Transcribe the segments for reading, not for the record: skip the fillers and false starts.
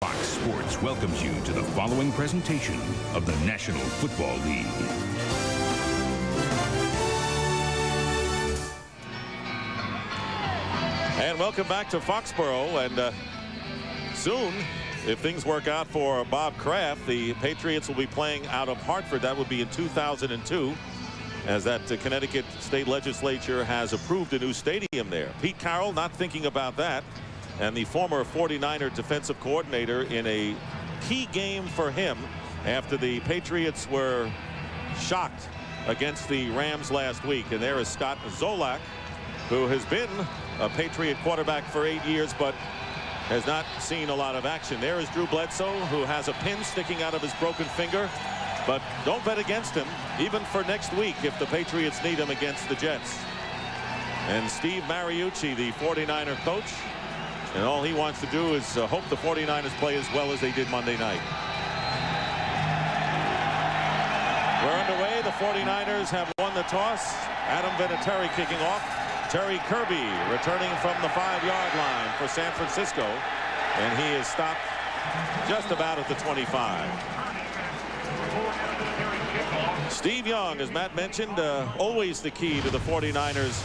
Fox Sports welcomes you to the following presentation of the National Football League. And welcome back to Foxborough. And soon, if things work out for Bob Kraft, the Patriots will be playing out of Hartford. That would be in 2002, as that Connecticut state legislature has approved a new stadium there. Pete Carroll not thinking about that. And the former 49er defensive coordinator in a key game for him after the Patriots were shocked against the Rams last week. And there is Scott Zolak, who has been a Patriot quarterback for 8 years, but has not seen a lot of action. There is Drew Bledsoe, who has a pin sticking out of his broken finger. But don't bet against him, even for next week, if the Patriots need him against the Jets. And Steve Mariucci, the 49er coach, and all he wants to do is hope the 49ers play as well as they did Monday night. We're underway. The 49ers have won the toss. Adam Vinatieri kicking off. Terry Kirby returning from the 5-yard line for San Francisco. And he is stopped just about at the 25. Steve Young, as Matt mentioned, always the key to the 49ers'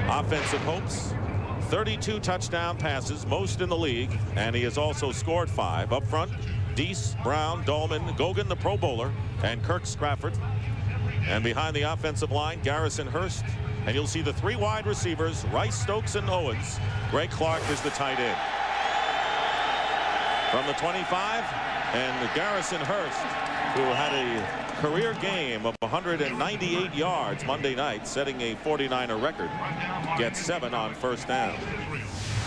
offensive hopes. 32 touchdown passes, most in the league, and he has also scored 5. Up front, Deese, Brown, Dolman, Gogan, the Pro Bowler, and Kirk Scrafford. And behind the offensive line, Garrison Hurst. And you'll see the 3 wide receivers, Rice, Stokes, and Owens. Greg Clark is the tight end. From the 25, and Garrison Hurst, who had a career game of 198 yards Monday night, setting a 49er record, gets 7 on first down.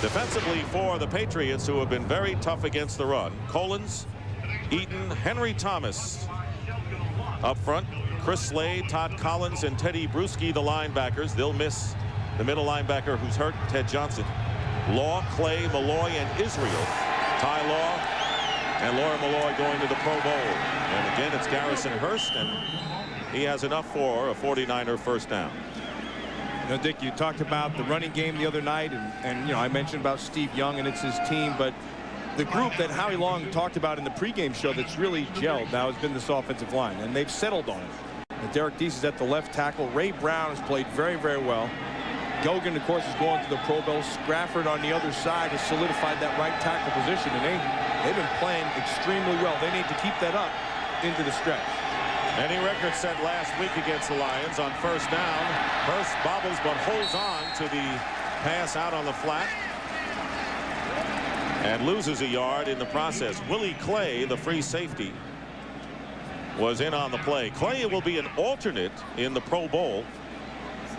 Defensively for the Patriots, who have been very tough against the run, Collins, Eaton, Henry Thomas. Up front, Chris Slade, Todd Collins, and Teddy Bruschi, the linebackers. They'll miss the middle linebacker who's hurt, Ted Johnson. Law, Clay, Malloy, and Israel. Ty Law and Laura Malloy going to the Pro Bowl. And again, it's Garrison Hurst, and he has enough for a 49er first down. You know, Dick, you talked about the running game the other night, and you know, I mentioned about Steve Young, and it's his team, but the group that Howie Long talked about in the pregame show that's really gelled now has been this offensive line, and they've settled on it. And Derek Deese is at the left tackle. Ray Brown has played very, very well. Gogan, of course, is going to the Pro Bowl. Scrafford on the other side has solidified that right tackle position, and they've been playing extremely well. They need to keep that up into the stretch. Any record set last week against the Lions on first down. Hurst bobbles but holds on to the pass out on the flat and loses a yard in the process. Willie Clay, the free safety, was in on the play. Clay will be an alternate in the Pro Bowl,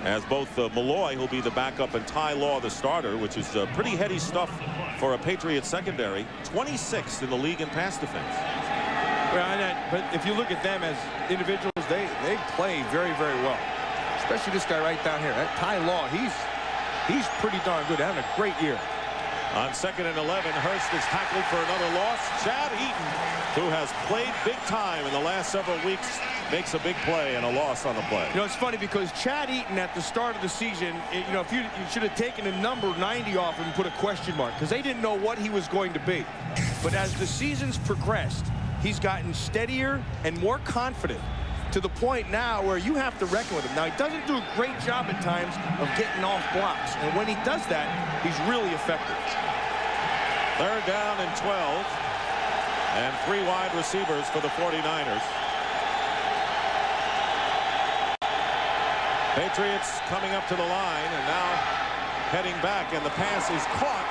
as both Malloy, who'll be the backup, and Ty Law, the starter, which is pretty heady stuff for a Patriots secondary. 26th in the league in pass defense. Well, but if you look at them as individuals, they play very, very well. Especially this guy right down here, that Ty Law. He's pretty darn good, having a great year. On 2nd and 11, Hurst is tackled for another loss. Chad Eaton, who has played big time in the last several weeks, makes a big play and a loss on the play. You know, it's funny because Chad Eaton at the start of the season, you know, if you should have taken the number 90 off him and put a question mark, because they didn't know what he was going to be. But as the season's progressed, he's gotten steadier and more confident, to the point now where you have to reckon with him. Now, he doesn't do a great job at times of getting off blocks, and when he does that, he's really effective. 3rd down and 12, and 3 wide receivers for the 49ers. Patriots coming up to the line and now heading back, and the pass is caught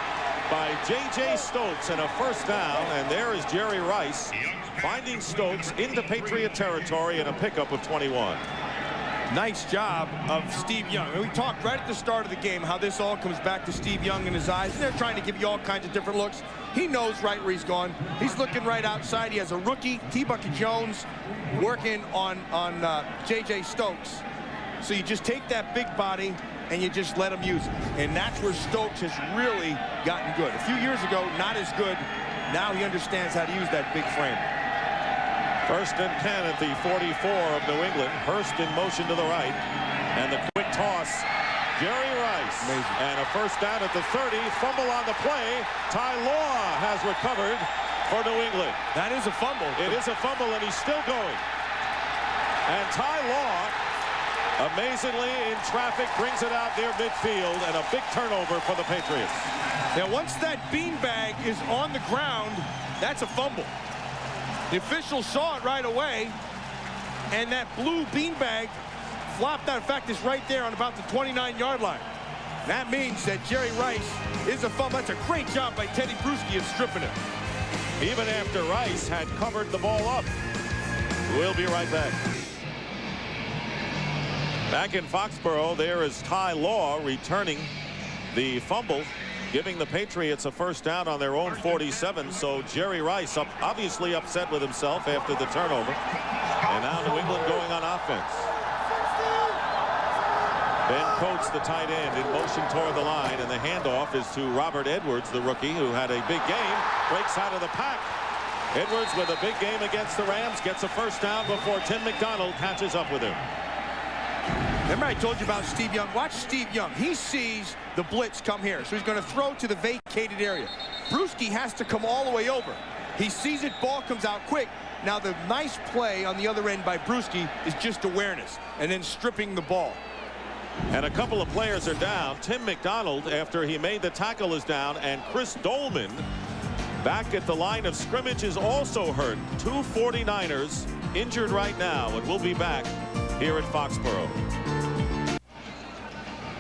by J.J. Stokes and a first down, and there is Jerry Rice finding Stokes into Patriot territory and a pickup of 21. Nice job of Steve Young. And we talked right at the start of the game how this all comes back to Steve Young and his eyes. And they're trying to give you all kinds of different looks. He knows right where he's going. He's looking right outside. He has a rookie, T-Bucket Jones, working on J.J. Stokes. So you just take that big body and you just let him use it. And that's where Stokes has really gotten good. A few years ago, not as good. Now he understands how to use that big frame. 1st and 10 at the 44 of New England. Hurst in motion to the right. And the quick toss Jerry Rice. Amazing. And a first down at the 30. Fumble on the play. Ty Law has recovered for New England. That is a fumble. It is a fumble, and he's still going. And Ty Law, amazingly in traffic, brings it out near midfield, and a big turnover for the Patriots. Now, once that beanbag is on the ground, that's a fumble. The officials saw it right away, and that blue beanbag flopped out. In fact, it's right there on about the 29-yard line. That means that Jerry Rice is a fumble. That's a great job by Teddy Bruschi of stripping it. Even after Rice had covered the ball up. We'll be right back. Back in Foxborough, there is Ty Law returning the fumble, giving the Patriots a first down on their own 47. So Jerry Rice obviously upset with himself after the turnover. And now New England going on offense. Ben Coates, the tight end, in motion toward the line, and the handoff is to Robert Edwards, the rookie, who had a big game, breaks out of the pack. Edwards with a big game against the Rams, gets a first down before Tim McDonald catches up with him. Remember I told you about Steve Young? Watch Steve Young. He sees the blitz come here, so he's going to throw to the vacated area. Bruschi has to come all the way over. He sees it, ball comes out quick. Now the nice play on the other end by Bruschi is just awareness and then stripping the ball. And a couple of players are down. Tim McDonald, after he made the tackle, is down, and Chris Dolman, back at the line of scrimmage, is also hurt. Two 49ers injured right now, and we'll be back here at Foxborough.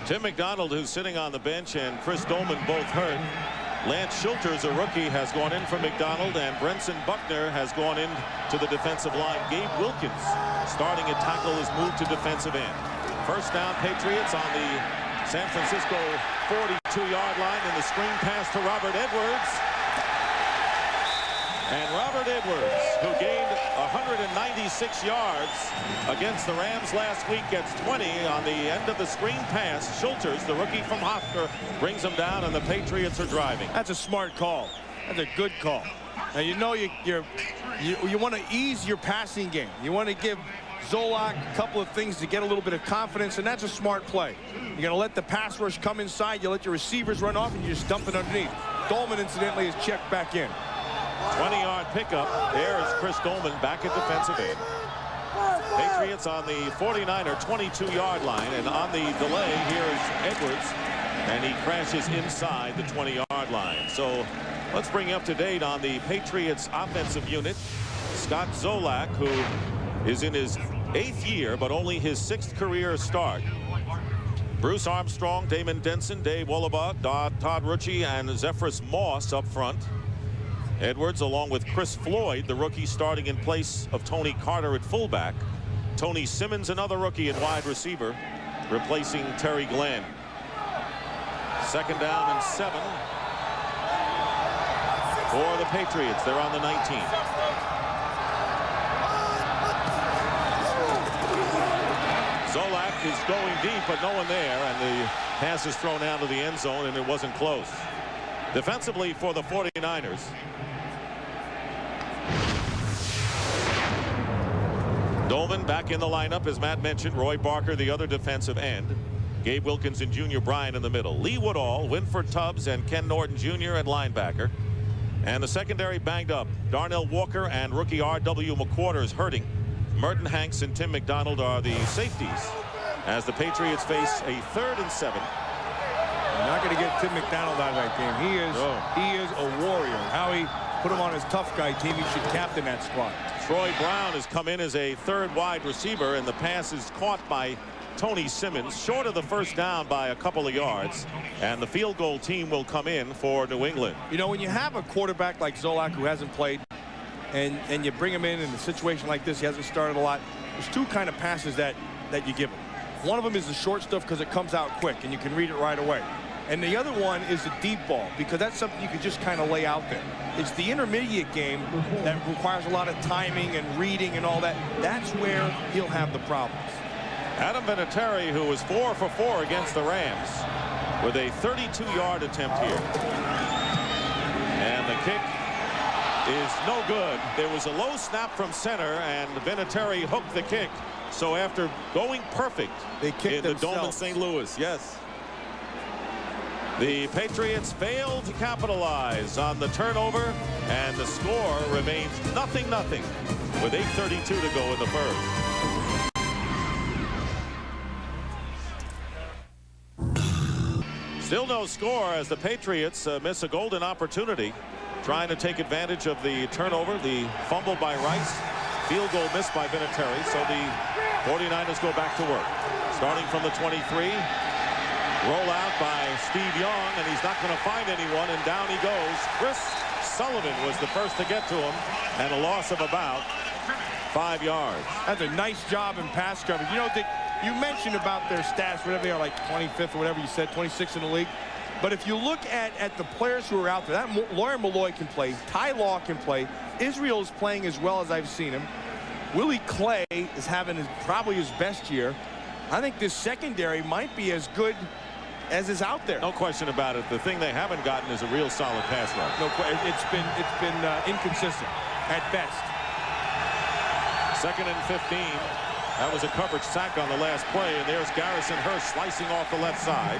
Tim McDonald, who's sitting on the bench, and Chris Dolman both hurt. Lance Schulters, a rookie, has gone in for McDonald, and Brenson Buckner has gone in to the defensive line. Gabe Wilkins, starting at tackle, is moved to defensive end. First down, Patriots on the San Francisco 42-yard line, and the screen pass to Robert Edwards. And Robert Edwards, who gained 196 yards against the Rams last week, gets 20 on the end of the screen pass. Schulters, the rookie from Hofstra, brings him down, and the Patriots are driving. That's a smart call. That's a good call. Now, you know you want to ease your passing game. You want to give Zolak a couple of things to get a little bit of confidence, and that's a smart play. You're going to let the pass rush come inside. You let your receivers run off, and you just dump it underneath. Dolman, incidentally, is checked back in. 20-yard pickup. There is Chris Dolman back at defensive end. Patriots on the 49er 22-yard line, and on the delay, here is Edwards, and he crashes inside the 20-yard line. So let's bring you up to date on the Patriots offensive unit. Scott Zolak, who is in his 8th year, but only his 6th career start. Bruce Armstrong, Damon Denson, Dave Wollabaugh, Todd Rucci, and Zephyrus Moss up front. Edwards, along with Chris Floyd, the rookie, starting in place of Tony Carter at fullback. Tony Simmons, another rookie at wide receiver, replacing Terry Glenn. Second down and 7 for the Patriots. They're on the 19. Zolak is going deep, but no one there, and the pass is thrown out of the end zone, and it wasn't close. Defensively for the 49ers. Dolman back in the lineup, as Matt mentioned. Roy Barker, the other defensive end. Gabe Wilkins and Junior Bryant in the middle. Lee Woodall, Winford Tubbs, and Ken Norton Jr. at linebacker. And the secondary banged up. Darnell Walker and rookie R.W. McQuarters hurting. Merton Hanks and Tim McDonald are the safeties, as the Patriots face a 3rd and 7. You're not going to get Tim McDonald out of that game. He is a warrior. Howie put him on his tough guy team. He should captain that squad. Troy Brown has come in as a 3rd wide receiver, and the pass is caught by Tony Simmons, short of the first down by a couple of yards, and the field goal team will come in for New England. You know, when you have a quarterback like Zolak who hasn't played, and you bring him in a situation like this, he hasn't started a lot, there's 2 kind of passes that you give him. One of them is the short stuff because it comes out quick and you can read it right away. And the other one is the deep ball, because that's something you can just kind of lay out there. It's the intermediate game that requires a lot of timing and reading and all that. That's where he'll have the problems. Adam Vinatieri, who was 4 for 4 against the Rams, with a 32-yard attempt here. And the kick is no good. There was a low snap from center, and Vinatieri hooked the kick. So after going perfect they kicked in the Dome in St. Louis, yes. The Patriots failed to capitalize on the turnover, and the score remains 0-0 with 8:32 to go in the first. Still no score as the Patriots miss a golden opportunity, trying to take advantage of the turnover, the fumble by Rice, field goal missed by Vinatieri. So the 49ers go back to work. Starting from the 23. Roll out by Steve Young, and he's not going to find anyone, and down he goes. Chris Sullivan was the first to get to him, and a loss of about 5 yards. That's a nice job in pass coverage. You know, you mentioned about their stats, whatever they are, like 25th or whatever you said, 26 in the league. But if you look at the players who are out there, that Lauren Malloy can play, Ty Law can play, Israel is playing as well as I've seen him. Willie Clay is having probably his best year. I think this secondary might be as good as is out there. No question about it. The thing they haven't gotten is a real solid pass rush. No, it's been inconsistent at best. 2nd and 15. That was a coverage sack on the last play, and there's Garrison Hurst slicing off the left side,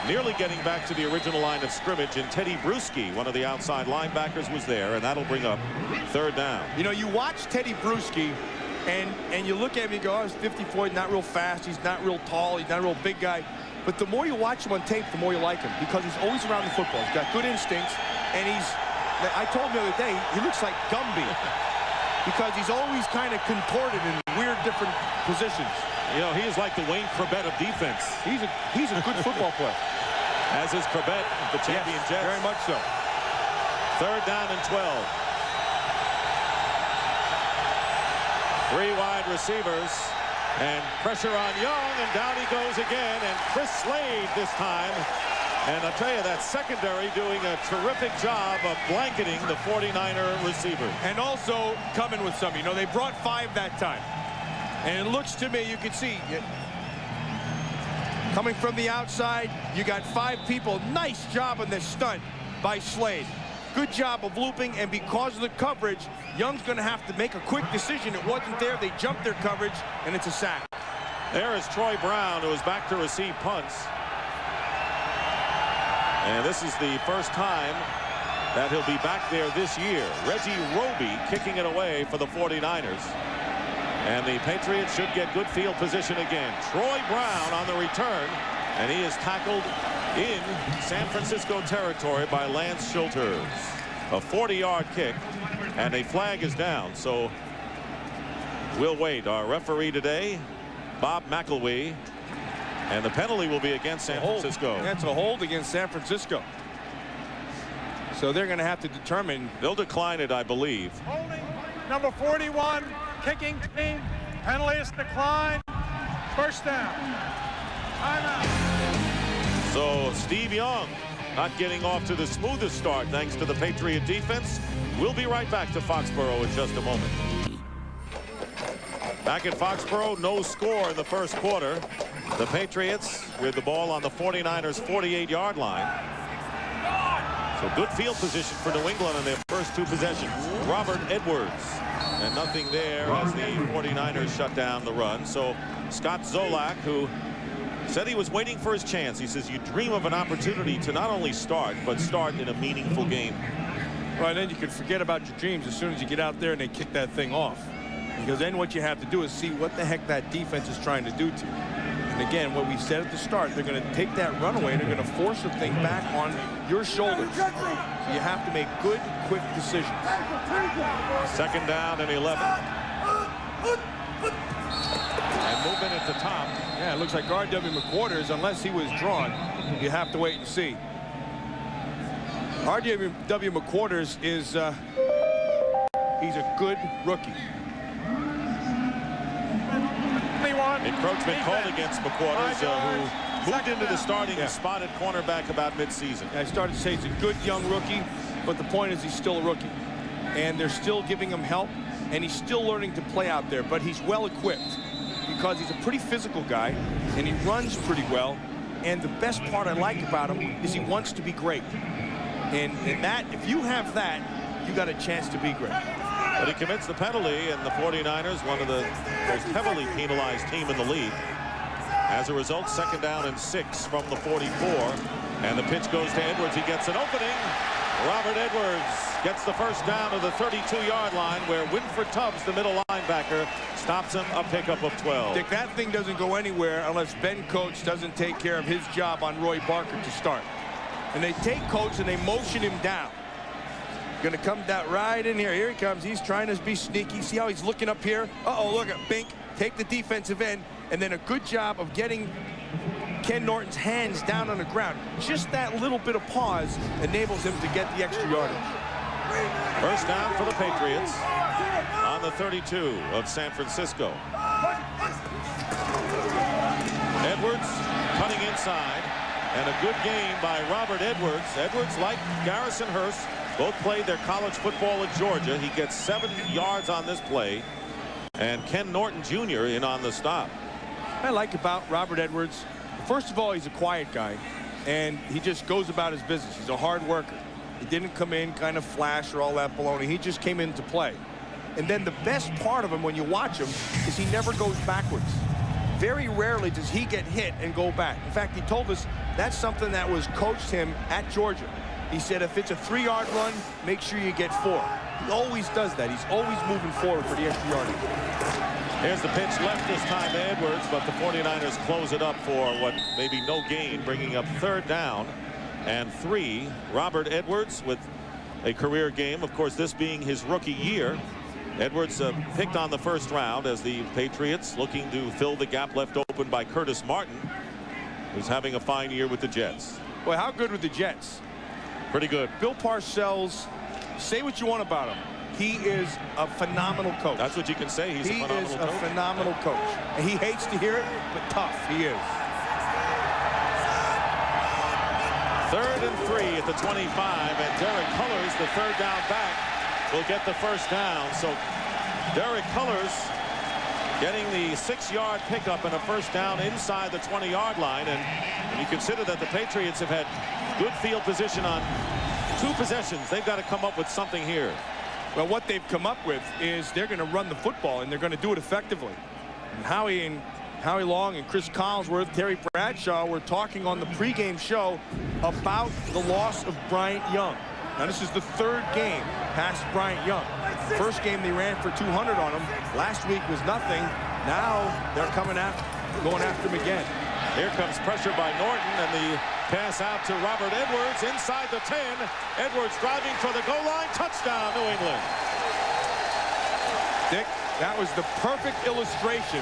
nearly getting back to the original line of scrimmage, and Teddy Bruschi, one of the outside linebackers, was there, and that'll bring up 3rd down. You know, you watch Teddy Bruschi, and you look at him and you go, oh, he's 54, not real fast, he's not real tall, he's not a real big guy. But the more you watch him on tape, the more you like him, because he's always around the football. He's got good instincts, and I told him the other day, he looks like Gumby, because he's always kind of contorted in weird different positions. You know, he is like the Wayne Corbett of defense. He's a good football player. As is Corbett, the champion Jets. Very much so. 3rd down and 12. 3 wide receivers. And pressure on Young, and down he goes again, and Chris Slade this time. And I'll tell you, that secondary doing a terrific job of blanketing the 49er receiver. And also coming with some. You know, they brought 5 that time. And it looks to me, you can see, coming from the outside, you got 5 people. Nice job on this stunt by Slade. Good job of looping, and because of the coverage, Young's going to have to make a quick decision. It wasn't there. They jumped their coverage, and it's a sack. There is Troy Brown, who is back to receive punts. And this is the first time that he'll be back there this year. Reggie Roby kicking it away for the 49ers. And the Patriots should get good field position again. Troy Brown on the return, and he is tackled in San Francisco territory by Lance Schulters. A 40-yard kick, and a flag is down. So we'll wait. Our referee today, Bob McElwee, and the penalty will be against San Francisco. That's a hold against San Francisco. So they're going to have to determine. They'll decline it, I believe. Holding number 41, kicking team. Penalty is declined. First down. Timeout. So Steve Young not getting off to the smoothest start thanks to the Patriot defense. We'll be right back to Foxborough in just a moment. Back at Foxborough, no score in the first quarter. The Patriots with the ball on the 49ers 48-yard line. So good field position for New England on their first 2 possessions. Robert Edwards, and nothing there as the 49ers shut down the run. So Scott Zolak, who said he was waiting for his chance. He says you dream of an opportunity to not only start, but start in a meaningful game. Well, and then you can forget about your dreams as soon as you get out there and they kick that thing off. Because then what you have to do is see what the heck that defense is trying to do to you. And again, what we said at the start, they're going to take that runaway and they're going to force the thing back on your shoulders. So you have to make good, quick decisions. 2nd down and 11. And movement at the top. Yeah, it looks like R.W. McQuarters, unless he was drawn, you have to wait and see. R.W. McQuarters is, he's a good rookie. Encroachment called against McQuarters, who moved into the starting spotted cornerback about midseason. I started to say he's a good young rookie, but the point is he's still a rookie. And they're still giving him help, and he's still learning to play out there, but he's well equipped because he's a pretty physical guy, and he runs pretty well. And the best part I like about him is he wants to be great. And that, if you have that, you got a chance to be great. But he commits the penalty, and the 49ers, one of the most heavily penalized team in the league. As a result, 2nd down and 6 from the 44. And the pitch goes to Edwards. He gets an opening. Robert Edwards gets the first down to the 32-yard line, where Winford Tubbs, the middle linebacker, stops him, a pickup of 12. Dick, that thing doesn't go anywhere unless Ben Coates doesn't take care of his job on Roy Barker to start. And they take Coates and they motion him down. Going to come down right in here. Here he comes. He's trying to be sneaky. See how he's looking up here? Uh-oh, look at Bink. Take the defensive end. And then a good job of getting Ken Norton's hands down on the ground. Just that little bit of pause enables him to get the extra yardage. First down for the Patriots on the 32 of San Francisco. Edwards cutting inside, and a good gain by Robert Edwards. Edwards, like Garrison Hearst, both played their college football at Georgia. He gets 7 yards on this play, and Ken Norton Jr. in on the stop. What I like about Robert Edwards, first of all, he's a quiet guy, and he just goes about his business. He's a hard worker. He didn't come in kind of flash or all that baloney. He just came in to play. And then the best part of him when you watch him is he never goes backwards. Very rarely does he get hit and go back. In fact, he told us that's something that was coached him at Georgia. He said if it's a 3-yard run, make sure you get 4. He always does that. He's always moving forward for the extra yardage. Here's the pitch left this time to Edwards, but the 49ers close it up for what may be no gain, bringing up 3rd down and 3. Robert Edwards with a career game, of course, this being his rookie year. Edwards picked on the first round as the Patriots looking to fill the gap left open by Curtis Martin, who's having a fine year with the Jets. Boy, how good with the Jets? Pretty good. Bill Parcells, say what you want about him. He is a phenomenal coach. That's what you can say. He's a phenomenal coach. He is a phenomenal coach. And he hates to hear it, but tough. He is. 3rd and 3 at the 25, and Derek Cullors, the 3rd down back, will get the first down. So Derek Cullors getting the 6-yard pickup and a first down inside the 20-yard line. And when you consider that the Patriots have had good field position on 2 possessions, they've got to come up with something here. Well, what they've come up with is they're going to run the football, and they're going to do it effectively. And Howie Long and Chris Collinsworth, Terry Bradshaw were talking on the pregame show about the loss of Bryant Young. Now, this is the 3rd game past Bryant Young. First game they ran for 200 on him. Last week was nothing. Now they're going after him again. Here comes pressure by Norton, and the pass out to Robert Edwards inside the 10. Edwards driving for the goal line. Touchdown, New England. Dick, that was the perfect illustration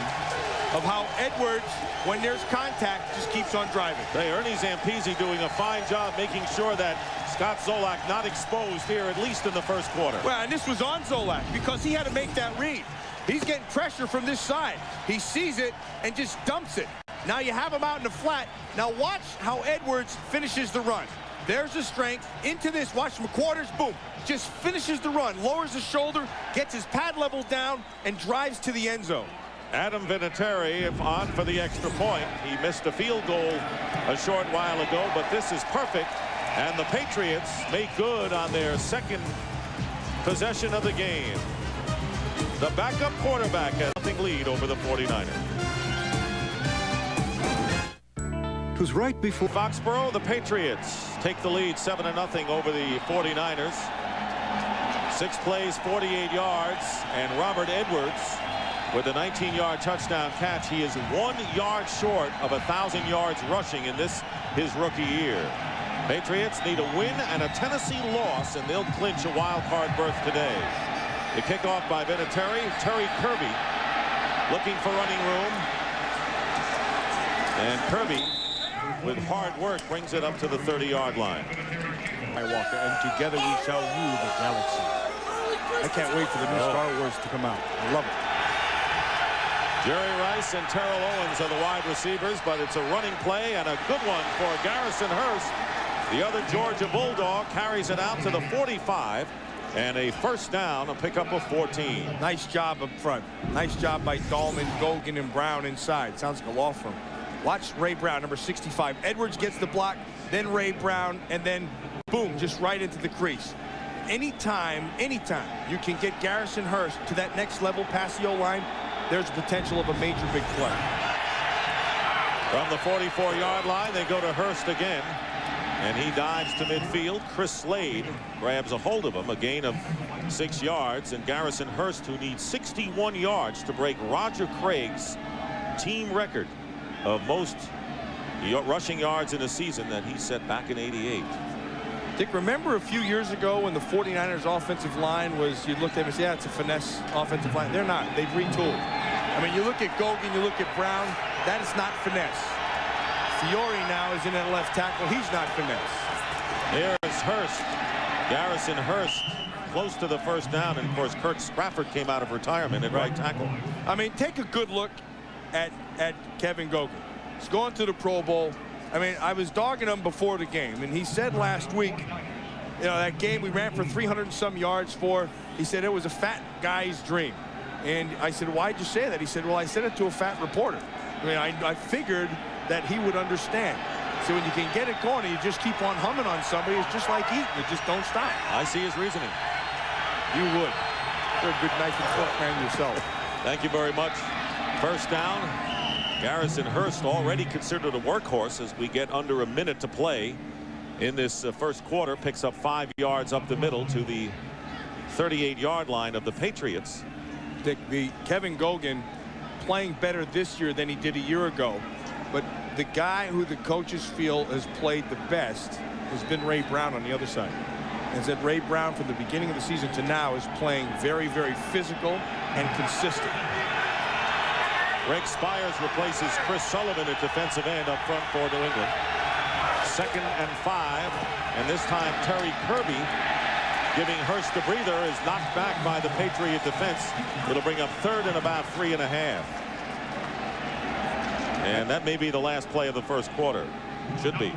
of how Edwards, when there's contact, just keeps on driving. Hey, Ernie Zampese doing a fine job making sure that Scott Zolak not exposed here, at least in the first quarter. Well, and this was on Zolak because he had to make that read. He's getting pressure from this side. He sees it and just dumps it. Now you have him out in the flat. Now watch how Edwards finishes the run. There's the strength into this. Watch McQuarters, boom. Just finishes the run, lowers the shoulder, gets his pad level down, and drives to the end zone. Adam Vinatieri on for the extra point. He missed a field goal a short while ago, but this is perfect. And the Patriots make good on their 2nd possession of the game. The backup quarterback has nothing lead over the 49ers. It was right before Foxborough, the Patriots take the lead 7-0 over the 49ers. 6 plays, 48 yards, and Robert Edwards with a 19-yard touchdown catch. He is 1 yard short of 1,000 yards rushing in this, his rookie year. Patriots need a win and a Tennessee loss, and they'll clinch a wild card berth today. The kickoff by Vinatieri. Terry Kirby looking for running room. And Kirby, with hard work, brings it up to the 30-yard line. Walker, and together we shall rule the galaxy. I can't wait for the new Star Wars to come out. I love it. Jerry Rice and Terrell Owens are the wide receivers, but it's a running play and a good one for Garrison Hearst. The other Georgia Bulldog carries it out to the 45, and a first down, a pickup of 14. Nice job up front. Nice job by Dahlman, Gogan, and Brown inside. Sounds like a law firm. Watch Ray Brown, number 65. Edwards gets the block, then Ray Brown, and then boom, just right into the crease. Anytime you can get Garrison Hearst to that next level past the O-line, there's potential of a major big play. From the 44-yard line, they go to Hearst again. And he dives to midfield. Chris Slade grabs a hold of him, a gain of 6 yards. And Garrison Hurst, who needs 61 yards to break Roger Craig's team record of most rushing yards in a season that he set back in '88. Dick, remember a few years ago when the 49ers offensive line was, you looked at them and said, yeah, it's a finesse offensive line. They're not. They've retooled. I mean, you look at Gogan, you look at Brown, that is not finesse. Fiore now is in at left tackle. He's not finesse. There is Hurst. Garrison Hurst close to the first down. And, of course, Kirk Sprafford came out of retirement at right tackle. I mean, take a good look at Kevin Gogan. He's going to the Pro Bowl. I mean, I was dogging him before the game, and he said last week, you know, that game we ran for 300 and some yards for, he said it was a fat guy's dream. And I said, why'd you say that? He said, well, I said it to a fat reporter. I mean, I figured that he would understand. So when you can get it going and you just keep on humming on somebody, it's just like eating. You just don't stop. I see his reasoning. You would. You're a good knife and fork man yourself. Thank you very much. First down. Garrison Hurst already considered a workhorse as we get under a minute to play in this first quarter. Picks up 5 yards up the middle to the 38-yard line of the Patriots. The Kevin Gogan playing better this year than he did a year ago. But the guy who the coaches feel has played the best has been Ray Brown on the other side. And said Ray Brown from the beginning of the season to now is playing very, very physical and consistent. Greg Spires replaces Chris Sullivan at defensive end up front for New England. 2nd and 5. And this time Terry Kirby, giving Hurst a breather, is knocked back by the Patriot defense. It'll bring up 3rd and about 3.5. And that may be the last play of the first quarter. Should be.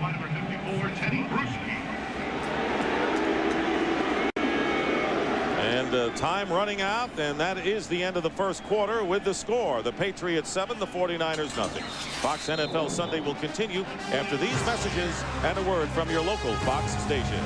And time running out, and that is the end of the first quarter with the score. The Patriots 7, the 49ers nothing. Fox NFL Sunday will continue after these messages and a word from your local Fox station.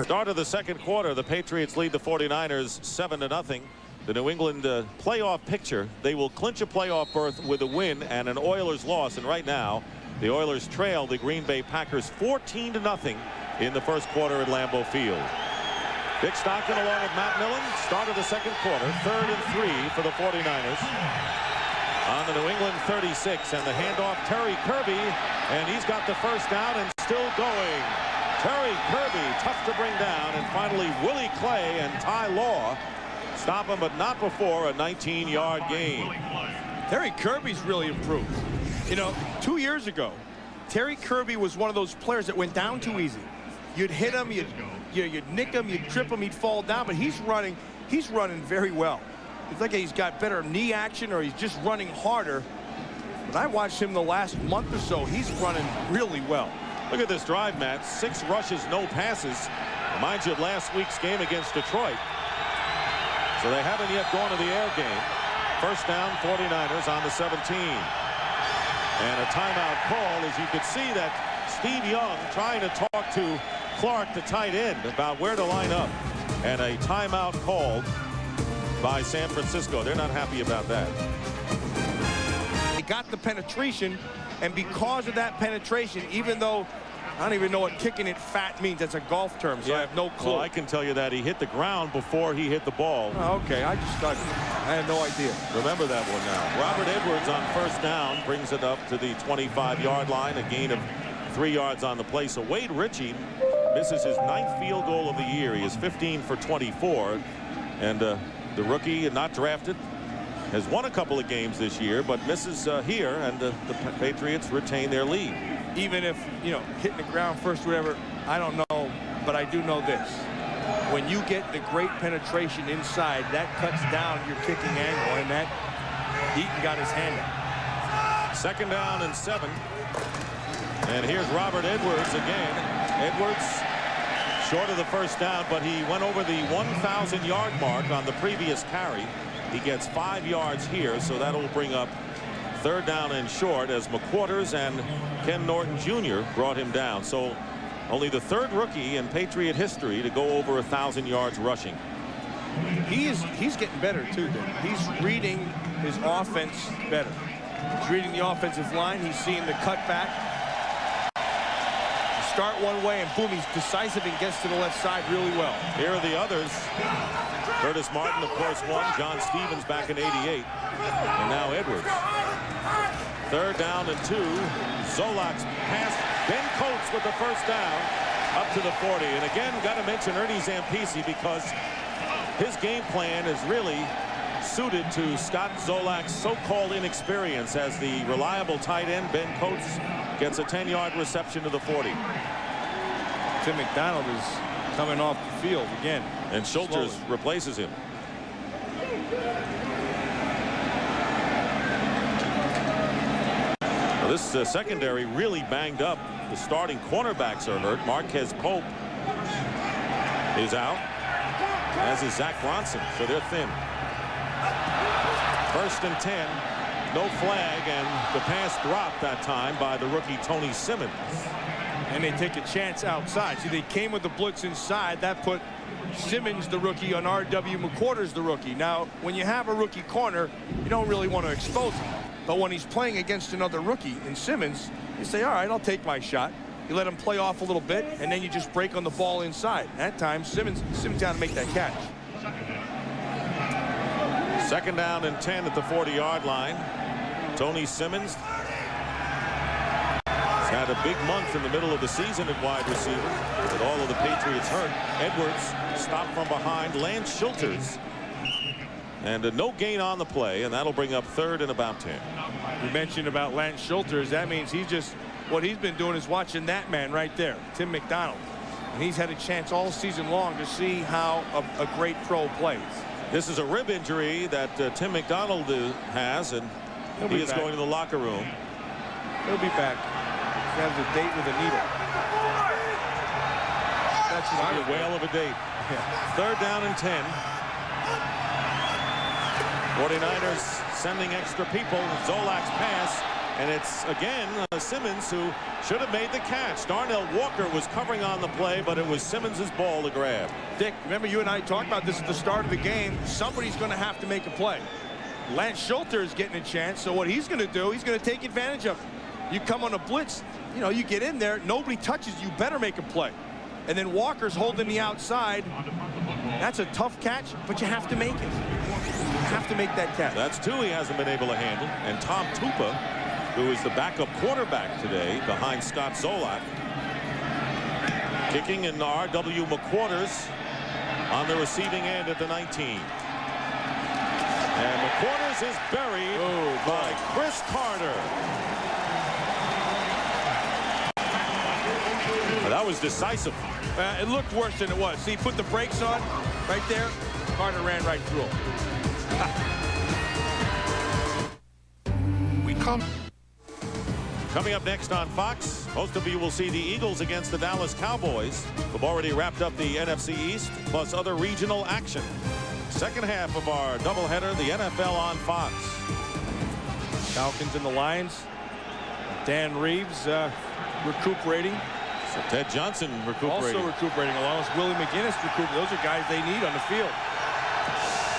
Start of the second quarter, the Patriots lead the 49ers 7-0. The New England playoff picture, they will clinch a playoff berth with a win and an Oilers loss. And right now, the Oilers trail the Green Bay Packers 14-0 in the first quarter at Lambeau Field. Dick Stockton along with Matt Millen. Start of the second quarter, 3rd and 3 for the 49ers. On the New England 36, and the handoff, Terry Kirby, and he's got the first down and still going. Terry Kirby, tough to bring down, and finally Willie Clay and Ty Law stop him, but not before a 19-yard gain. Terry Kirby's really improved. You know, 2 years ago, Terry Kirby was one of those players that went down too easy. You'd hit him, you'd nick him, you'd trip him, he'd fall down, but he's running very well. It's like he's got better knee action or he's just running harder. But I watched him the last month or so. He's running really well. Look at this drive, Matt. 6 rushes, no passes. Reminds you of last week's game against Detroit. So they haven't yet gone to the air game. First down, 49ers on the 17. And a timeout call, as you could see that Steve Young trying to talk to Clark, the tight end, about where to line up. And a timeout called by San Francisco. They're not happy about that. He got the penetration, and because of that penetration, even though I don't even know what kicking it fat means. That's a golf term, so yeah. I have no clue. Well, I can tell you that he hit the ground before he hit the ball. Oh, okay, I had no idea. Remember that one now. Robert Edwards on first down brings it up to the 25-yard line, a gain of 3 yards on the play. So Wade Ritchie misses his 9th field goal of the year. He is 15 for 24, and the rookie, not drafted, has won a couple of games this year, but misses here, and the Patriots retain their lead. Even if, you know, hitting the ground first, whatever, I don't know, but I do know this. When you get the great penetration inside, that cuts down your kicking angle, and that Eaton got his hand up. 2nd down and 7. And here's Robert Edwards again. Edwards short of the first down, but he went over the 1,000-yard mark on the previous carry. He gets 5 yards here, so that'll bring up 3rd down and short as McQuarters and Ken Norton Jr. brought him down. So only the 3rd rookie in Patriot history to go over 1,000 yards rushing. He's getting better too. He's reading his offense better. He's reading the offensive line. He's seeing the cutback. Start one way and boom, he's decisive and gets to the left side really well. Here are the others. Curtis Martin, of course, won. John Stevens back in '88. And now Edwards. 3rd down and 2. Zolak's pass. Ben Coates with the first down up to the 40. And again, got to mention Ernie Zampisi because his game plan is really suited to Scott Zolak's so-called inexperience. As the reliable tight end, Ben Coates gets a 10-yard reception to the 40. Tim McDonald is coming off the field again. And Schulters replaces him. Well, this secondary really banged up. The starting cornerbacks are hurt. Marquez Pope is out, as is Zach Bronson, so they're thin. 1st and 10. No flag, and the pass dropped that time by the rookie Tony Simmons. And they take a chance outside. See, they came with the blitz inside. That put Simmons, the rookie, on R.W. McQuarters, the rookie. Now, when you have a rookie corner, you don't really want to expose him. But when he's playing against another rookie in Simmons, you say, all right, I'll take my shot. You let him play off a little bit, and then you just break on the ball inside. That time, Simmons got to make that catch. 2nd down and 10 at the 40-yard line. Tony Simmons has had a big month in the middle of the season at wide receiver with all of the Patriots hurt. Edwards stopped from behind. Lance Schulters. And no gain on the play, and that'll bring up 3rd and about 10. You mentioned about Lance Schulters. That means what he's been doing is watching that man right there, Tim McDonald. And he's had a chance all season long to see how a great pro plays. This is a rib injury that Tim McDonald has, and he is going to the locker room. He'll be back. He has a date with Anita. That's a whale of a date. Yeah. 3rd down and 10. 49ers sending extra people. Zolak's pass, and it's again Simmons who should have made the catch. Darnell Walker was covering on the play, but it was Simmons' ball to grab. Dick, remember you and I talked about this at the start of the game. Somebody's going to have to make a play. Lance Schulter is getting a chance, so what he's going to do, he's going to take advantage of it. You come on a blitz, you know, you get in there, nobody touches you, better make a play. And then Walker's holding the outside. That's a tough catch, but you have to make it. You have to make that catch. That's 2 he hasn't been able to handle. And Tom Tupa, who is the backup quarterback today behind Scott Zolak, kicking in R.W. McQuarters on the receiving end at the 19. And McQuarters is buried by Chris Carter. Well, that was decisive. It looked worse than it was. See, he put the brakes on right there. Carter ran right through him. Coming up next on Fox, most of you will see the Eagles against the Dallas Cowboys. We've already wrapped up the NFC East, plus other regional action. Second half of our doubleheader, the NFL on Fox. Falcons and the Lions. Dan Reeves recuperating. So Ted Johnson recuperating. Also recuperating, along with Willie McGinnis recuperating. Those are guys they need on the field.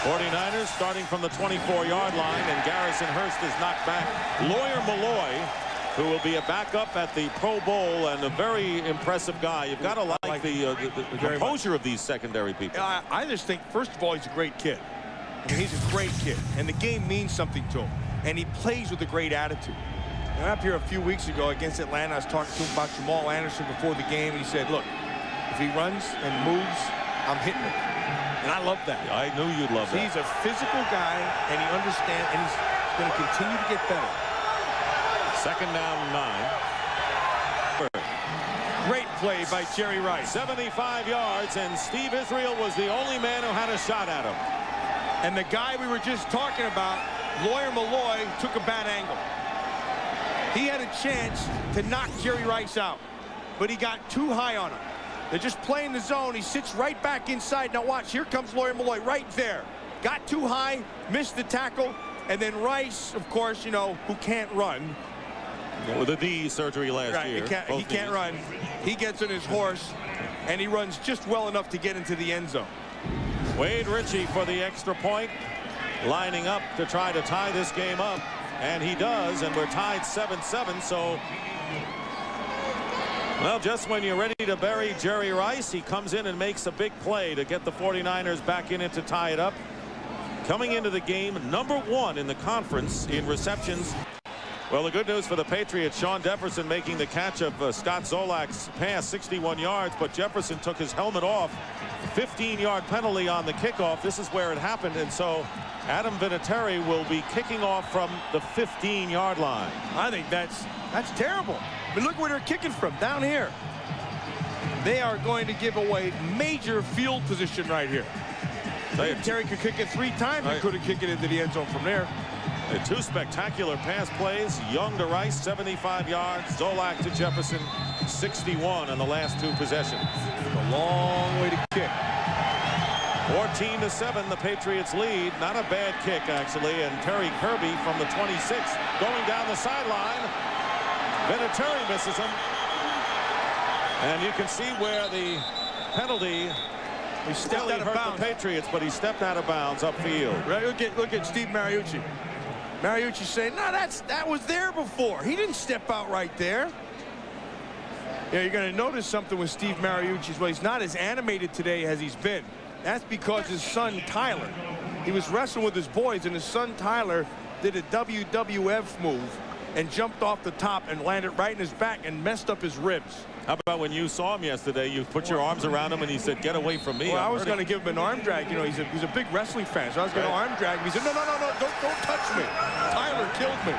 49ers starting from the 24-yard line, and Garrison Hurst is knocked back. Lawyer Malloy, who will be a backup at the Pro Bowl and a very impressive guy. You've got to like the composure of these secondary people. I just think, first of all, he's a great kid. I mean, he's a great kid, and the game means something to him, and he plays with a great attitude. And up here a few weeks ago against Atlanta, I was talking to him about Jamal Anderson before the game, and he said, look, if he runs and moves, I'm hitting him. And I love that. I knew you'd love that. He's a physical guy, and he understands, and he's going to continue to get better. 2nd down and 9. Great play by Jerry Rice. 75 yards, and Steve Israel was the only man who had a shot at him. And the guy we were just talking about, Lawyer Malloy, took a bad angle. He had a chance to knock Jerry Rice out, but he got too high on him. They're just playing the zone. He sits right back inside. Now watch, here comes Lawyer Malloy right there. Got too high, missed the tackle, and then Rice, of course, you know, who can't run. With a knee surgery last year. He can't run. He gets on his horse, and he runs just well enough to get into the end zone. Wade Ritchie for the extra point, lining up to try to tie this game up, and he does, and we're tied 7-7. So, well, just when you're ready to bury Jerry Rice, he comes in and makes a big play to get the 49ers back in it to tie it up. Coming into the game, #1 in the conference in receptions. Well, the good news for the Patriots, Sean Jefferson making the catch of Scott Zolak's pass, 61 yards, but Jefferson took his helmet off. 15-yard penalty on the kickoff. This is where it happened, and so Adam Vinatieri will be kicking off from the 15-yard line. I think that's terrible. But look where they're kicking from, down here. They are going to give away major field position right here. Terry could kick it 3 times. He could have kicked it into the end zone from there. 2 spectacular pass plays. Young to Rice, 75 yards. Zolak to Jefferson, 61 on the last 2 possessions. A long way to kick. 14-7, the Patriots lead. Not a bad kick, actually. And Terry Kirby from the 26 going down the sideline. Vinatieri misses him. And you can see where the penalty. He stepped out of bounds. The Patriots, but he stepped out of bounds upfield. Right, look at Steve Mariucci. Mariucci saying, no, that was there before. He didn't step out right there. Yeah, you're going to notice something with Steve Mariucci. Well, he's not as animated today as he's been. That's because his son Tyler, he was wrestling with his boys, and his son Tyler did a WWF move and jumped off the top and landed right in his back and messed up his ribs. How about when you saw him yesterday, you put your arms around him and he said, get away from me. Well, I was going to give him an arm drag. You know, he's a big wrestling fan, so I was going to arm drag him. He said, no, don't touch me. Tyler killed me.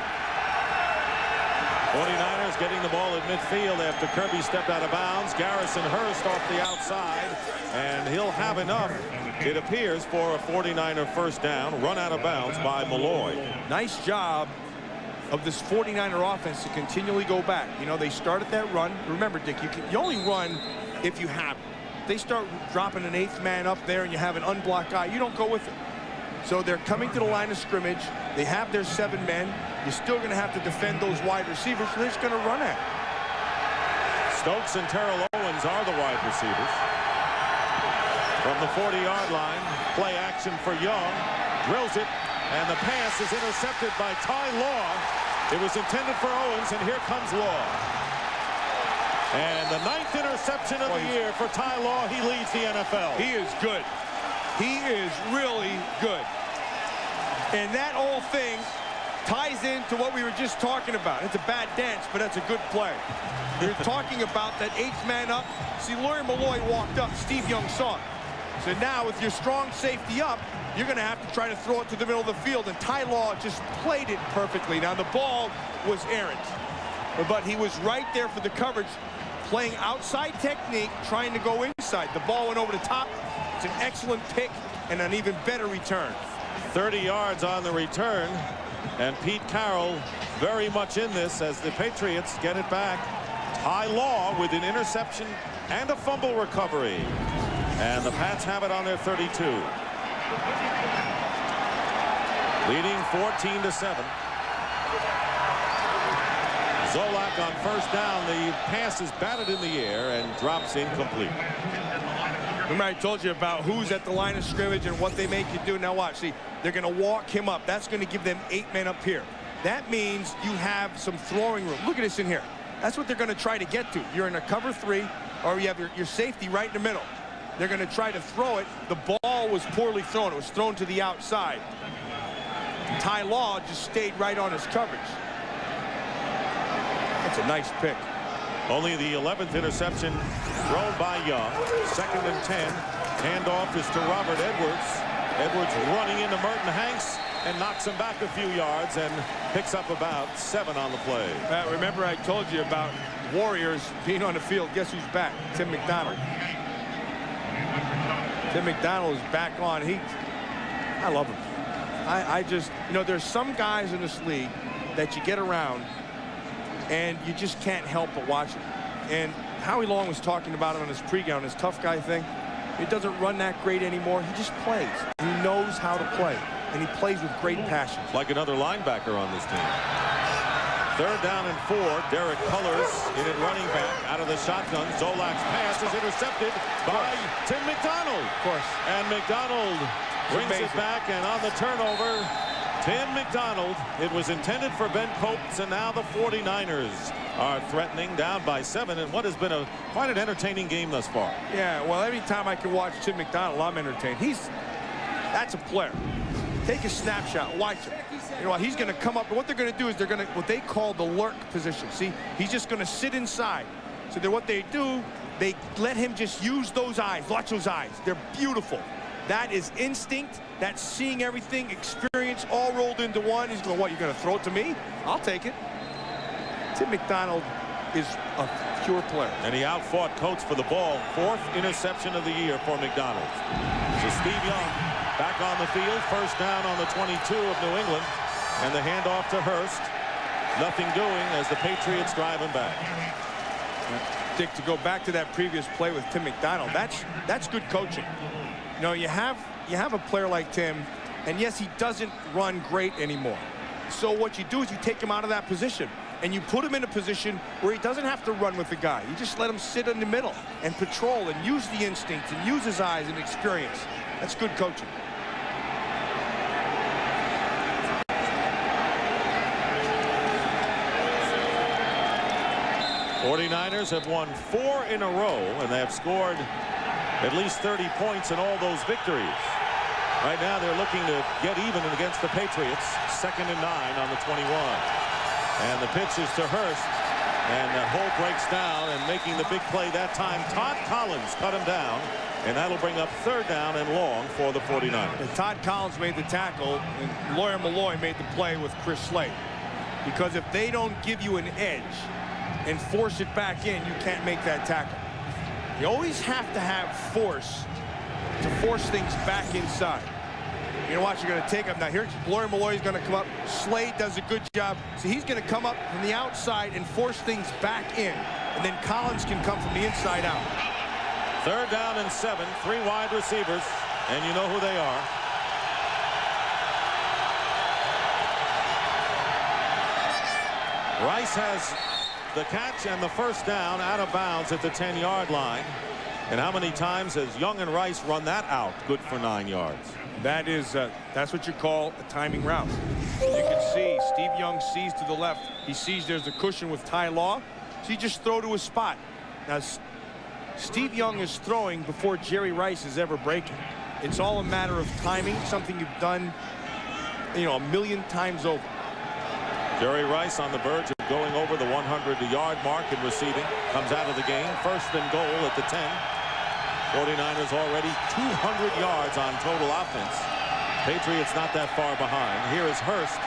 49ers getting the ball at midfield after Kirby stepped out of bounds. Garrison Hurst off the outside, and he'll have enough, it appears, for a 49er first down, run out of bounds by Malloy. Nice job of this 49er offense to continually go back. You know, they started that run. Remember, Dick, you only run if you have it. They start dropping an 8th man up there and you have an unblocked guy, you don't go with it. So they're coming to the line of scrimmage. They have their 7 men. You're still going to have to defend those wide receivers, so they're just going to run at it. Stokes and Terrell Owens are the wide receivers. From the 40-yard line, play action for Young. Drills it. And the pass is intercepted by Ty Law. It was intended for Owens, and here comes Law. And the 9th interception of the year for Ty Law. He leads the NFL. He is good. He is really good. And that whole thing ties into what we were just talking about. It's a bad dance, but that's a good play. You're talking about that 8th man up. See, Larry Malloy walked up. Steve Young saw it. So now with your strong safety up, you're going to have to try to throw it to the middle of the field, and Ty Law just played it perfectly. Now, the ball was errant, but he was right there for the coverage, playing outside technique, trying to go inside. The ball went over the top. It's an excellent pick and an even better return. 30 yards on the return, and Pete Carroll very much in this as the Patriots get it back. Ty Law with an interception and a fumble recovery. And the Pats have it on their 32. Leading 14-7. Zolak on first down. The pass is batted in the air and drops incomplete. Remember, I told you about who's at the line of scrimmage and what they make you do. Now watch, see, they're going to walk him up. That's going to give them 8 men up here. That means you have some throwing room. Look at this in here. That's what they're going to try to get to. You're in a cover 3, or you have your safety right in the middle. They're going to try to throw it. The ball was poorly thrown. It was thrown to the outside. Ty Law just stayed right on his coverage. That's a nice pick. Only the 11th interception thrown by Young. 2nd and 10. Handoff is to Robert Edwards. Edwards running into Merton Hanks and knocks him back a few yards and picks up about 7 on the play. Remember, I told you about Warriors being on the field. Guess who's back? Tim McDonald. Tim McDonald is back on. I love him. I just, you know, there's some guys in this league that you get around and you just can't help but watch it. And Howie Long was talking about it on his pregame, his tough guy thing. He doesn't run that great anymore. He just plays. He knows how to play, and he plays with great passion. Like another linebacker on this team. Third down and 4. Derek Cullers in it running back out of the shotgun. Zolak's pass is intercepted by Tim McDonald. Of course. And McDonald brings it back, and on the turnover, Tim McDonald. It was intended for Ben Coates, and now the 49ers are threatening, down by 7 in what has been quite an entertaining game thus far. Yeah, well, every time I can watch Tim McDonald, I'm entertained. That's a player. Take a snapshot, watch him. You know what, he's going to come up, and what they're going to do is they're going to, what they call the lurk position. See, he's just going to sit inside. So then what they do, they let him just use those eyes. Watch those eyes. They're beautiful. That is instinct. That's seeing everything, experience, all rolled into one. He's going, what, you're going to throw it to me? I'll take it. Tim McDonald is a pure player. And he outfought Coates for the ball. 4th interception of the year for McDonald. So Steve Young back on the field. First down on the 22 of New England. And the handoff to Hurst. Nothing doing as the Patriots drive him back. Dick, to go back to that previous play with Tim McDonald, that's good coaching. You know, you have a player like Tim, and yes, he doesn't run great anymore. So what you do is you take him out of that position, and you put him in a position where he doesn't have to run with the guy. You just let him sit in the middle and patrol and use the instincts and use his eyes and experience. That's good coaching. '49ers have won 4 in a row, and they have scored at least 30 points in all those victories. Right now they're looking to get even against the Patriots. 2nd and 9 on the 21. And the pitch is to Hurst, and the hole breaks down, and making the big play that time, Todd Collins cut him down, and that'll bring up 3rd down and long for the 49ers. And Todd Collins made the tackle, and Lawyer Malloy made the play with Chris Slade. Because if they don't give you an edge and force it back in, you can't make that tackle. You always have to have force to force things back inside. You know what, you're going to take him. Now here's Lawyer Malloy is going to come up. Slade does a good job. So he's going to come up from the outside and force things back in. And then Collins can come from the inside out. 3rd down and 7. 3 wide receivers. And you know who they are. Rice has the catch and the first down out of bounds at the 10-yard line. And how many times has Young and Rice run that out? Good for 9 yards. That's what you call a timing route. You can see Steve Young sees to the left. He sees there's a cushion with Ty Law, so you just throw to a spot. Now Steve Young is throwing before Jerry Rice is ever breaking. It's all a matter of timing, something you've done, you know, a million times over. Jerry Rice on the verge of going over the 100-yard mark in receiving. Comes out of the game. 1st and goal at the 10. 49ers already 200 yards on total offense. Patriots not that far behind. Here is Hurst.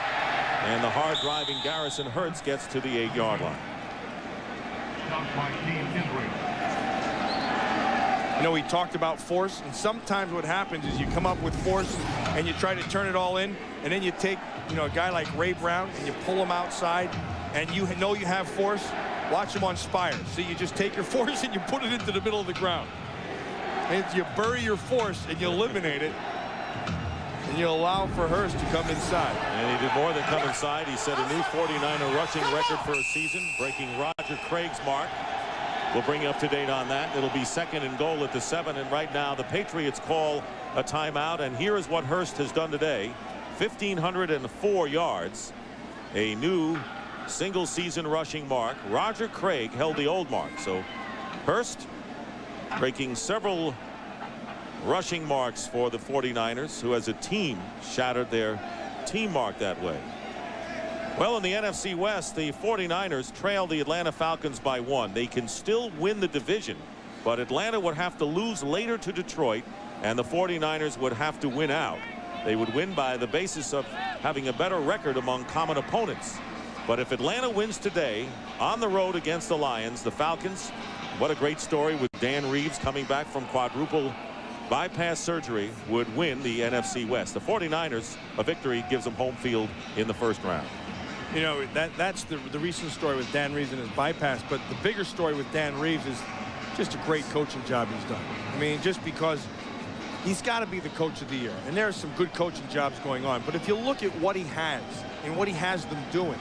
And the hard-driving Garrison Hurts gets to the 8-yard line. You know, we talked about force, and sometimes what happens is you come up with force and you try to turn it all in, and then you take, you know, a guy like Ray Brown and you pull him outside, and you know you have force. Watch him on Spire. So you just take your force and you put it into the middle of the ground. And you bury your force and you eliminate it, and you allow for Hurst to come inside. And he did more than come inside. He set a new 49er rushing record for a season, breaking Roger Craig's mark. We'll bring you up to date on that. It'll be 2nd and goal at the 7, and right now the Patriots call a timeout, and here is what Hurst has done today. 1,504 yards, a new single season rushing mark. Roger Craig held the old mark, so Hurst breaking several rushing marks for the 49ers, who as a team shattered their team mark that way. Well, in the NFC West, the 49ers trail the Atlanta Falcons by 1. They can still win the division, but Atlanta would have to lose later to Detroit, and the 49ers would have to win out. They would win by the basis of having a better record among common opponents. But if Atlanta wins today on the road against the Lions, the Falcons, what a great story with Dan Reeves coming back from quadruple bypass surgery, would win the NFC West. The 49ers, a victory gives them home field in the 1st round. You know, that's the recent story with Dan Reeves and his bypass, but the bigger story with Dan Reeves is just a great coaching job he's done. I mean, just because he's got to be the coach of the year, and there are some good coaching jobs going on, but if you look at what he has and what he has them doing,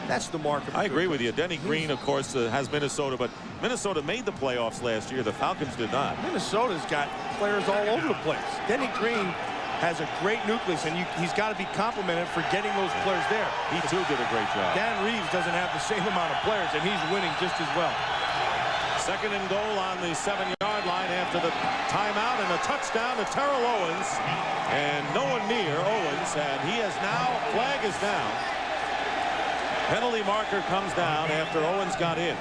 That's the mark of I agree with you. Denny Green, of course, has Minnesota, but Minnesota made the playoffs last year. The Falcons did not. Minnesota's got players all over the place. Denny Green has a great nucleus, and he's got to be complimented for getting those players there. He, too, did a great job. Dan Reeves doesn't have the same amount of players, and he's winning just as well. Second and goal on the 7-yard line after the timeout, and a touchdown to Terrell Owens. And no one near Owens, and he is now, flag is down. Penalty marker comes down after Owens got in.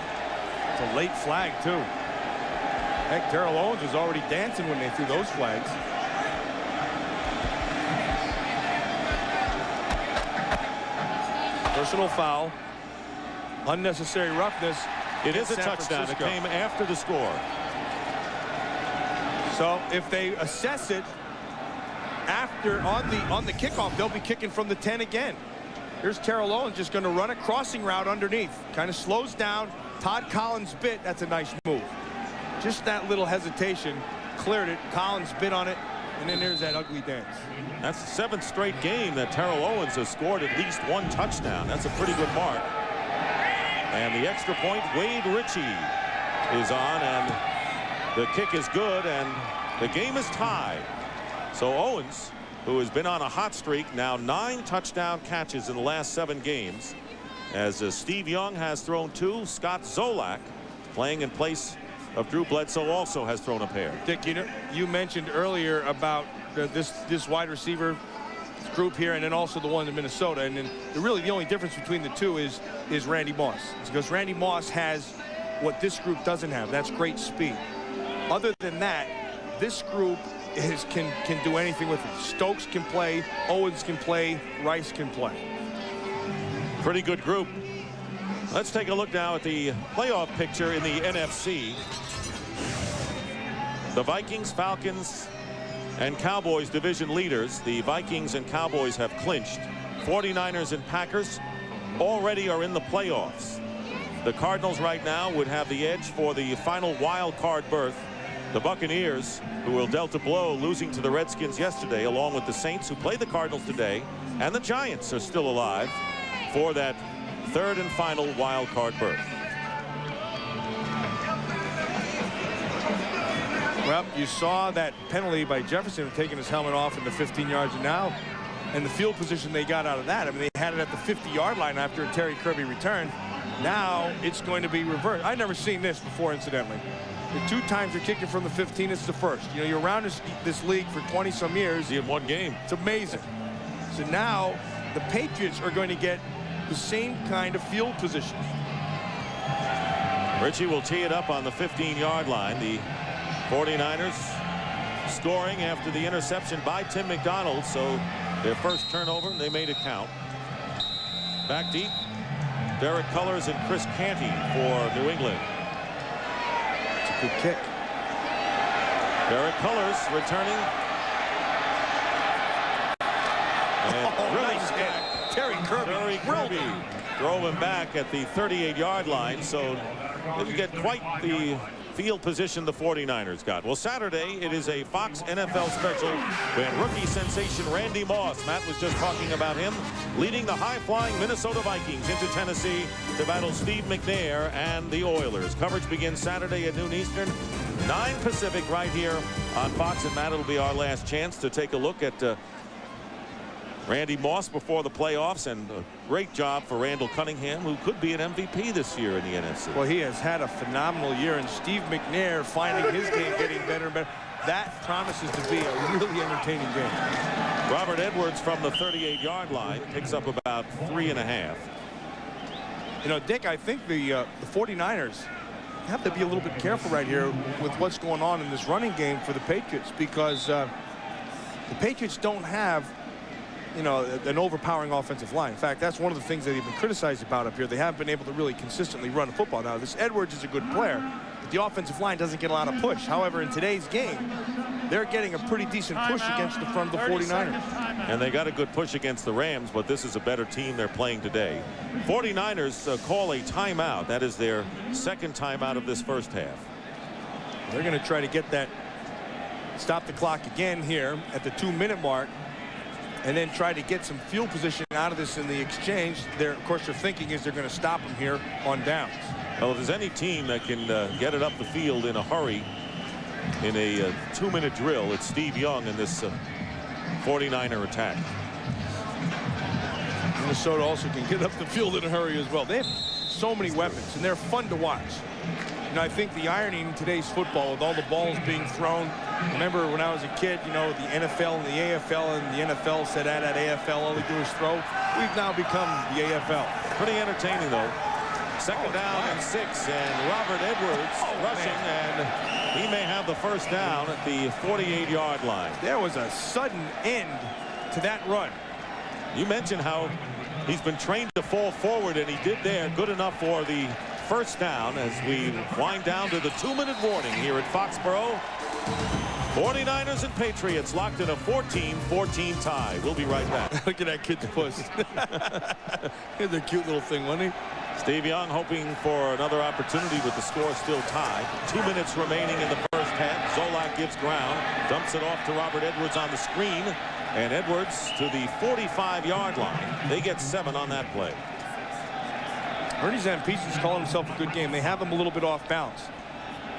It's a late flag, too. Heck, Terrell Owens was already dancing when they threw those flags. Personal foul. Unnecessary roughness. It is a touchdown. It came after the score. So if they assess it after on the kickoff, they'll be kicking from the 10 again. Here's Terrell Owens just going to run a crossing route underneath. Kind of slows down. Todd Collins bit. That's a nice move. Just that little hesitation cleared it. Collins bit on it. And then there's that ugly dance. That's the 7th straight game that Terrell Owens has scored at least one touchdown. That's a pretty good mark. And the extra point, Wade Ritchie is on, and the kick is good, and the game is tied. So Owens, who has been on a hot streak, now 9 touchdown catches in the last 7 games. As Steve Young has thrown 2, Scott Zolak, playing in place of Drew Bledsoe, also has thrown a pair. Dick, you mentioned earlier about this wide receiver group here, and then also the one in Minnesota, and then really the only difference between the two is Randy Moss. It's because Randy Moss has what this group doesn't have. That's great speed. Other than that, this group can do anything with it. Stokes can play, Owens can play, Rice can play. Pretty good group. Let's take a look now at the playoff picture in the NFC. The Vikings, Falcons, and Cowboys division leaders. The Vikings and Cowboys have clinched. 49ers and Packers already are in the playoffs. The Cardinals right now would have the edge for the final wild card berth. The Buccaneers, who will dealt a blow losing to the Redskins yesterday, along with the Saints, who play the Cardinals today, and the Giants are still alive for that 3rd and final wild card berth. Well, you saw that penalty by Jefferson taking his helmet off in the 15 yards, and the field position they got out of that. I mean, they had it at the 50-yard line after a Terry Kirby return. Now it's going to be reversed. I've never seen this before, incidentally. The 2 times you're kicking from the 15, it's the first. You know, you're around this league for 20-some years. In one game. It's amazing. So now the Patriots are going to get the same kind of field position. Ritchie will tee it up on the 15-yard line. The 49ers scoring after the interception by Tim McDonald, so their first turnover, they made it count. Back deep, Derek Cullors and Chris Canty for New England. It's a good kick. Derek Cullors returning. And Nice hit. Terry Kirby drove him back at the 38-yard line, so didn't get quite the field position the 49ers got. Well, Saturday, it is a Fox NFL special when rookie sensation Randy Moss, Matt was just talking about him, leading the high-flying Minnesota Vikings into Tennessee to battle Steve McNair and the Oilers. Coverage begins Saturday at noon Eastern, 9 Pacific, right here on Fox. And Matt, it'll be our last chance to take a look at Randy Moss before the playoffs, and a great job for Randall Cunningham, who could be an MVP this year in the NFC. Well, he has had a phenomenal year, and Steve McNair finding his game getting better and better. That promises to be a really entertaining game. Robert Edwards from the 38-yard line picks up about 3.5. You know, Dick, I think the 49ers have to be a little bit careful right here with what's going on in this running game for the Patriots, because the Patriots don't have, you know, an overpowering offensive line. In fact, that's one of the things that they've been criticized about up here. They haven't been able to really consistently run the football. Now, this Edwards is a good player, but the offensive line doesn't get a lot of push. However, in today's game, they're getting a pretty decent push against the front of the 49ers. And they got a good push against the Rams, but this is a better team they're playing today. 49ers call a timeout. That is their second timeout of this first half. They're going to try to get that, stop the clock again here at the 2-minute mark. and then try to get some field position out of this in the exchange. Of course, their thinking is they're going to stop him here on downs. Well, if there's any team that can get it up the field in a hurry in a 2-minute drill, it's Steve Young in this 49er attack. Minnesota also can get up the field in a hurry as well. They have so many weapons, and they're fun to watch. You know, I think the irony in today's football, with all the balls being thrown, remember when I was a kid, you know, the NFL and the AFL, and the NFL said that AFL all they do is throw. We've now become the AFL. Pretty entertaining, though. Second down and 6, and Robert Edwards rushing, and he may have the first down at the 48-yard line. There was a sudden end to that run. You mentioned how he's been trained to fall forward, and he did there. Good enough for the first down as we wind down to the 2-minute warning here at Foxborough. 49ers and Patriots locked in a 14-14 tie. We'll be right back. Look at that kid's puss. He's a cute little thing, wasn't he? Steve Young hoping for another opportunity with the score still tied. 2 minutes remaining in the first half. Zolak gives ground, dumps it off to Robert Edwards on the screen, and Edwards to the 45-yard line. They get 7 on that play. Ernie Zampesa's calling himself a good game. They have him a little bit off balance.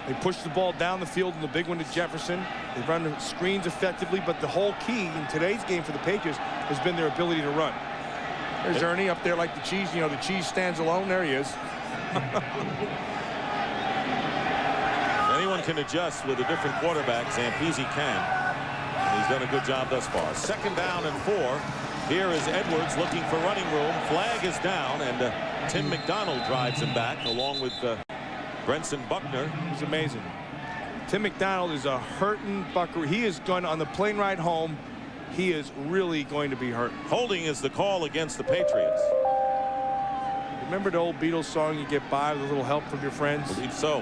They push the ball down the field in the big one to Jefferson. They run the screens effectively, but the whole key in today's game for the Patriots has been their ability to run. There's Ernie up there like the cheese. You know, the cheese stands alone. There he is. Anyone can adjust with a different quarterback. Zampese can. He's done a good job thus far. Second down and 4. Here is Edwards looking for running room. Flag is down, and Tim McDonald drives him back along with Brenson Buckner. He's amazing. Tim McDonald is a hurting Bucker. He is going on the plane ride home. He is really going to be hurt. Holding is the call against the Patriots. Remember the old Beatles song, you get by with a little help from your friends? I believe so.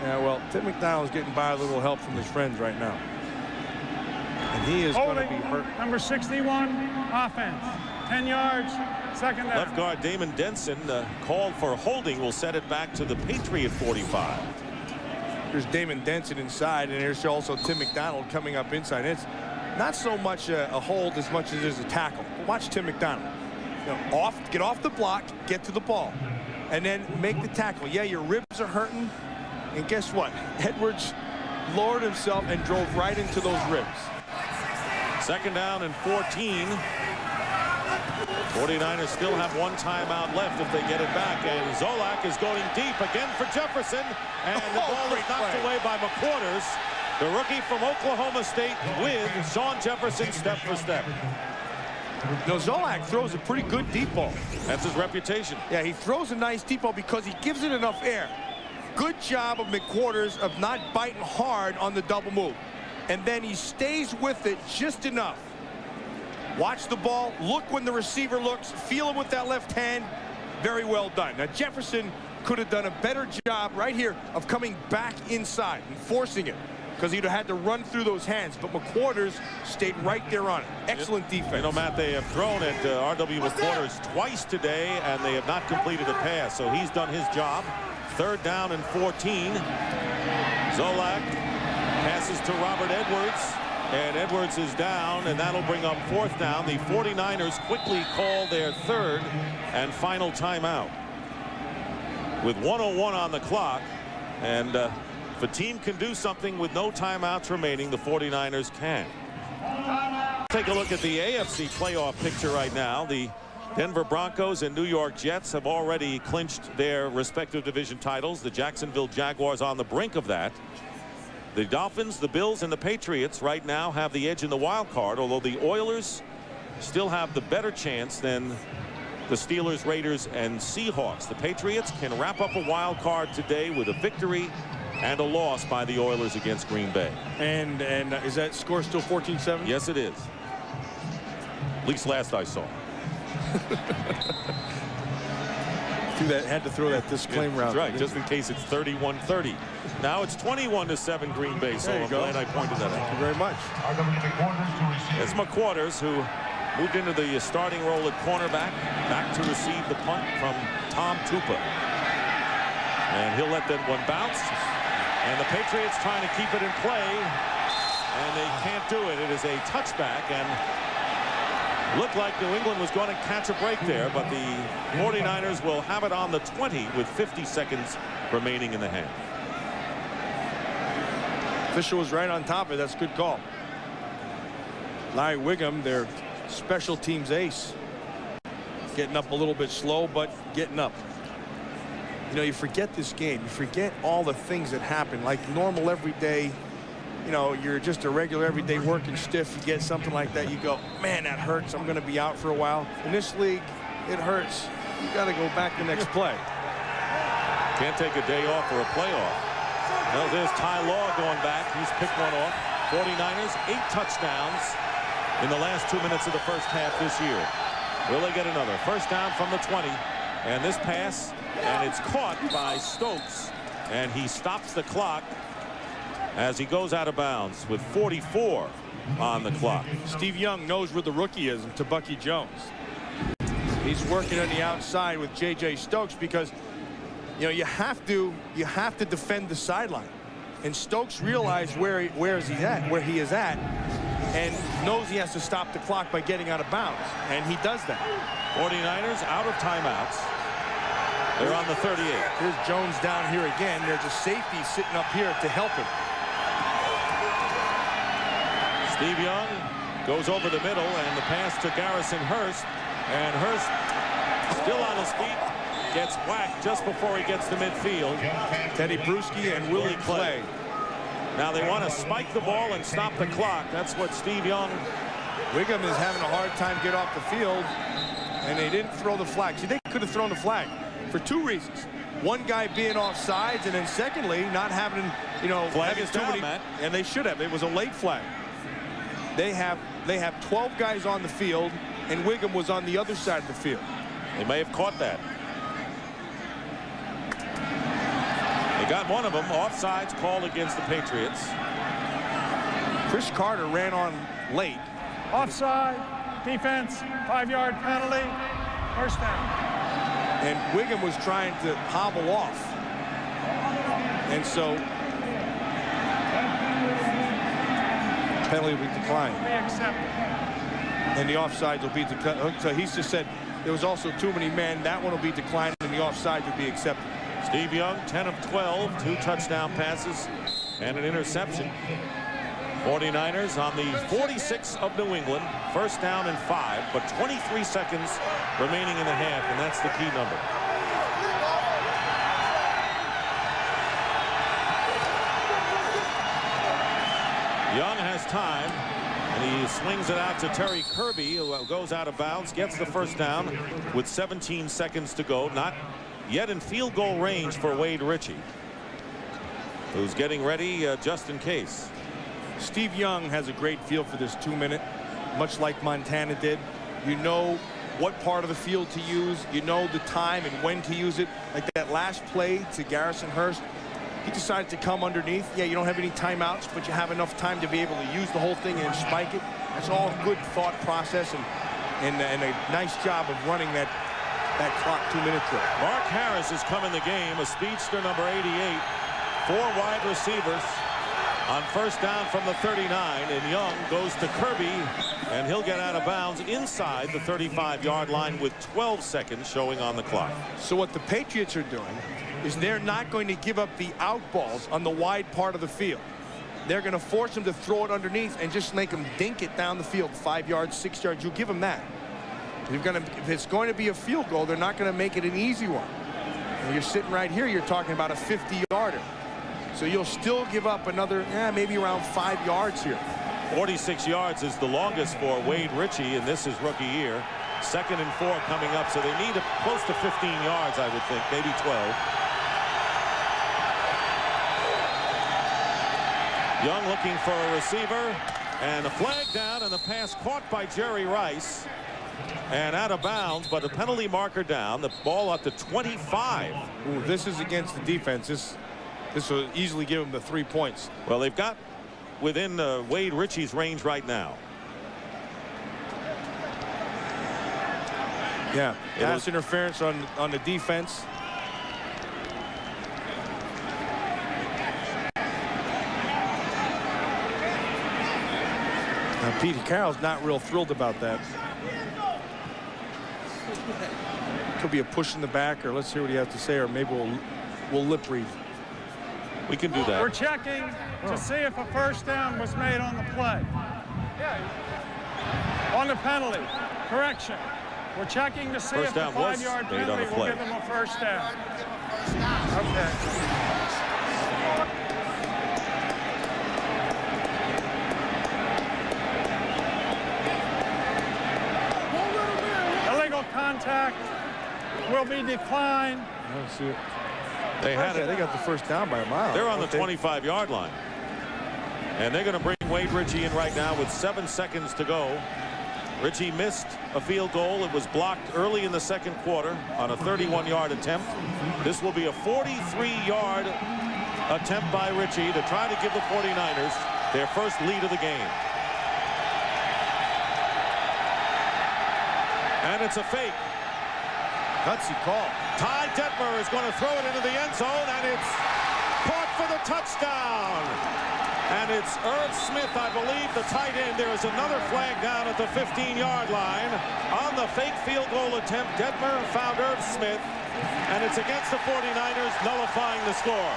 Yeah, well, Tim McDonald's getting by with a little help from his friends right now. And he is going to be hurt. Number 61, offense. 10 yards, second down. Left guard Damon Denson called for holding. Will set it back to the Patriot 45. There's Damon Denson inside, and there's also Tim McDonald coming up inside. It's not so much a hold as much as it is a tackle. But watch Tim McDonald. You know, get off the block, get to the ball, and then make the tackle. Yeah, your ribs are hurting, and guess what? Edwards lowered himself and drove right into those ribs. Second down and 14. 49ers still have one timeout left if they get it back, and Zolak is going deep again for Jefferson, and the ball is knocked away by McQuarters, the rookie from Oklahoma State, with Sean Jefferson step for step. No, Zolak throws a pretty good deep ball. That's his reputation. Yeah, he throws a nice deep ball because he gives it enough air. Good job of McQuarters of not biting hard on the double move. And then he stays with it just enough. Watch the ball, look when the receiver looks, feel him with that left hand. Very well done. Now Jefferson could have done a better job right here of coming back inside and forcing it, because he'd have had to run through those hands, but McQuarters stayed right there on it. Excellent defense. You know, Matt, they have thrown at R.W. McQuarters twice today, and they have not completed a pass, so he's done his job. Third down and 14. Zolak passes to Robert Edwards, and Edwards is down, and that'll bring up fourth down. The 49ers quickly call their third and final timeout with 1:01 on the clock, and if a team can do something with no timeouts remaining, the 49ers can. Take a look at the AFC playoff picture right now. The Denver Broncos and New York Jets have already clinched their respective division titles. The Jacksonville Jaguars on the brink of that. The Dolphins, the Bills, and the Patriots right now have the edge in the wild card, although the Oilers still have the better chance than the Steelers, Raiders, and Seahawks. The Patriots can wrap up a wild card today with a victory and a loss by the Oilers against Green Bay. And is that score still 14-7? Yes, it is. At least last I saw. Had to throw that disclaimer out. That's right, just in case it's 31-30. Now it's 21-7 Green Bay, so I'm glad I pointed that out. Thank you very much. It's McQuarters, who moved into the starting role at cornerback, back to receive the punt from Tom Tupa. And he'll let that one bounce. And the Patriots trying to keep it in play, and they can't do it. It is a touchback, and Looked like New England was going to catch a break there, but the 49ers will have it on the 20 with 50 seconds remaining in the half. Fisher was right on top of it. That's a good call. Larry Wiggum, their special teams ace, getting up a little bit slow, but getting up. You know, you forget this game. You forget all the things that happen, like normal everyday. You know, you're just a regular everyday working stiff. You get something like that, you go, man, that hurts. I'm going to be out for a while. In this league, it hurts. You got to go back the next play. Can't take a day off or a playoff. No, there's Ty Law going back. He's picked one off. 49ers, 8 touchdowns in the last 2 minutes of the first half this year. Will they get another? First down from the 20. And this pass, and it's caught by Stokes. And he stops the clock as he goes out of bounds with 44 on the clock. Steve Young knows where the rookie is, to Bucky Jones. He's working on the outside with J.J. Stokes because, you know, you have to defend the sideline. And Stokes realized where he is at, and knows he has to stop the clock by getting out of bounds, and he does that. 49ers out of timeouts. They're on the 38. Here's Jones down here again. There's a safety sitting up here to help him. Steve Young goes over the middle, and the pass to Garrison Hurst. And Hurst, still on his feet, gets whacked just before he gets to midfield. Teddy Bruschi and Willie Clay. Now they want to spike the ball and stop the clock. That's what Steve Young. Wiggum is having a hard time get off the field, and they didn't throw the flag. See, they could have thrown the flag for 2 reasons. One guy being offsides, and then secondly, not having, you know, flag is down, Matt. And they should have. It was a late flag. They have 12 guys on the field, and Wiggum was on the other side of the field. They may have caught that. They got one of them. Offsides called against the Patriots. Chris Carter ran on late. Offside, defense, 5-yard penalty, first down. And Wiggum was trying to hobble off. And so penalty will be declined. Be accepted. And the offsides will be declined. So he's just said there was also too many men. That one will be declined, and the offside will be accepted. Steve Young, 10 of 12, 2 touchdown passes and an interception. 49ers on the 46 of New England. First down and 5, but 23 seconds remaining in the half, and that's the key number. Young has time, and he swings it out to Terry Kirby, who goes out of bounds, gets the first down with 17 seconds to go. Not yet in field goal range for Wade Ritchie, who's getting ready just in case. Steve Young has a great feel for this 2-minute, much like Montana did. You know what part of the field to use. You know the time and when to use it. Like that last play to Garrison Hurst, he decided to come underneath. Yeah, you don't have any timeouts, but you have enough time to be able to use the whole thing and spike it. That's all good thought process and a nice job of running that clock 2-minute drill. Mark Harris has come in the game, a speedster, number 88. 4 wide receivers on first down from the 39, and Young goes to Kirby, and he'll get out of bounds inside the 35-yard line with 12 seconds showing on the clock. So what the Patriots are doing is they're not going to give up the out balls on the wide part of the field. They're going to force them to throw it underneath and just make them dink it down the field 5 yards, 6 yards. You give them that. If it's going to be a field goal, they're not going to make it an easy one. And you're sitting right here, you're talking about a 50-yarder. So you'll still give up another, maybe around 5 yards here. 46 yards is the longest for Wade Ritchie in this his rookie year. 2nd and 4 coming up, so they need close to 15 yards, I would think, maybe 12. Young looking for a receiver, and a flag down, and the pass caught by Jerry Rice. And out of bounds, but a penalty marker down. The ball up to 25. Ooh, this is against the defense. This will easily give them the 3 points. Well, they've got within Wade Ritchie's range right now. Yeah, pass interference on the defense. Now, Pete Carroll's not real thrilled about that. Could be a push in the back, or let's hear what he has to say, or maybe we'll lip read. We can do that. We're checking to see if a first down was made on the play. On the penalty. Correction. We're checking to see First if the down was 5-yard made on penalty the will play. give them a first down. Okay. Illegal contact will be declined. I don't see it. They had it. They got the first down by a mile. They're on the 25-yard line. And they're going to bring Wade Ritchie in right now with 7 seconds to go. Ritchie missed a field goal. It was blocked early in the second quarter on a 31-yard attempt. This will be a 43-yard attempt by Ritchie to try to give the 49ers their first lead of the game. And it's a fake. Gutsy call. Ty Detmer is going to throw it into the end zone, and it's caught for the touchdown. And it's Irv Smith, I believe, the tight end. There is another flag down at the 15-yard line. On the fake field goal attempt, Detmer found Irv Smith, and it's against the 49ers, nullifying the score.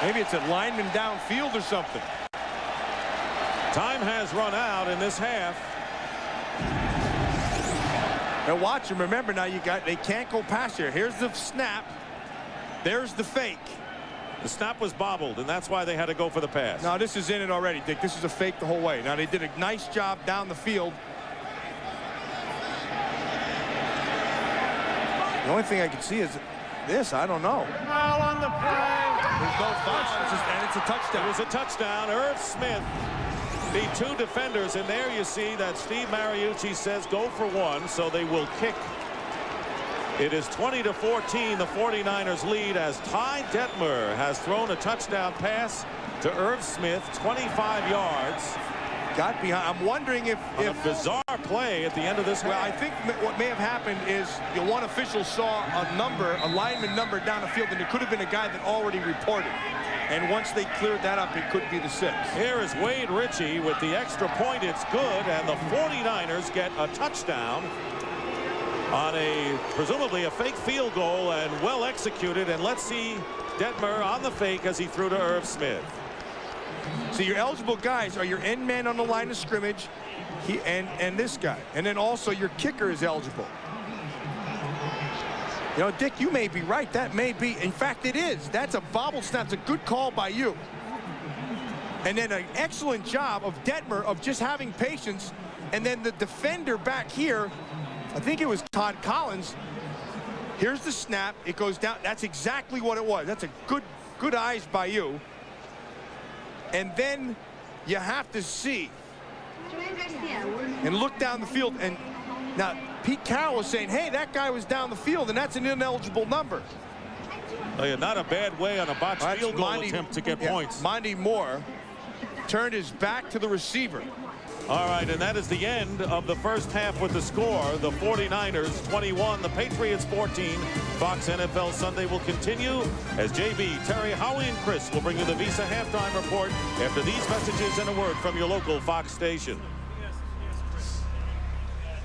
Maybe it's a lineman downfield or something. Time has run out in this half. Now watch them. Remember, now they can't go past here. Here's the snap. There's the fake. The snap was bobbled, and that's why they had to go for the pass. Now this is in it already, Dick. This is a fake the whole way. Now they did a nice job down the field. The only thing I can see is this. I don't know. Foul on the play. There's no foul, and it's a touchdown. It was a touchdown. Irv Smith beat two defenders, and there you see that Steve Mariucci says go for one, so they will kick. It is 20-14, the 49ers lead, as Ty Detmer has thrown a touchdown pass to Irv Smith, 25 yards. Got behind. I'm wondering if a bizarre play at the end of this half. Well, I think what may have happened is the one official saw a lineman number down the field, and it could have been a guy that already reported. And once they cleared that up, it could be the 6. Here is Wade Ritchie with the extra point. It's good, and the 49ers get a touchdown on presumably a fake field goal, and well executed. And let's see Detmer on the fake as he threw to Irv Smith. So your eligible guys are your end man on the line of scrimmage, and this guy, and then also your kicker is eligible. You know, Dick, you may be right. That may be. In fact, it is. That's a bobble snap. It's a good call by you. And then an excellent job of Detmer of just having patience. And then the defender back here, I think it was Todd Collins. Here's the snap. It goes down. That's exactly what it was. That's a good eyes by you. And then you have to see and look down the field. And now Pete Carroll was saying, hey, that guy was down the field, and that's an ineligible number. Oh, yeah, not a bad way on a botched field goal attempt to get points. Monty Moore turned his back to the receiver. All right, and that is the end of the first half with the score. The 49ers 21, the Patriots 14. Fox NFL Sunday will continue as JB, Terry, Howie, and Chris will bring you the Visa halftime report after these messages and a word from your local Fox station.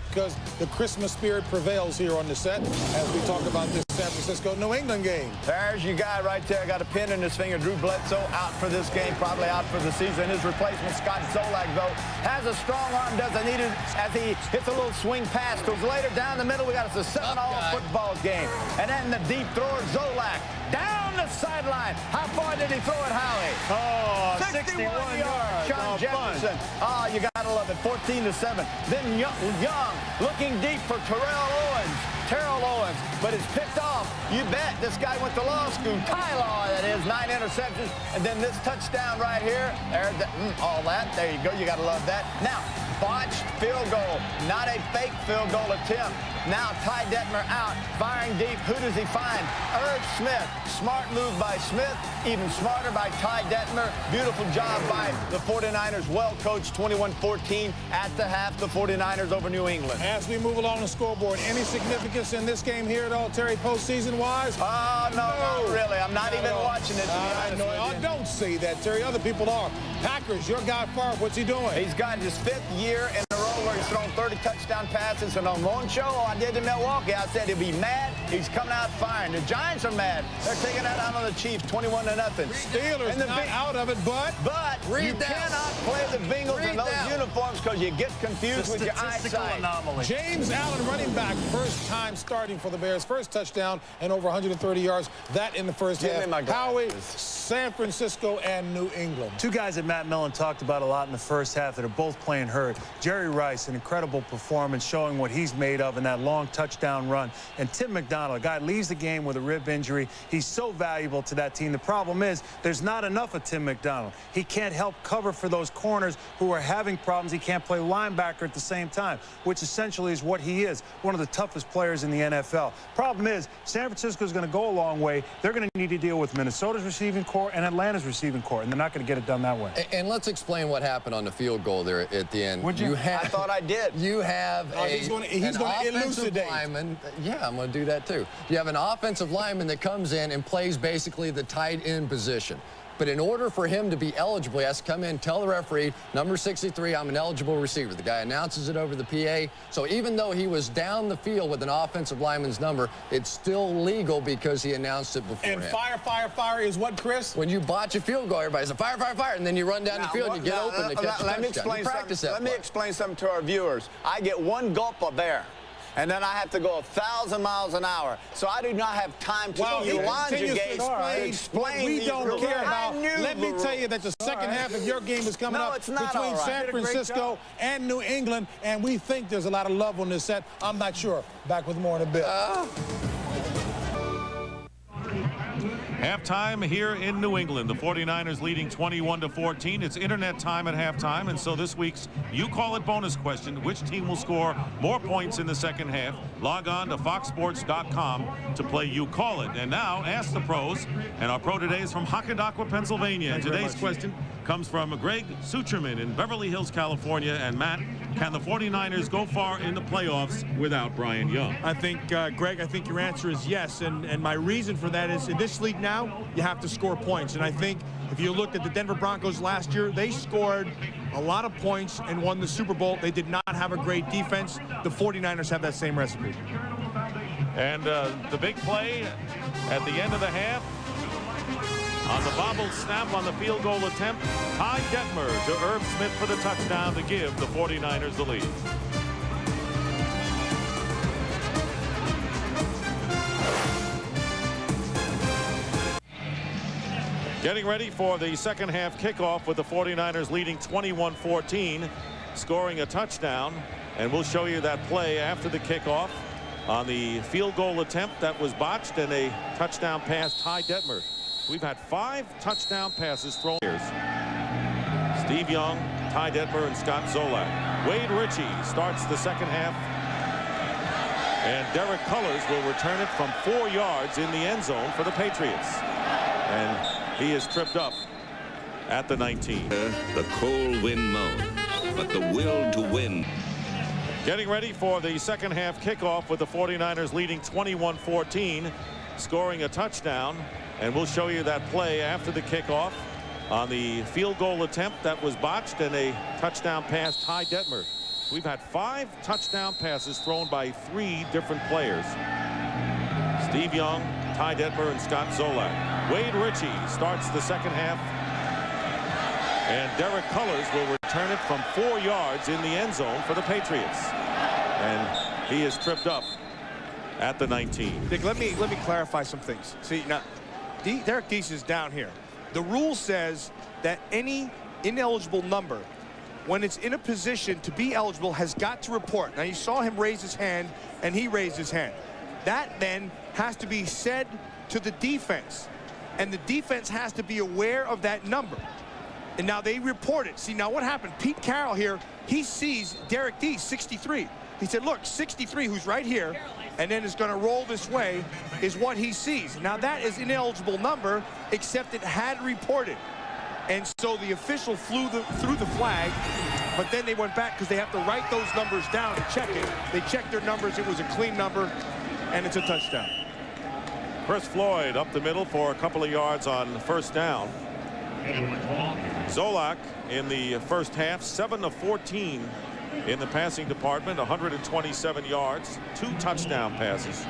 Because the Christmas spirit prevails here on the set as we talk about this San Francisco-New England game. There's your guy right there. Got a pin in his finger. Drew Bledsoe out for this game, probably out for the season. His replacement, Scott Zolak, though, has a strong arm, doesn't need it as he hits a little swing pass. Goes later down the middle. We got a 7-all football game. And then the deep thrower, Zolak, down the sideline. How far did he throw it, Howie? Oh, 61 yards. Sean Jefferson. Oh, you got to love it. 14-7. Then Young looking deep for Terrell Owens, but it's picked off. You bet. This guy went to law school. Law, that is. 9 interceptions. And then this touchdown right here. There's all that. There you go. You got to love that. Now, botched field goal. Not a fake field goal attempt. Now Ty Detmer out, firing deep. Who does he find? Irv Smith. Smart move by Smith. Even smarter by Ty Detmer. Beautiful job by the 49ers. Well coached, 21-14 at the half. The 49ers over New England. As we move along the scoreboard, any significance in this game here at all, Terry, postseason-wise? Oh, no, not really. I'm not even watching watching it. I know. I don't say that, Terry. Other people are. Packers, your guy Favre, what's he doing? He's got his 5th year in a row where he's thrown 30 touchdown passes. And on one show I did in Milwaukee, I said he'll be mad. He's coming out firing. The Giants are mad. They're taking that out on the Chiefs, 21-0. Steelers not out of it, but you cannot play the Bengals in those uniforms because you get confused with your eyesight. Anomaly. James Allen, running back, first time starting for the Bears. First touchdown and over 130 yards. That in the first half. Howie, San Francisco, and New England. Two guys that Matt Millen talked about a lot in the first half that are both playing hurt. Jerry Rice, an incredible performance, showing what he's made of in that long touchdown run. And Tim McDonald, a guy leaves the game with a rib injury. He's so valuable to that team. The problem is there's not enough of Tim McDonald. He can't help cover for those corners who are having problems. He can't play linebacker at the same time, which essentially is what he is, one of the toughest players in the NFL. Problem is, San Francisco is going to go a long way. They're going to need to deal with Minnesota's receiving core and Atlanta's receiving core, and they're not going to get it done that way. And let's explain what happened on the field goal there at the end. Would you? I thought I did. You have he's going to elucidate. Lineman. Yeah, I'm going to do that too. You have an offensive lineman that comes in and plays basically the tight end position. But in order for him to be eligible, he has to come in, tell the referee, number 63, I'm an eligible receiver. The guy announces it over the PA. So even though he was down the field with an offensive lineman's number, it's still legal because he announced it beforehand. And fire is what, Chris? When you botch a field goal, everybody says, fire, fire, fire, and then you run down the field and you get open to catch a touchdown. Let me explain something to our viewers. I get one gulp of air. And then I have to go 1,000 miles an hour. So I do not have time to elongate, explain we don't care about. Let me tell you that the second half of your game is coming up between San Francisco and New England, and we think there's a lot of love on this set. I'm not sure. Back with more in a bit. Halftime here in New England. The 49ers leading 21-14. It's internet time at halftime, and so this week's You Call It bonus question, which team will score more points in the second half? Log on to foxsports.com to play You Call It. And now, ask the pros. And our pro today is from Hockendackwa, Pennsylvania. And today's question comes from Greg Sucherman in Beverly Hills, California. And Matt, can the 49ers go far in the playoffs without Brian Young? I think, Greg, I think your answer is yes. And my reason for that is in this league now, you have to score points. And I think if you look at the Denver Broncos last year, they scored a lot of points and won the Super Bowl. They did not have a great defense. The 49ers have that same recipe. And the big play at the end of the half, on the bobbled snap on the field goal attempt, Ty Detmer to Irv Smith for the touchdown to give the 49ers the lead. Getting ready for the second half kickoff with the 49ers leading 21-14, scoring a touchdown. And we'll show you that play after the kickoff on the field goal attempt that was botched and a touchdown pass, Ty Detmer. We've had 5 touchdown passes thrown here. Steve Young, Ty Detmer, and Scott Zolak. Wade Ritchie starts the second half. And Derek Cullors will return it from 4 yards in the end zone for the Patriots. And he is tripped up at the 19. The cold wind moans, but the will to win. Getting ready for the second half kickoff with the 49ers leading 21-14, scoring a touchdown. And we'll show you that play after the kickoff on the field goal attempt that was botched and a touchdown pass, Ty Detmer. We've had 5 touchdown passes thrown by 3 different players. Steve Young, Ty Detmer, and Scott Zolak. Wade Ritchie starts the second half. And Derek Cullors will return it from 4 yards in the end zone for the Patriots. And he is tripped up at the 19. Dick, let me clarify some things. See, now, Derek Deese is down here. The rule says that any ineligible number, when it's in a position to be eligible, has got to report. Now, you saw him raise his hand, and he raised his hand. That then has to be said to the defense, and the defense has to be aware of that number. And now they report it. See, now what happened? Pete Carroll here, he sees Derek Deese, 63. He said, look, 63, who's right here, and then is going to roll this way, is what he sees. Now, that is an ineligible number, except it had reported. And so the official threw the flag, but then they went back because they have to write those numbers down and check it. They checked their numbers. It was a clean number, and it's a touchdown. Chris Floyd up the middle for a couple of yards on first down. Zolak in the first half, 7 of 14 in the passing department, 127 yards, 2 touchdown passes,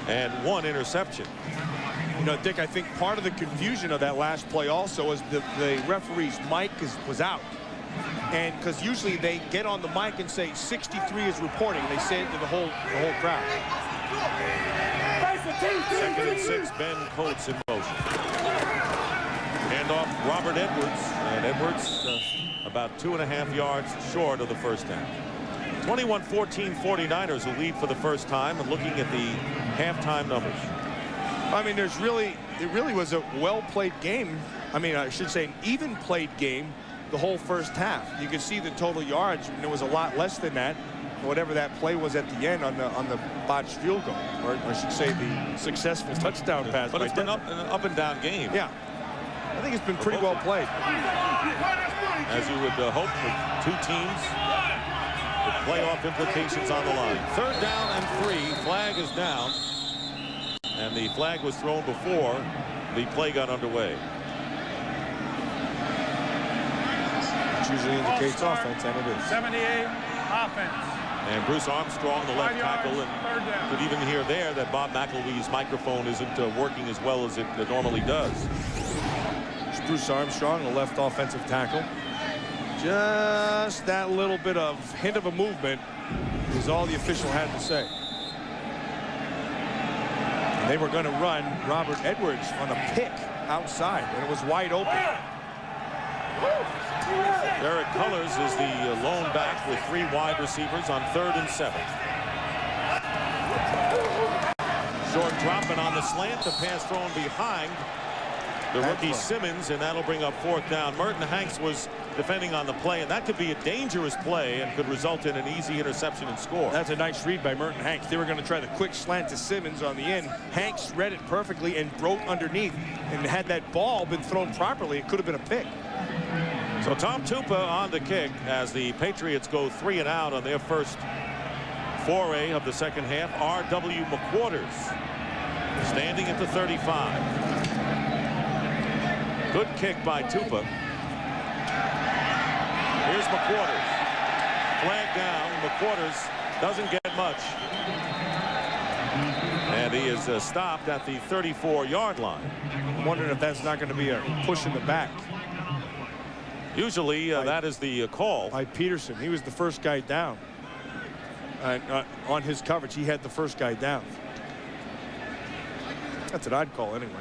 and 1 interception. You know, Dick, I think part of the confusion of that last play also is the referee's mic was out. And because usually they get on the mic and say 63 is reporting. They say it to the whole crowd. 2nd and 6, Ben Coates in motion. Handoff Robert Edwards. And Edwards about 2.5 yards short of the first down. 21-14 49ers who lead for the first time, and looking at the halftime numbers. I mean, it really was a well-played game. I mean, I should say an even-played game the whole first half. You can see the total yards, and it was a lot less than that. Whatever that play was at the end on the botched field goal, or I should say the successful touchdown pass. But it's been an up and down game. Yeah, I think it's been pretty well played. As you would hope for 2 teams with playoff implications on the line. 3rd down and 3. Flag is down. And the flag was thrown before the play got underway. Which usually indicates offense, and it is. 78 offense. And Bruce Armstrong, the left tackle, and could even hear there that Bob McElwee's microphone isn't working as well as it normally does. It's Bruce Armstrong, the left offensive tackle. Just that little bit of hint of a movement is all the official had to say. And they were going to run Robert Edwards on a pick outside, and it was wide open. Derek Cullors is the lone back with 3 wide receivers on 3rd and 7. Short drop, and on the slant, the pass thrown behind the rookie Simmons, and that'll bring up 4th down. Merton Hanks was defending on the play, and that could be a dangerous play and could result in an easy interception and score. That's a nice read by Merton Hanks. They were going to try the quick slant to Simmons on the end. Hanks read it perfectly and broke underneath, and had that ball been thrown properly, it could have been a pick. So Tom Tupa on the kick as the Patriots go 3 and out on their first foray of the second half. R.W. McQuarters standing at the 35. Good kick by Tupa. Here's McQuarters. Flag down. McQuarters doesn't get much. And he is stopped at the 34-yard line. I'm wondering if that's not going to be a push in the back. Usually that is the call. By Peterson. He was the first guy down. On his coverage, he had the first guy down. That's what I'd call anyway.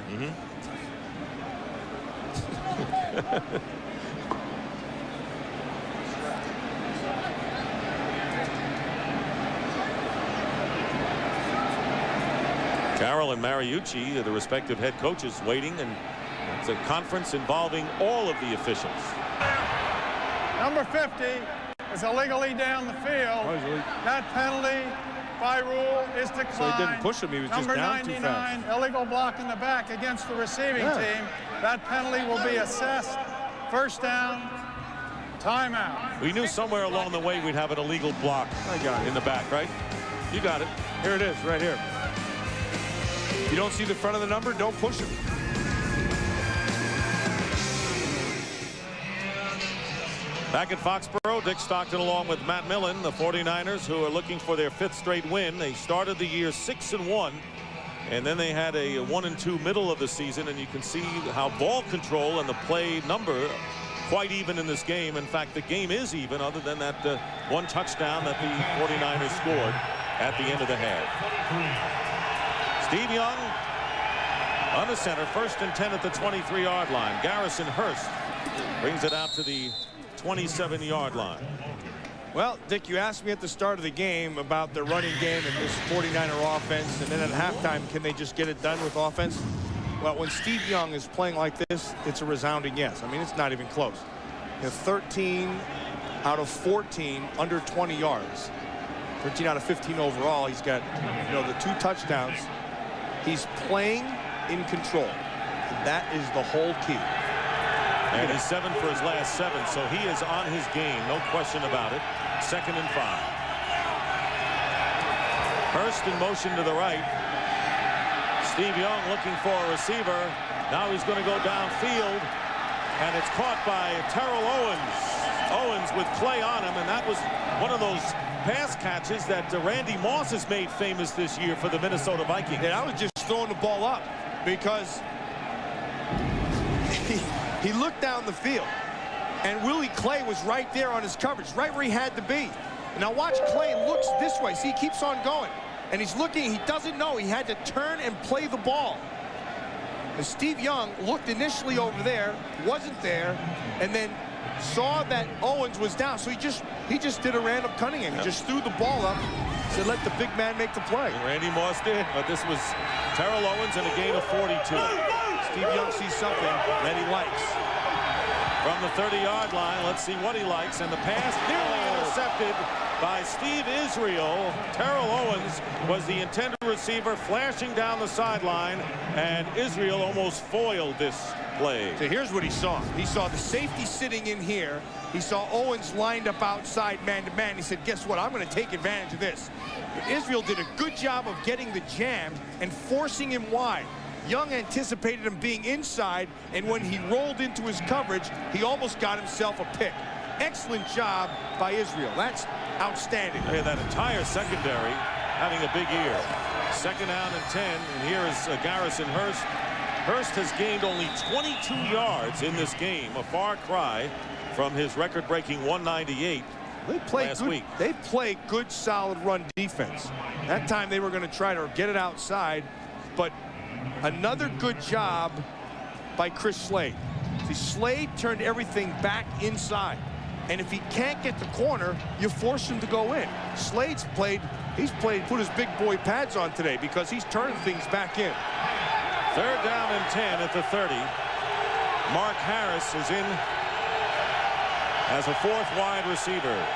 Carroll and Mariucci, the respective head coaches, waiting, and it's a conference involving all of the officials. Number 50 is illegally down the field. That penalty by rule is declined. So he didn't push him, he was just down too fast. Number 99, illegal block in the back against the receiving team. That penalty will be assessed. 1st down, timeout. We knew somewhere along the way we'd have an illegal block in the back, right? You got it. Here it is, right here. If you don't see the front of the number, don't push him. Back at Foxborough, Dick Stockton along with Matt Millen, the 49ers, who are looking for their 5th straight win. They started the year 6-1, and then they had a 1-2 middle of the season, and you can see how ball control and the play number quite even in this game. In fact, the game is even, other than that 1 touchdown that the 49ers scored at the end of the half. Steve Young under center, 1st and 10 at the 23-yard line. Garrison Hurst brings it out to the 27-yard line. Well, Dick, you asked me at the start of the game about the running game and this 49er offense, and then at halftime, can they just get it done with offense? Well, when Steve Young is playing like this, it's a resounding yes. I mean, it's not even close. 13 out of 14 under 20 yards. 13 out of 15 overall. He's got, the 2 touchdowns. He's playing in control. And that is the whole key. And he's 7 for his last 7, so he is on his game, no question about it. 2nd and 5. Hurst in motion to the right. Steve Young looking for a receiver. Now he's going to go downfield, and it's caught by Terrell Owens. Owens with Clay on him, and that was one of those pass catches that Randy Moss has made famous this year for the Minnesota Vikings. And I was just throwing the ball up because he looked down the field, and Willie Clay was right there on his coverage, right where he had to be. And now watch Clay looks this way. See, he keeps on going. And he's looking, he doesn't know. He had to turn and play the ball. And Steve Young looked initially over there, wasn't there, and then saw that Owens was down. So he just did a random Cunningham. He just threw the ball up, said let the big man make the play. Randy Moss did, but this was Terrell Owens in a gain of 42. Steve Young sees something that he likes. From the 30-yard line, let's see what he likes. And the pass nearly intercepted by Steve Israel. Terrell Owens was the intended receiver, flashing down the sideline, and Israel almost foiled this play. So here's what he saw. He saw the safety sitting in here. He saw Owens lined up outside man-to-man. He said, guess what? I'm going to take advantage of this. But Israel did a good job of getting the jam and forcing him wide. Young anticipated him being inside, and when he rolled into his coverage, he almost got himself a pick. Excellent job by Israel. That's outstanding. Hey, that entire secondary having a big year. 2nd down and 10, and here is Garrison Hurst. Hurst has gained only 22 yards in this game, a far cry from his record-breaking 198 last week. They play good, solid run defense. That time they were going to try to get it outside, but another good job by Chris Slade. See, Slade turned everything back inside. And if he can't get the corner, you force him to go in. Slade's played, put his big boy pads on today because he's turning things back in. 3rd down and 10 at the 30. Mark Harris is in as a 4th wide receiver.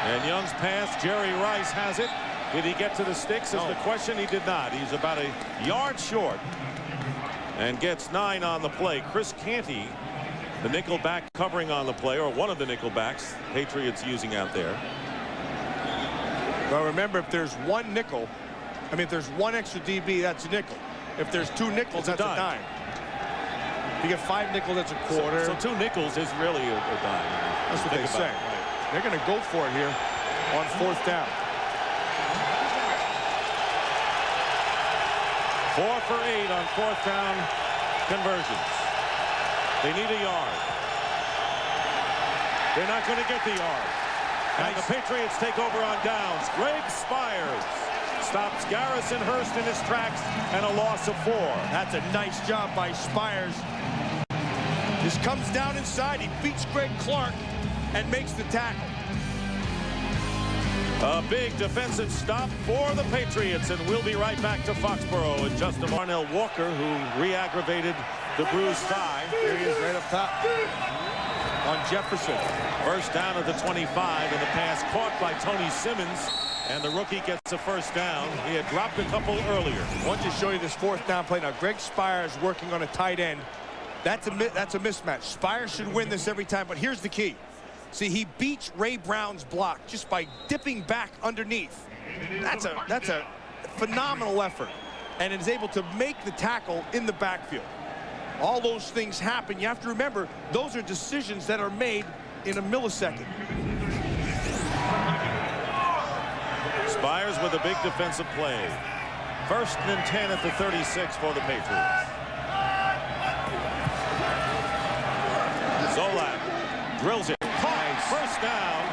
And Young's pass, Jerry Rice has it. Did he get to the sticks is the question. He did not. He's about a yard short and gets 9 on the play. Chris Canty, the nickel back covering on the play, or one of the nickel backs Patriots using out there. Well, remember, if there's one nickel, if there's one extra DB, that's a nickel. If there's 2 nickels, that's a dime. If you get 5 nickels, that's a quarter. So 2 nickels is really a dime. That's what they say. Right. They're going to go for it here on 4th down. 4 for 8 on 4th down conversions. They need a yard. They're not going to get the yard. And the Patriots take over on downs. Greg Spires stops Garrison Hurst in his tracks, and a loss of 4. That's a nice job by Spires. This comes down inside. He beats Greg Clark and makes the tackle. A big defensive stop for the Patriots, and we'll be right back to Foxborough in just a moment. Darnell Walker, who re-aggravated the bruised thigh. There he is, right up top on Jefferson. 1st down at the 25, and the pass caught by Tony Simmons, and the rookie gets a 1st down. He had dropped a couple earlier. I want to show you this 4th down play. Now, Greg Spires working on a tight end. That's a mismatch. Spires should win this every time, but here's the key. See, he beats Ray Brown's block just by dipping back underneath. That's a phenomenal effort, and is able to make the tackle in the backfield. All those things happen. You have to remember, those are decisions that are made in a millisecond. Spires with a big defensive play. 1st and 10 at the 36 for the Patriots. Zolak drills it. 1st down.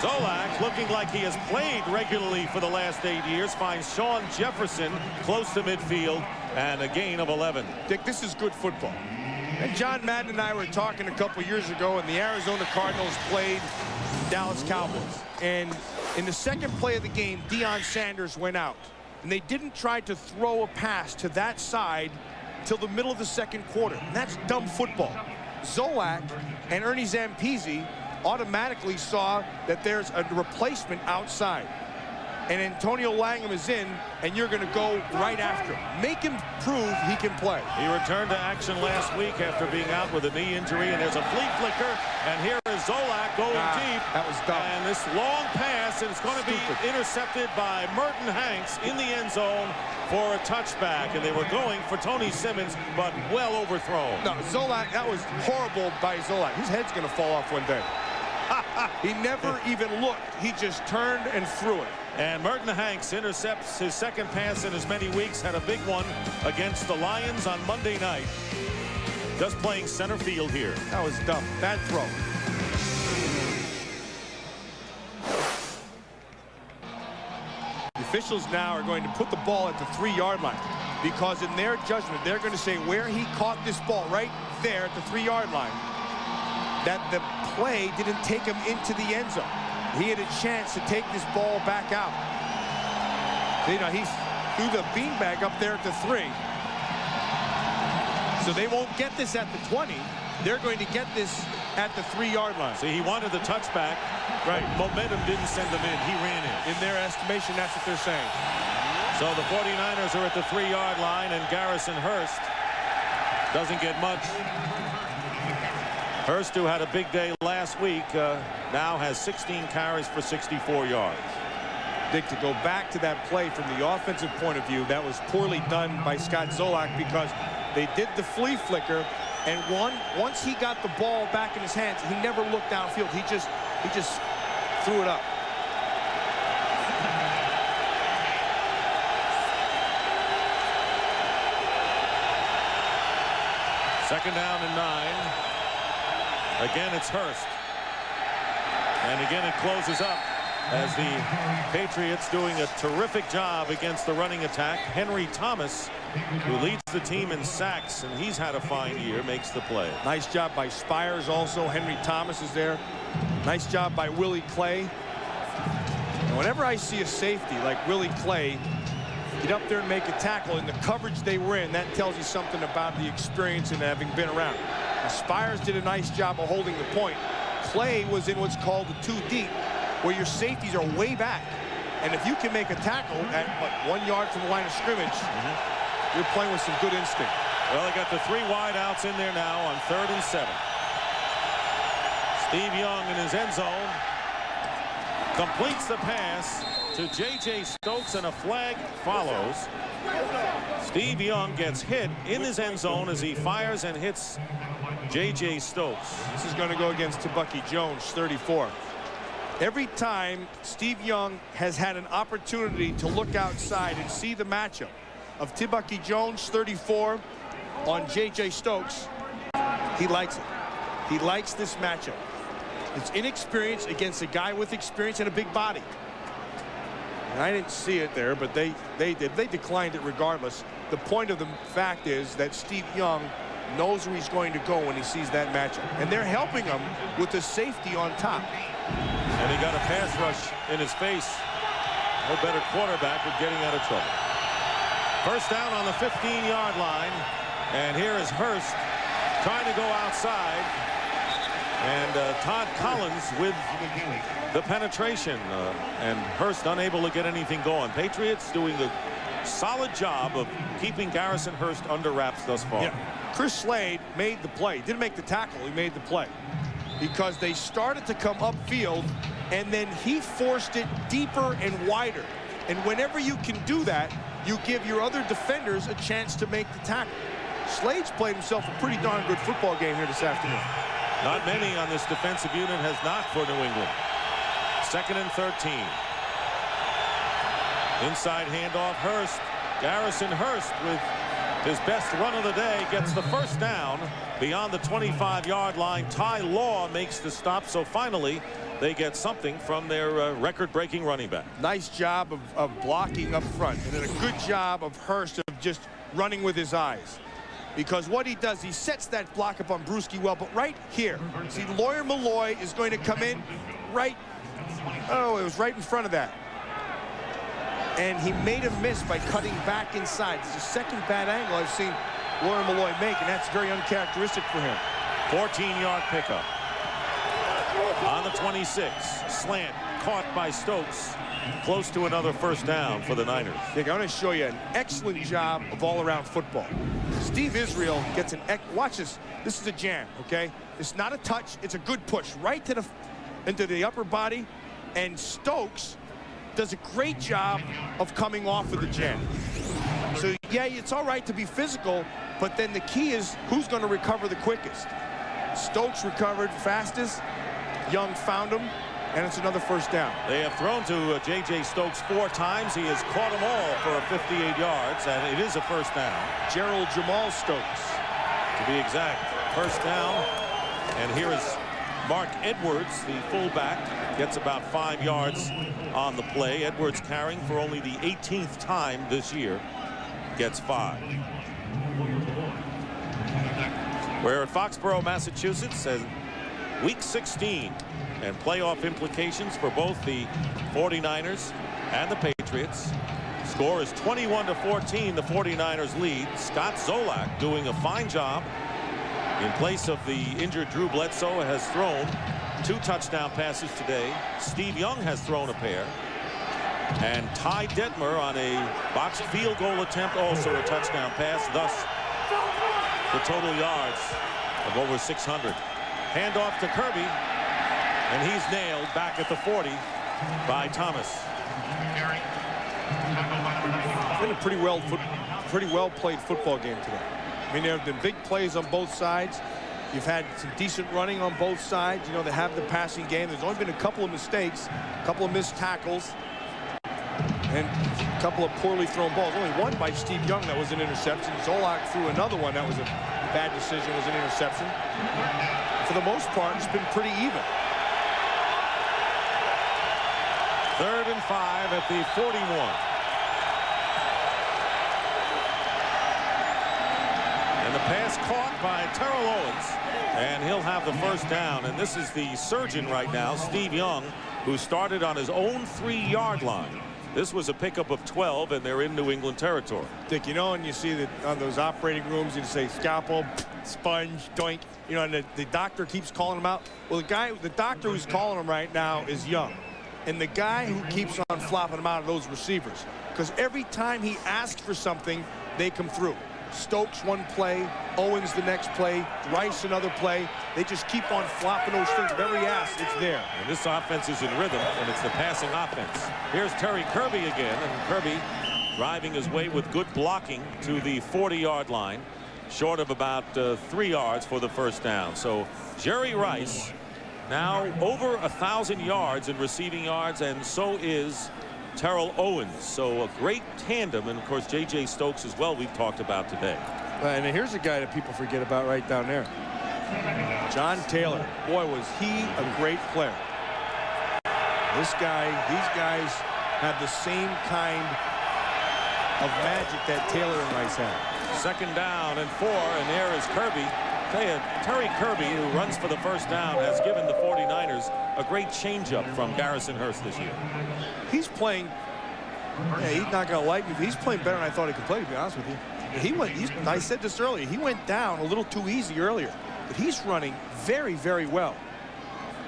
Zolak, looking like he has played regularly for the last 8 years, finds Sean Jefferson close to midfield, and a gain of 11. Dick, this is good football. And John Madden and I were talking a couple years ago, and the Arizona Cardinals played Dallas Cowboys. And in the 2nd play of the game, Deion Sanders went out. And they didn't try to throw a pass to that side till the middle of the 2nd quarter. And that's dumb football. Zolak and Ernie Zampese automatically saw that there's a replacement outside. and Antonio Langham is in, and you're going to go right after him. Make him prove he can play. He returned to action last week after being out with a knee injury, and there's a flea flicker, and here is Zolak going deep. That was dumb. And this long pass, and it's going to be intercepted by Merton Hanks in the end zone for a touchback, and they were going for Tony Simmons, but well overthrown. No, Zolak, that was horrible by Zolak. His head's going to fall off one day. He never even looked. He just turned and threw it. And Merton Hanks intercepts his second pass in as many weeks, had a big one against the Lions on Monday night. Just playing center field here. That was dumb. Bad throw. The officials now are going to put the ball at the 3-yard line, because in their judgment, they're going to say where he caught this ball, right there at the 3-yard line, that the play didn't take him into the end zone. He had a chance to take this ball back out. You know, he threw the beanbag up there at the 3. So they won't get this at the 20. They're going to get this at the 3-yard line. See, he wanted the touchback. Right. Momentum didn't send him in. He ran in. In their estimation, that's what they're saying. So the 49ers are at the 3-yard line, and Garrison Hurst doesn't get much. Hurst, who had a big day last week, now has 16 carries for 64 yards. Dick, to go back to that play from the offensive point of view, that was poorly done by Scott Zolak, because they did the flea flicker, and once he got the ball back in his hands, he never looked downfield. He just threw it up. Second down and 9. Again, it's Hurst. And again, it closes up as the Patriots doing a terrific job against the running attack. Henry Thomas, who leads the team in sacks, and he's had a fine year, makes the play. Nice job by Spires also. Henry Thomas is there. Nice job by Willie Clay. And whenever I see a safety like Willie Clay get up there and make a tackle in the coverage they were in, that tells you something about the experience and having been around. Now, Spires did a nice job of holding the point. Clay was in what's called the 2 deep, where your safeties are way back. And if you can make a tackle at, what, 1 yard from the line of scrimmage, you're playing with some good instinct. Well, they got the 3 wideouts in there now on 3rd and 7. Steve Young in his end zone completes the pass to J.J. Stokes, and a flag follows. Steve Young gets hit in his end zone as he fires and hits J.J. Stokes. This is going to go against Tibucky Jones, 34. Every time Steve Young has had an opportunity to look outside and see the matchup of Tibucky Jones, 34, on J.J. Stokes, he likes it. He likes this matchup. It's inexperience against a guy with experience and a big body. And I didn't see it there, but they did. They declined it regardless. The point of the fact is that Steve Young knows where he's going to go when he sees that matchup. And they're helping him with the safety on top. And he got a pass rush in his face. No better quarterback with getting out of trouble. First down on the 15-yard line. And here is Hurst trying to go outside. And Todd Collins with the penetration. And Hurst unable to get anything going. Patriots doing a solid job of keeping Garrison Hurst under wraps thus far. Yeah. Chris Slade made the play. Didn't make the tackle. He made the play. Because they started to come upfield, and then he forced it deeper and wider. And whenever you can do that, you give your other defenders a chance to make the tackle. Slade's played himself a pretty darn good football game here this afternoon. Not many on this defensive unit has not for New England. 2nd and 13. Inside handoff, Hurst. Garrison Hurst with his best run of the day gets the first down beyond the 25-yard line. Ty Law makes the stop, so finally they get something from their record-breaking running back. Nice job of blocking up front, and then a good job of Hurst of just running with his eyes. Because what he does, he sets that block up on Brewski well, but right here, see, Lawyer Malloy is going to come in right, oh, it was right in front of that. And he made a miss by cutting back inside. It's the second bad angle I've seen Lawyer Malloy make, and that's very uncharacteristic for him. 14-yard pickup. On the 26, slant, caught by Stokes. Close to another first down for the Niners. Dick, I'm going to show you an excellent job of all-around football. Steve Israel gets an watch this. This is a jam, okay? It's not a touch. It's a good push right to into the upper body. And Stokes does a great job of coming off of the jam. So, yeah, it's all right to be physical, but then the key is who's going to recover the quickest. Stokes recovered fastest. Young found him. And it's another first down. They have thrown to J.J. Stokes 4 times. He has caught them all for 58 yards, and it is a first down. Gerald Jamal Stokes, to be exact. First down. And here is Mark Edwards, the fullback, gets about 5 yards on the play. Edwards carrying for only the 18th time this year. Gets 5. We're at Foxborough, Massachusetts, and Week 16. And playoff implications for both the 49ers and the Patriots. Score is 21-14. The 49ers lead. Scott Zolak doing a fine job. In place of the injured Drew Bledsoe, has thrown 2 touchdown passes today. Steve Young has thrown a pair. And Ty Detmer on a boxed field goal attempt, also a touchdown pass. Thus, the total yards of over 600. Handoff to Kirby. And he's nailed back at the 40 by Thomas. It's been a pretty well played football game today. I mean, there have been big plays on both sides. You've had some decent running on both sides. You know, they have the passing game. There's only been a couple of mistakes, a couple of missed tackles, and a couple of poorly thrown balls. Only one by Steve Young that was an interception. Zolak threw another one that was a bad decision, was an interception. For the most part, it's been pretty even. 3rd and 5 at the 41. And the pass caught by Terrell Owens. And he'll have the first down. And this is the surgeon right now, Steve Young, who started on his own 3-yard line. This was a pickup of 12, and they're in New England territory. Dick, you know, and you see that on those operating rooms, you say scalpel, sponge, doink, you know, and the doctor keeps calling him out. Well, the doctor who's calling him right now is Young. And the guy who keeps on flopping him out of those receivers. Because every time he asks for something, they come through. Stokes one play, Owens the next play, Rice another play. They just keep on flopping those things. Whatever he asks, it's there. And this offense is in rhythm, and it's the passing offense. Here's Terry Kirby again, and Kirby driving his way with good blocking to the 40-yard line, short of about 3 yards for the first down. So Jerry Rice now over 1,000 yards in receiving yards, and so is Terrell Owens. So a great tandem, and of course J.J. Stokes as well, we've talked about today. And here's a guy that people forget about right down there. John Taylor. Boy, was he a great player. These guys have the same kind of magic that Taylor and Rice had. 2nd down and 4, and there is Kirby. Terry Kirby, who runs for the first down, has given the 49ers a great changeup from Garrison Hurst this year. He's playing, yeah, he's not going to like me, but he's playing better than I thought he could play, to be honest with you. I said this earlier, he went down a little too easy earlier, but he's running very, very well.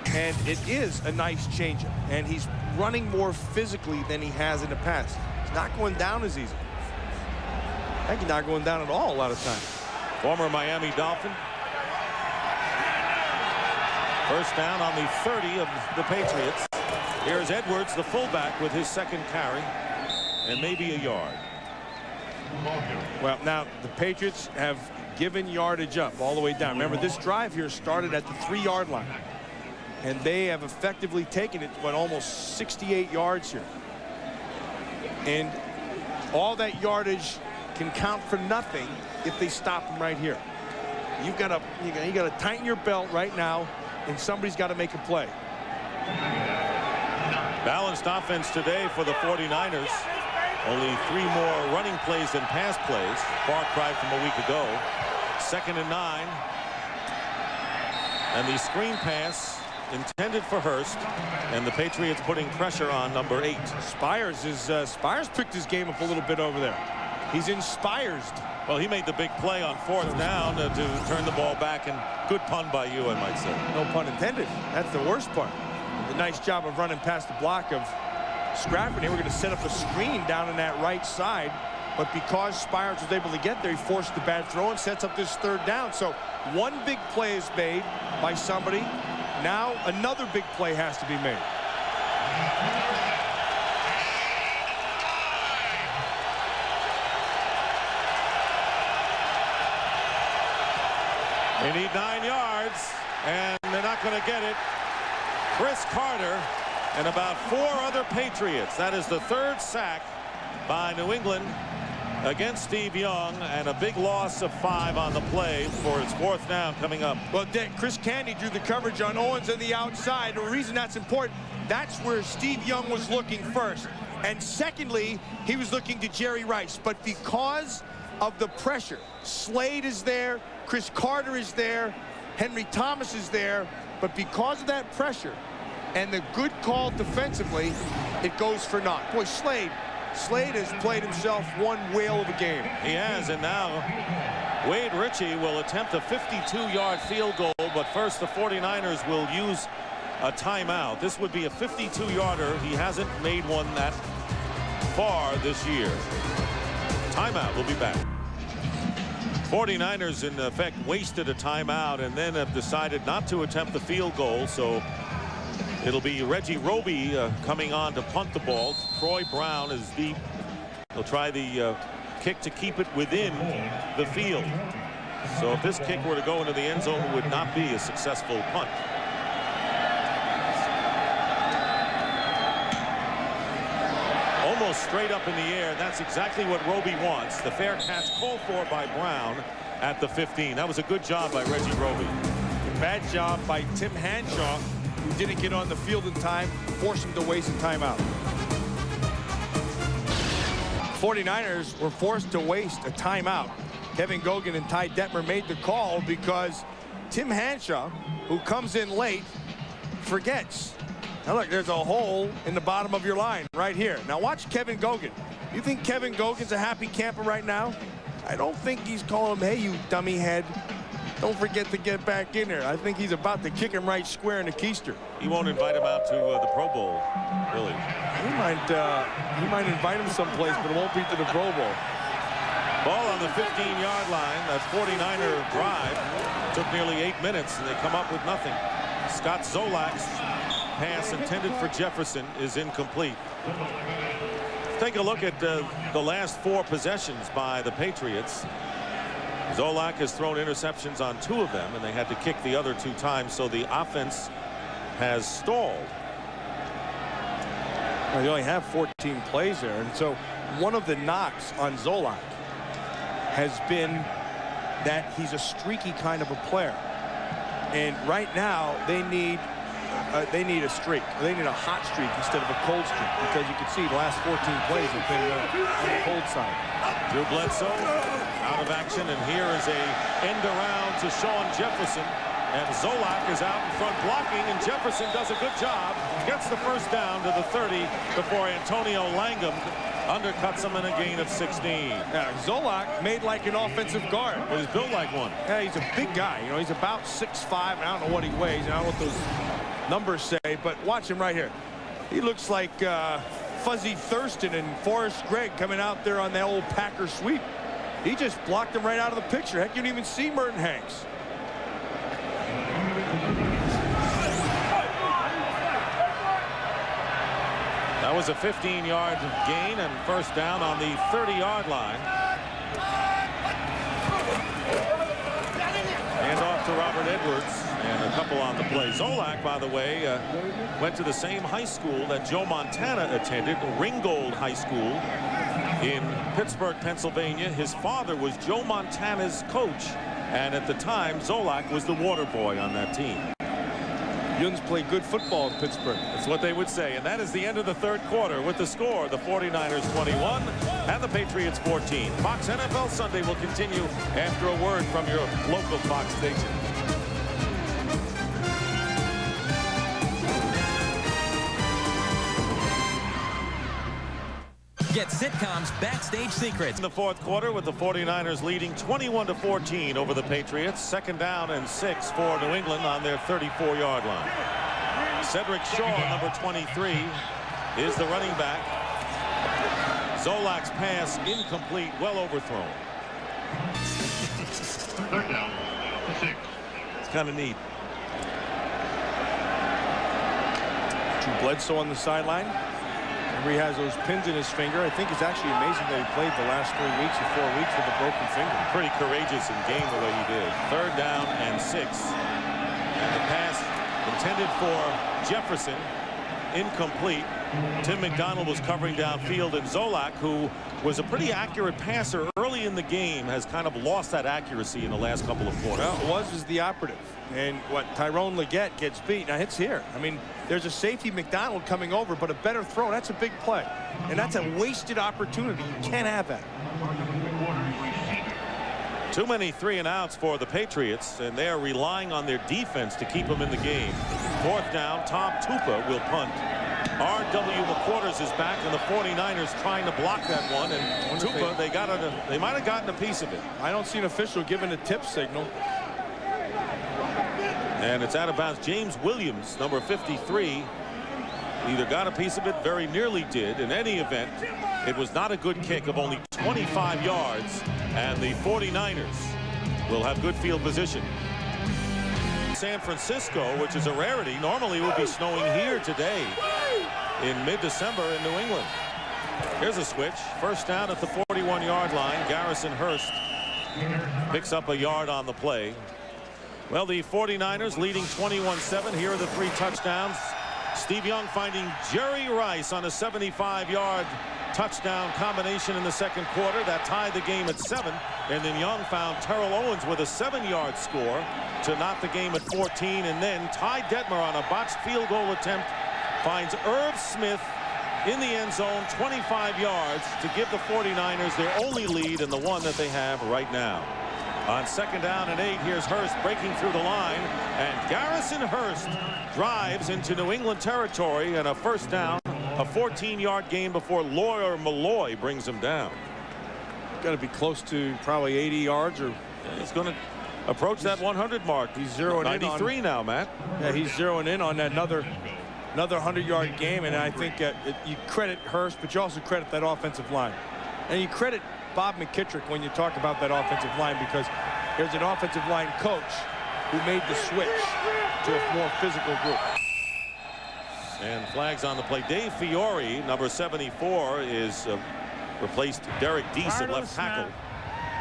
And it is a nice changeup, and he's running more physically than he has in the past. He's not going down as easy. I think he's not going down at all a lot of times. Former Miami Dolphin. First down on the 30 of the Patriots. Here's Edwards, the fullback, with his 2nd carry, and maybe a yard. Well, now the Patriots have given yardage up all the way down. Remember, this drive here started at the 3-yard line, and they have effectively taken it to almost 68 yards here. And all that yardage can count for nothing if they stop them right here. You got to tighten your belt right now, and somebody's got to make a play. Balanced offense today for the 49ers. Only 3 more running plays than pass plays. Far cry from a week ago. 2nd and 9. And the screen pass intended for Hurst, and the Patriots putting pressure on number 8. Spires picked his game up a little bit over there. He's inspired. Well, he made the big play on 4th down to turn the ball back, and good pun by you, I might say. No pun intended. That's the worst part. nice job of running past the block of Scrappin. They were going to set up a screen down on that right side, but because Spires was able to get there, he forced the bad throw and sets up this third down. So one big play is made by somebody. Now another big play has to be made. They need 9 yards, and they're not going to get it. Chris Carter and about 4 other Patriots. That is the 3rd sack by New England against Steve Young, and a big loss of 5 on the play for its 4th down coming up. Well, Chris Candy drew the coverage on Owens on the outside. The reason that's important, that's where Steve Young was looking first. And secondly, he was looking to Jerry Rice. But because of the pressure, Slade is there, Chris Carter is there, Henry Thomas is there, but because of that pressure and the good call defensively, it goes for naught. Boy, Slade has played himself one whale of a game. He has, and now Wade Ritchie will attempt a 52-yard field goal, but first the 49ers will use a timeout. This would be a 52-yarder. He hasn't made one that far this year. Timeout. We'll be back. 49ers, in effect, wasted a timeout and then have decided not to attempt the field goal. So it'll be Reggie Roby coming on to punt the ball. Troy Brown is deep. He'll try the kick to keep it within the field. So if this kick were to go into the end zone, it would not be a successful punt. Almost straight up in the air. That's exactly what Roby wants. The fair catch called for by Brown at the 15. That was a good job by Reggie Roby. Bad job by Tim Hanshaw, who didn't get on the field in time, forced him to waste a timeout. 49ers were forced to waste a timeout. Kevin Gogan and Ty Detmer made the call because Tim Hanshaw, who comes in late, forgets. Now look, there's a hole in the bottom of your line right here. Now watch Kevin Gogan. You think Kevin Gogan's a happy camper right now? I don't think he's calling him, hey, you dummy head, don't forget to get back in there. I think he's about to kick him right square in the keister. He won't invite him out to the Pro Bowl, really. He might invite him someplace, but it won't be to the Pro Bowl. Ball on the 15-yard line. That 49er drive took nearly 8 minutes, and they come up with nothing. Scott Zolak's pass intended for Jefferson is incomplete. Take a look at the last 4 possessions by the Patriots. Zolak has thrown interceptions on 2 of them, and they had to kick the other 2 times, so the offense has stalled. Well, they only have 14 plays there, and so one of the knocks on Zolak has been that he's a streaky kind of a player. And right now, they need a streak. They need a hot streak instead of a cold streak, because you can see the last 14 plays have been on the cold side. Drew Bledsoe out of action, and here is a end around to Sean Jefferson, and Zolak is out in front blocking, and Jefferson does a good job, gets the first down to the 30 before Antonio Langham undercuts him in a gain of 16. Yeah, Zolak made like an offensive guard. But he's built like one. Yeah, he's a big guy. You know, he's about 6'5", and I don't know what he weighs, and I don't know what those numbers say, but watch him right here. He looks like Fuzzy Thurston and Forrest Gregg coming out there on that old Packer sweep. He just blocked him right out of the picture. Heck, you didn't even see Merton Hanks. That was a 15-yard gain and first down on the 30-yard line. Hand off to Robert Edwards, and a couple on the play. Zolak, by the way, went to the same high school that Joe Montana attended, Ringgold High School in Pittsburgh, Pennsylvania. His father was Joe Montana's coach, and at the time, Zolak was the water boy on that team. Yuns play good football in Pittsburgh. That's what they would say. And that is the end of the third quarter with the score, the 49ers 21 and the Patriots 14. Fox NFL Sunday will continue after a word from your local Fox station. Get sitcoms backstage secrets. In the fourth quarter with the 49ers leading 21-14 over the Patriots. Second down and 6 for New England on their 34-yard line. Cedric Shaw, number 23, is the running back. Zolak's pass incomplete, well overthrown. Third down, 6. It's kind of neat. Bledsoe on the sideline. Remember, he has those pins in his finger. I think it's actually amazing that he played the last 3 weeks or 4 weeks with a broken finger. Pretty courageous in game the way he did. Third down and 6. And the pass intended for Jefferson, incomplete. Tim McDonald was covering downfield, and Zolak, who was a pretty accurate passer early in the game, has kind of lost that accuracy in the last couple of quarters. Well, was the operative. And what Tyrone Leggett gets beat. Now it's here. I mean, there's a safety McDonald coming over, but a better throw. That's a big play. And that's a wasted opportunity. You can't have that. Too many 3-and-outs for the Patriots, and they are relying on their defense to keep them in the game. Fourth down, Tom Tupa will punt. R.W. McQuarters is back, and the 49ers trying to block that one. And Tupa, they might have gotten a piece of it. I don't see an official giving a tip signal. And it's out of bounds. James Williams, number 53, either got a piece of it, very nearly did. In any event, it was not a good kick of only 25 yards, and the 49ers will have good field position. San Francisco, which is a rarity, normally would be snowing here today in mid-December in New England. Here's a switch. First down at the 41-yard line. Garrison Hurst picks up a yard on the play. Well, the 49ers leading 21-7. Here are the 3 touchdowns. Steve Young finding Jerry Rice on a 75-yard touchdown combination in the second quarter. That tied the game at 7. And then Young found Terrell Owens with a 7-yard score to knot the game at 14. And then Ty Detmer on a botched field goal attempt finds Irv Smith in the end zone, 25 yards, to give the 49ers their only lead and the one that they have right now. On second down and 8, here's Hurst breaking through the line, and Garrison Hurst drives into New England territory, and a first down, a 14-yard gain before Lawyer Malloy brings him down. Got to be close to probably 80 yards, or he's going to approach that 100 mark. He's zeroing 93 in on, now, Matt. Yeah, he's zeroing in on that another 100-yard game, and I think you credit Hurst, but you also credit that offensive line, and you credit Bob McKittrick when you talk about that offensive line, because there's an offensive line coach who made the switch to a more physical group. And flags on the play. Dave Fiore, number 74, is replaced Derek Deese at left tackle.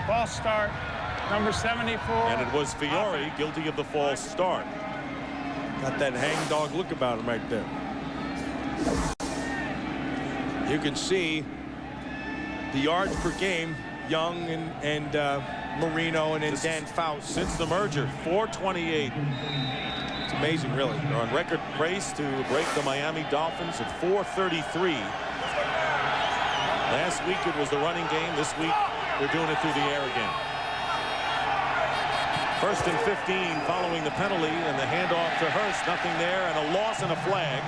False start, number 74. And it was Fiore guilty of the false start. Got that hangdog look about him right there. You can see the yards per game, Young and Marino and then Dan Faust. Since the merger, 428. It's amazing, really. They're on record pace to break the Miami Dolphins at 433. Last week it was the running game. This week they're doing it through the air again. First and 15 following the penalty, and the handoff to Hurst. Nothing there, and a loss and a flag.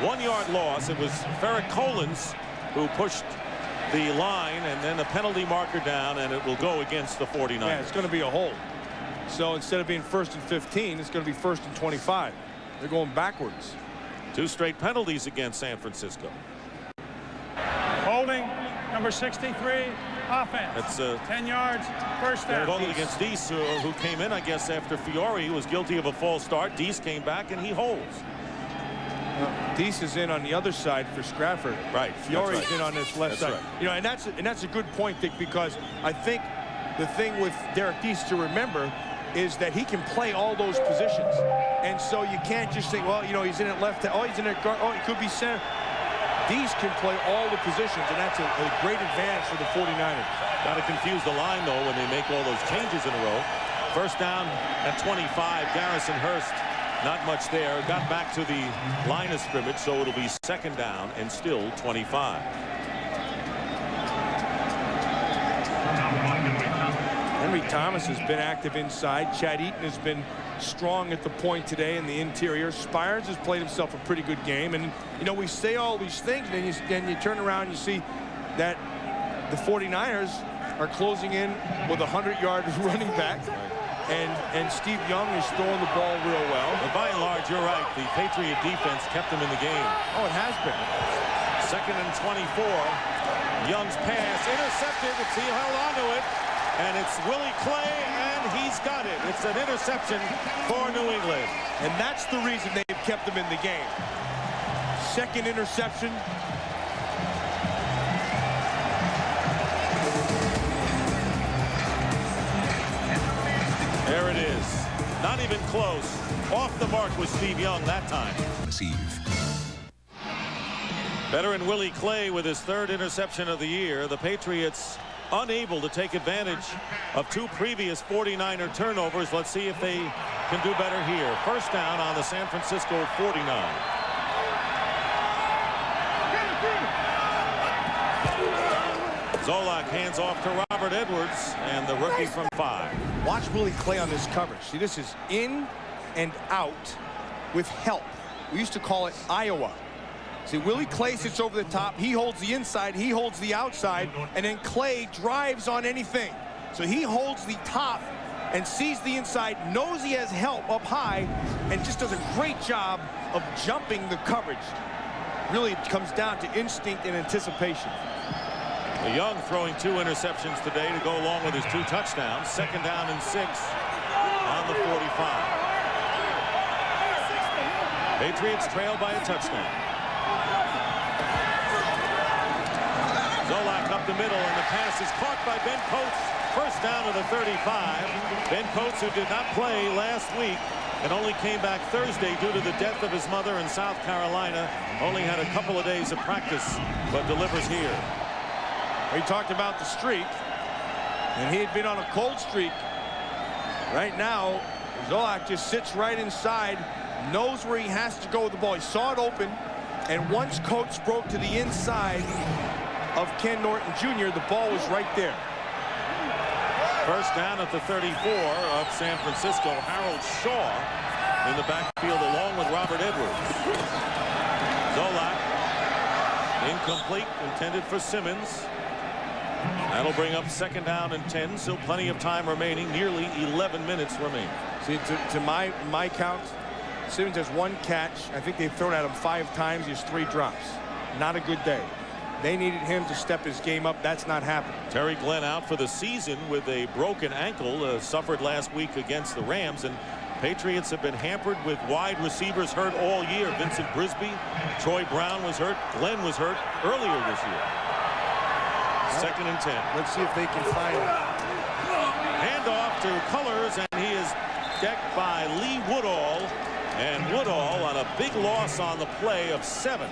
1-yard loss. It was Ferrick Collins who pushed the line, and then a penalty marker down, and it will go against the 49ers. Yeah, it's going to be a hold. So instead of being first and 15, it's going to be first and 25. They're going backwards. 2 straight penalties against San Francisco. Holding, number 63, offense. That's 10 yards, first down. Holding against Deese, who came in, I guess, after Fiore was guilty of a false start. Deese came back, and he holds. Deese is in on the other side for Scrafford. Right. Fiore's in on this left side. Right. You know, and that's a good point, Dick, because I think the thing with Derek Deese to remember is that he can play all those positions. And so you can't just think, well, you know, he's in at left, oh, he's in at guard, oh, he could be center. Deese can play all the positions, and that's a great advantage for the 49ers. Got to confuse the line, though, when they make all those changes in a row. First down at 25, Garrison Hurst. Not much there. Got back to the line of scrimmage, so it'll be second down and still 25. Henry Thomas has been active inside. Chad Eaton has been strong at the point today in the interior. Spires has played himself a pretty good game. And, you know, we say all these things, and then you turn around and you see that the 49ers are closing in with a 100-yard running back. And Steve Young is throwing the ball real well. But by and large, you're right. The Patriot defense kept them in the game. Oh, it has been. 2nd and 24. Young's pass intercepted. He held onto it. And it's Willie Clay, and he's got it. It's an interception for New England. And that's the reason they've kept them in the game. 2nd interception. There it is. Not even close. Off the mark was Steve Young that time. Receive. Veteran Willie Clay with his 3rd interception of the year. The Patriots unable to take advantage of 2 previous 49er turnovers. Let's see if they can do better here. 1st down on the San Francisco 49. Zolak hands off to Robert Edwards, and the rookie from 5. Watch Willie Clay on this coverage. See, this is in and out with help. We used to call it Iowa. See, Willie Clay sits over the top. He holds the inside. He holds the outside. And then Clay drives on anything. So he holds the top and sees the inside, knows he has help up high, and just does a great job of jumping the coverage. Really, it comes down to instinct and anticipation. Young throwing 2 interceptions today to go along with his 2 touchdowns. 2nd down and 6 on the 45. Patriots trail by a touchdown. Zolak up the middle, and the pass is caught by Ben Coates. 1st down to the 35. Ben Coates, who did not play last week and only came back Thursday due to the death of his mother in South Carolina, only had a couple of days of practice, but delivers here. We talked about the streak, and he had been on a cold streak. Right now, Zolak just sits right inside, knows where he has to go with the ball. He saw it open, and once Coates broke to the inside of Ken Norton Jr., the ball was right there. 1st down at the 34 of San Francisco. Harold Shaw in the backfield along with Robert Edwards. Zolak, incomplete, intended for Simmons. That'll bring up 2nd down and 10. Still plenty of time remaining. Nearly 11 minutes remain. See, to my count, Simmons has 1 catch. I think they've thrown at him 5 times. He has 3 drops. Not a good day. They needed him to step his game up. That's not happening. Terry Glenn out for the season with a broken ankle, suffered last week against the Rams, and Patriots have been hampered with wide receivers hurt all year. Vincent Brisby, Troy Brown was hurt, Glenn was hurt earlier this year. 2nd and 10. Let's see if they can find him. Handoff to Colors, and he is decked by Lee Woodall, and Woodall on a big loss on the play of 7.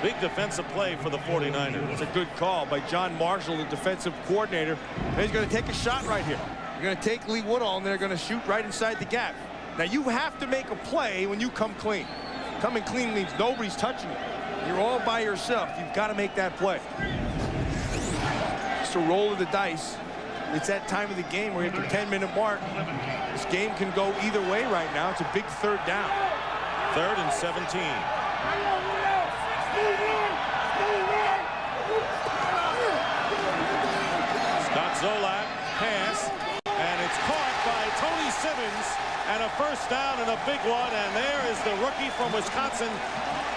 Big defensive play for the 49ers. It's a good call by John Marshall, the defensive coordinator. And he's going to take a shot right here. You're going to take Lee Woodall, and they're going to shoot right inside the gap. Now, you have to make a play when you come clean. Coming clean means nobody's touching you. You're all by yourself. You've got to make that play. It's a roll of the dice. It's that time of the game where you're at the 10-minute mark. This game can go either way right now. It's a big 3rd down. 3rd and 17. Scott Zolak, pass, and it's caught by Tony Simmons, and a 1st down and a big one, and there is the rookie from Wisconsin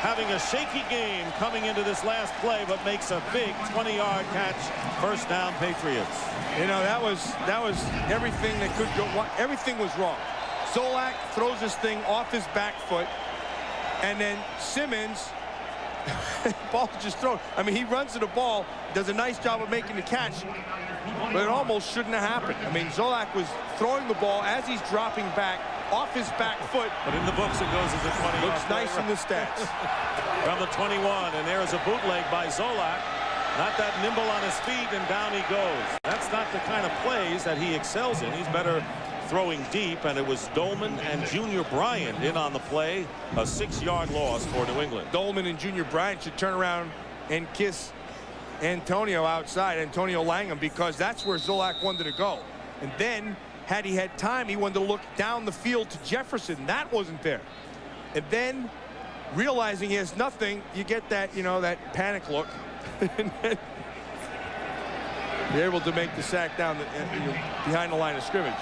having a shaky game coming into this last play, but makes a big 20-yard catch. 1st down, Patriots. You know, that was everything that could go. Everything was wrong. Zolak throws this thing off his back foot, and then Simmons, ball just thrown. I mean, he runs to the ball, does a nice job of making the catch, but it almost shouldn't have happened. I mean, Zolak was throwing the ball as he's dropping back off his back foot. But in the books, it goes as a 20-yard. Looks nice in the stats. From the 21, and there is a bootleg by Zolak. Not that nimble on his feet, and down he goes. That's not the kind of plays that he excels in. He's better throwing deep, and it was Dolman and Junior Bryant in on the play. A 6-yard loss for New England. Dolman and Junior Bryant should turn around and kiss Antonio outside, Antonio Langham, because that's where Zolak wanted to go. And then, had he had time, he wanted to look down the field to Jefferson. That wasn't there. And then, realizing he has nothing, you get that, you know, that panic look. And then you're able to make the sack down behind the line of scrimmage.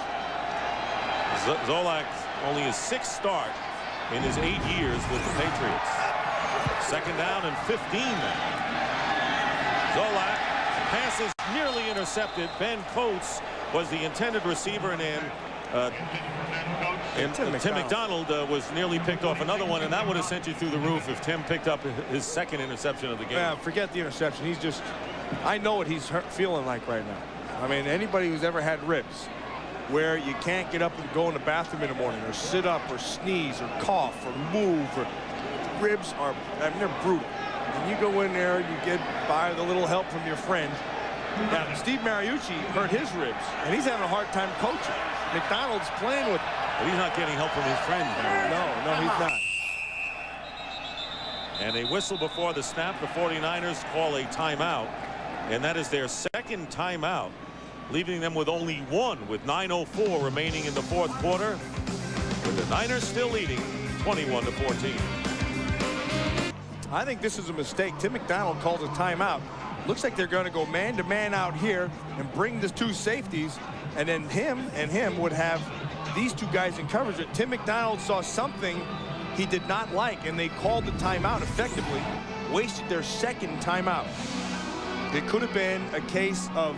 Zolak only his 6th start in his 8 years with the Patriots. 2nd down and 15 now. Zolak, pass is nearly intercepted. Ben Coates was the intended receiver, and then Tim McDonald was nearly picked off another one, and that would have sent you through the roof if Tim picked up his 2nd interception of the game. Yeah, forget the interception. He's just, I know what he's feeling like right now. I mean, anybody who's ever had ribs where you can't get up and go in the bathroom in the morning, or sit up, or sneeze, or cough, or move, or ribs are, I mean, they're brutal. And you go in there, you get by with a little help from your friend. Now, Steve Mariucci hurt his ribs, and he's having a hard time coaching. McDonald's playing with, but he's not getting help from his friend. No, he's not. And a whistle before the snap. The 49ers call a timeout, and that is their 2nd timeout, leaving them with only 1 with 9:04 remaining in the 4th quarter, with the Niners still leading 21-14. I think this is a mistake. Tim McDonald calls a timeout. Looks like they're going to go man-to-man out here and bring the 2 safeties, and then him would have these 2 guys in coverage. But Tim McDonald saw something he did not like, and they called the timeout effectively, wasted their 2nd timeout. It could have been a case of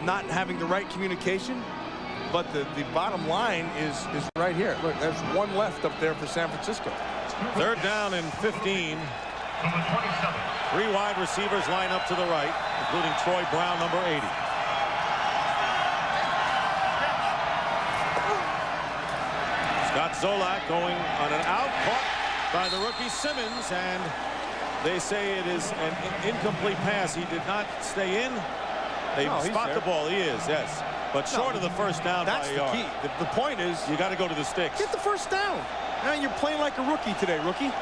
not having the right communication, but the bottom line is right here. Look, there's 1 left up there for San Francisco. 3rd down and 15. 3 wide receivers line up to the right, including Troy Brown, number 80. Scott Zolak going on an out, caught by the rookie Simmons, and they say it is an incomplete pass. He did not stay in. They spot the ball. He is, yes. But short of the 1st down by a yard. That's the key. The point is, you got to go to the sticks. Get the 1st down. Now you're playing like a rookie today, rookie.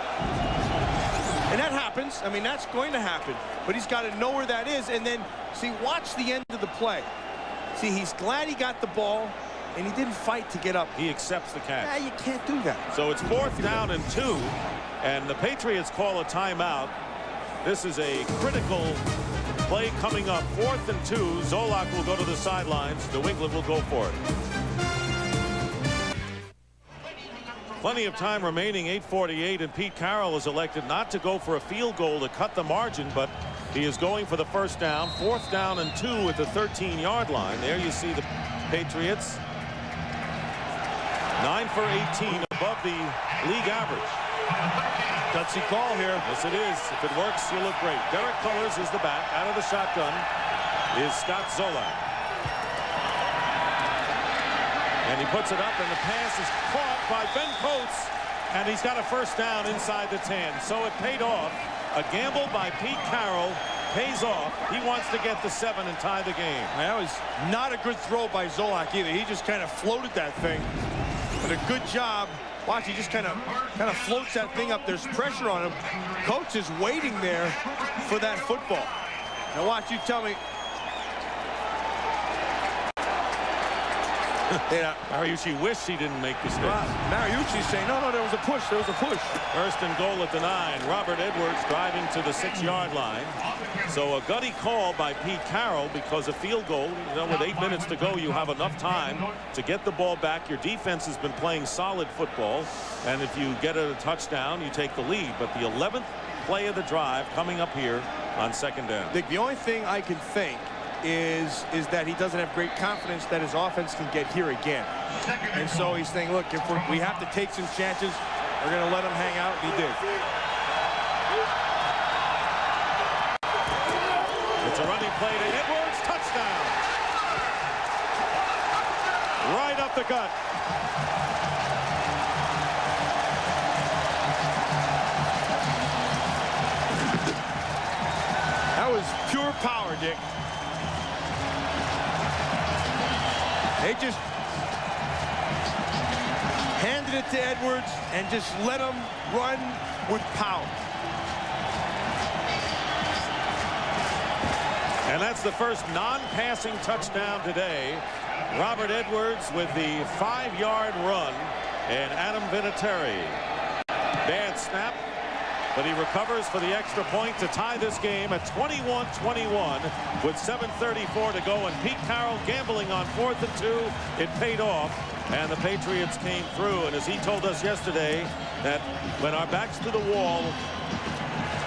And that happens. I mean, that's going to happen. But he's got to know where that is. And then, see, watch the end of the play. See, he's glad he got the ball, and he didn't fight to get up. He accepts the catch. Yeah, you can't do that. So it's 4th down and 2, and the Patriots call a timeout. This is a critical play coming up. 4th and 2. Zolak will go to the sidelines. New England will go for it. Plenty of time remaining, 8:48, and Pete Carroll is elected not to go for a field goal to cut the margin, but he is going for the 1st down. 4th down and 2 at the 13-yard line. There you see the Patriots 9 for 18, above the league average. Gutsy call here. Yes, it is. If it works, you look great. Derek Cullers is the back. Out of the shotgun is Scott Zolak. And he puts it up, and the pass is caught by Ben Coates, and he's got a 1st down inside the 10. So it paid off. A gamble by Pete Carroll pays off. He wants to get the 7 and tie the game. That was not a good throw by Zolak either. He just kind of floated that thing. But a good job. Watch, he just kind of floats that thing up. There's pressure on him. Coach is waiting there for that football. Now watch, you tell me. Yeah, Mariucci wished he didn't make the sticks. Mariucci's saying, no, there was a push. There was a push. 1st and goal at the 9. Robert Edwards driving to the 6-yard line. So a gutty call by Pete Carroll, because a field goal, you know, with 8 minutes to go, you have enough time to get the ball back. Your defense has been playing solid football, and if you get a touchdown, you take the lead. But the 11th play of the drive coming up here on 2nd down. Dick, the only thing I can think is that he doesn't have great confidence that his offense can get here again. And so he's saying, look, if we have to take some chances, we're going to let him hang out, and he did. It's a running play to Edwards. Touchdown. Right up the gut. That was pure power, Dick. They just handed it to Edwards and just let him run with power. And that's the first non-passing touchdown today. Robert Edwards with the 5-yard run, and Adam Vinatieri. Bad snap. but he recovers for the extra point to tie this game at 21-21 with 7:34 to go. And Pete Carroll gambling on 4th and 2. It paid off, and the Patriots came through. And as he told us yesterday, that when our back's to the wall,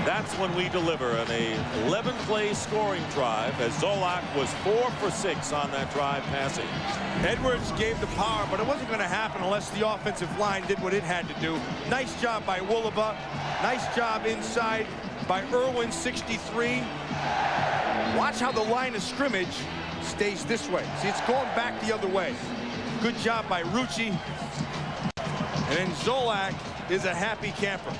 that's when we deliver. An 11-play scoring drive, as Zolak was 4 for 6 on that drive passing. Edwards gave the power, but it wasn't going to happen unless the offensive line did what it had to do. Nice job by Woolaba. Nice job inside by Irwin, 63. Watch how the line of scrimmage stays this way. See, it's going back the other way. Good job by Rucci. And then Zolak is a happy camper.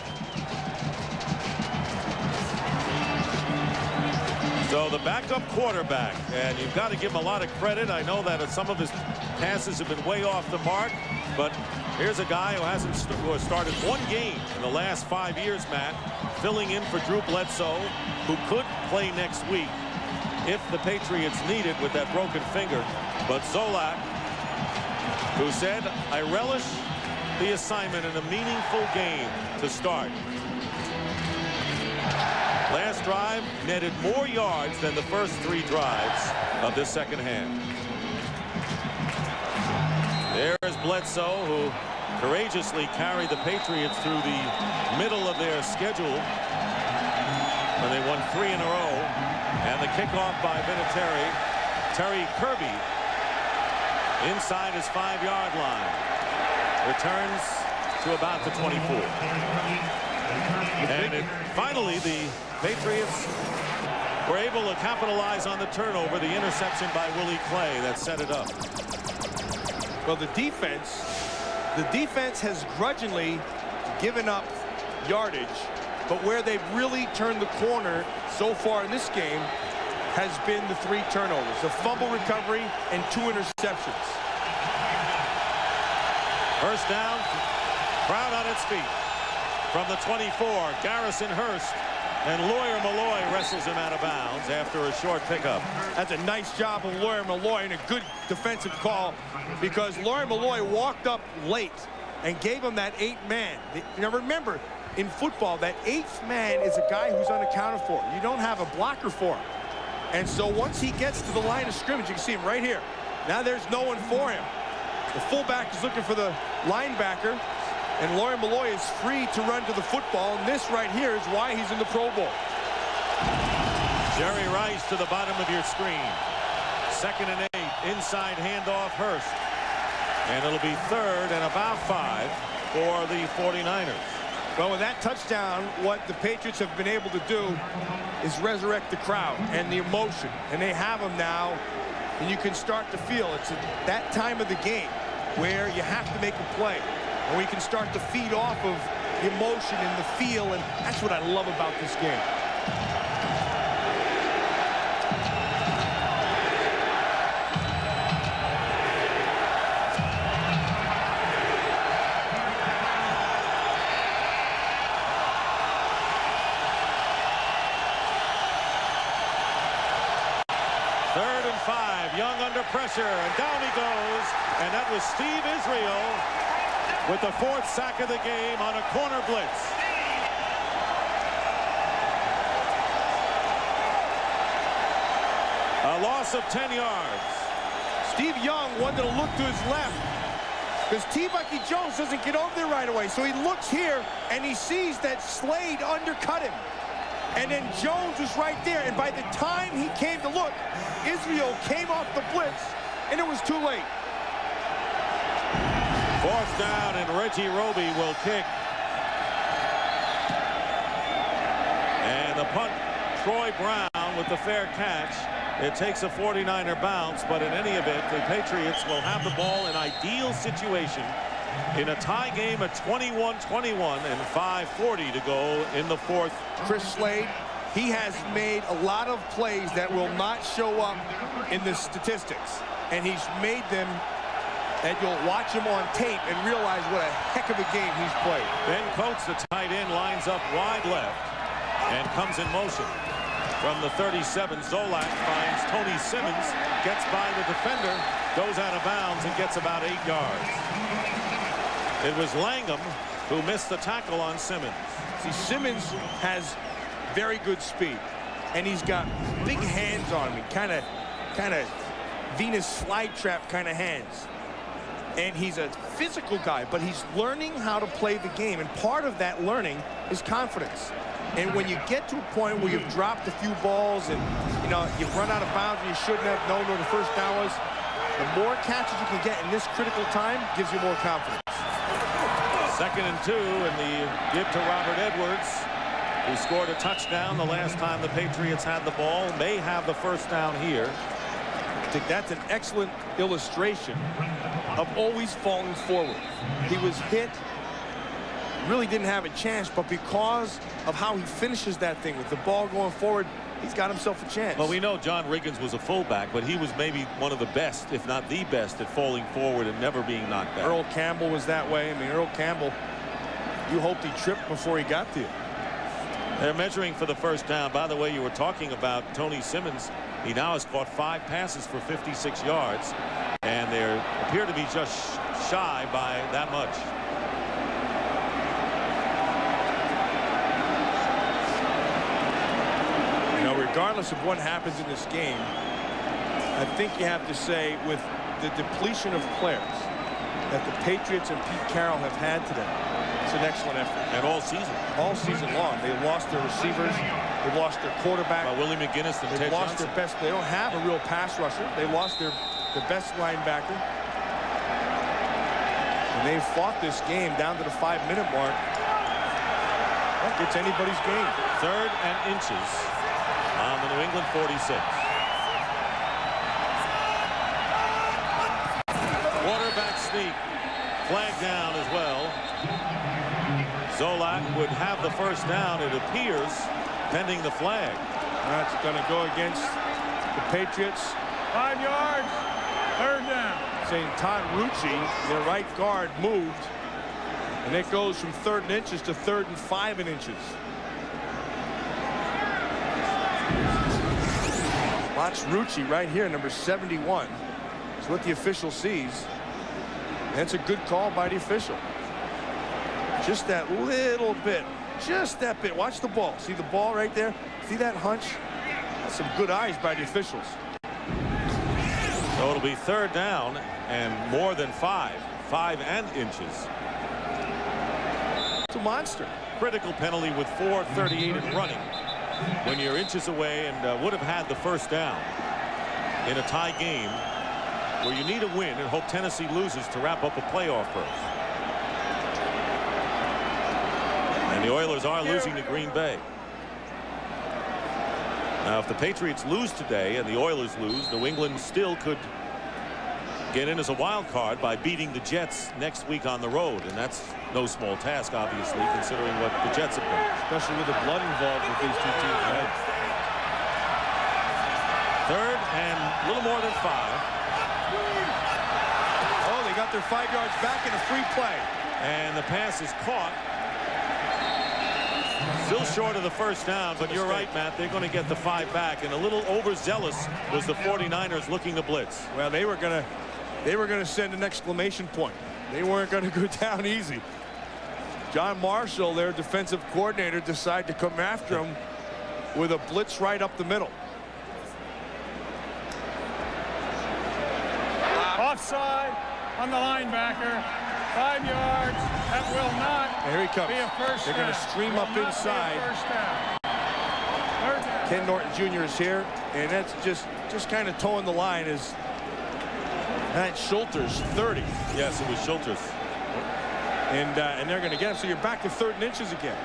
So the backup quarterback, and you've got to give him a lot of credit. I know that some of his passes have been way off the mark, but here's a guy who has started one game in the last 5 years, Matt, filling in for Drew Bledsoe, who could play next week if the Patriots need it with that broken finger. But Zolak, who said, I relish the assignment in a meaningful game to start. Last drive netted more yards than the first 3 drives of this second half. There's Bledsoe, who courageously carried the Patriots through the middle of their schedule when they won 3 in a row. And the kickoff by Vinatieri. Terry Kirby inside his 5-yard line. Returns to about the 24. And finally, the Patriots were able to capitalize on the turnover, the interception by Willie Clay that set it up. Well, the defense has grudgingly given up yardage, but where they've really turned the corner so far in this game has been the 3 turnovers, a fumble recovery and 2 interceptions. First down, crowd on its feet. From the 24, Garrison Hurst, and Lawyer Malloy wrestles him out of bounds after a short pickup. That's a nice job of Lawyer Malloy, and a good defensive call, because Lawyer Malloy walked up late and gave him that 8-man. Now remember, in football, that 8th man is a guy who's unaccounted for. You don't have a blocker for him. And so once he gets to the line of scrimmage, you can see him right here. Now there's no one for him. The fullback is looking for the linebacker, and Lawyer Malloy is free to run to the football, and this right here is why he's in the Pro Bowl. Jerry Rice to the bottom of your screen. 2nd and 8, inside handoff Hurst. And it'll be 3rd and about 5 for the 49ers. Well, with that touchdown, what the Patriots have been able to do is resurrect the crowd and the emotion, and they have them now, and you can start to feel it's at that time of the game where you have to make a play. And we can start to feed off of the emotion and the feel, and that's what I love about this game. Third and 5, Young under pressure, and down he goes, and that was Steve Israel with the 4th sack of the game on a corner blitz. A loss of 10 yards. Steve Young wanted to look to his left because T-Bucky Jones doesn't get over there right away. So he looks here and he sees that Slade undercut him. And then Jones was right there. And by the time he came to look, Israel came off the blitz and it was too late. 4th down, and Reggie Roby will kick. And the punt, Troy Brown with the fair catch. It takes a 49er bounce, but in any event, the Patriots will have the ball in ideal situation in a tie game at 21-21 and 5:40 to go in the 4th. Chris Slade, he has made a lot of plays that will not show up in the statistics, and he's made them and you'll watch him on tape and realize what a heck of a game he's played. Ben Coates, the tight end, lines up wide left and comes in motion. From the 37, Zolak finds Tony Simmons, gets by the defender, goes out of bounds and gets about 8 yards. It was Langham who missed the tackle on Simmons. See, Simmons has very good speed, and he's got big hands on him. Kind of Venus flytrap kind of hands. And he's a physical guy, but he's learning how to play the game. And part of that learning is confidence. And when you get to a point where you've dropped a few balls and, you know, you've run out of bounds and you shouldn't have known where the first down was, the more catches you can get in this critical time gives you more confidence. 2nd and 2, and the give to Robert Edwards, who scored a touchdown the last time the Patriots had the ball. May have the first down here. I think that's an excellent illustration of always falling forward. He was hit, really didn't have a chance, but because of how he finishes that thing with the ball going forward, he's got himself a chance. Well, we know John Riggins was a fullback, but he was maybe one of the best, if not the best, at falling forward and never being knocked back. Earl Campbell was that way. I mean, Earl Campbell, you hoped he tripped before he got to you. They're measuring for the first down. By the way, you were talking about Tony Simmons. He now has caught 5 passes for 56 yards, and they appear to be just shy by that much. You know, regardless of what happens in this game, I think you have to say with the depletion of players that the Patriots and Pete Carroll have had today, it's an excellent effort. And all season. All season long. They lost their receivers. They've lost their quarterback. Willie McGinnis and They've lost their best. They don't have a real pass rusher. They lost their best linebacker. And they fought this game down to the 5-minute mark. It's anybody's game. 3rd and inches on the New England 46. Quarterback sneak. Flag down as well. Zolak would have the first down, it appears, pending the flag. That's going to go against the Patriots. 5 yards. 3rd down. Saying Todd Rucci, their right guard, moved. And it goes from 3rd and inches to 3rd and 5 inches. Watch Rucci right here, number 71. It's what the official sees. That's a good call by the official. Just that little bit. Just that bit. Watch the ball. See the ball right there? See that hunch? That's some good eyes by the officials. So it'll be 3rd down and more than 5 inches. It's a monster. Critical penalty with 4:38 in running. When you're inches away and would have had the first down in a tie game where you need a win and hope Tennessee loses to wrap up a playoff berth. And the Oilers are losing to Green Bay. Now, if the Patriots lose today and the Oilers lose, New England still could get in as a wild card by beating the Jets next week on the road. And that's no small task, obviously, considering what the Jets have done. Especially with the blood involved with these two teams. Right? 3rd and a little more than 5. Oh, they got their 5 yards back in a free play. And the pass is caught. Still short of the first down, but you're right, Matt. They're going to get the 5 back. And a little overzealous was the 49ers looking to blitz. Well, they were going to send an exclamation point. They weren't going to go down easy. John Marshall, their defensive coordinator, decided to come after him with a blitz right up the middle. Offside on the linebacker. 5 yards. That will not Here he comes. be a first down. They're going to stream up inside. Ken Norton Jr. is here, and that's just kind of towing the line. Is that Schulter's 30? Yes, it was Schulter's. And they're going to get him. So you're back to 3rd and inches again.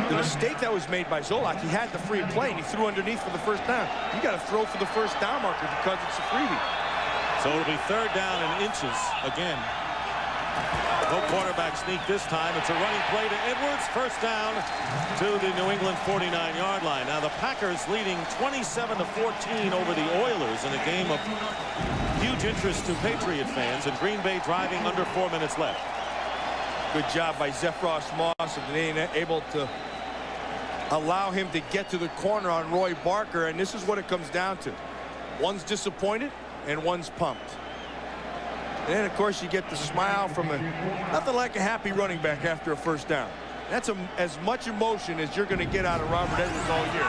The mistake that was made by Zolak, he had the free play, and he threw underneath for the first down. You got to throw for the first down marker because it's a freebie. So it'll be 3rd down and inches again. No quarterback sneak this time. It's a running play to Edwards. First down to the New England 49-yard line. Now the Packers leading 27-14 over the Oilers in a game of huge interest to Patriot fans, and Green Bay driving under 4 minutes left. Good job by Zephros Moss of being able to allow him to get to the corner on Roy Barker, and this is what it comes down to. One's disappointed and one's pumped. And then, of course, you get the smile from nothing like a happy running back after a first down. That's as much emotion as you're going to get out of Robert Edwards all year.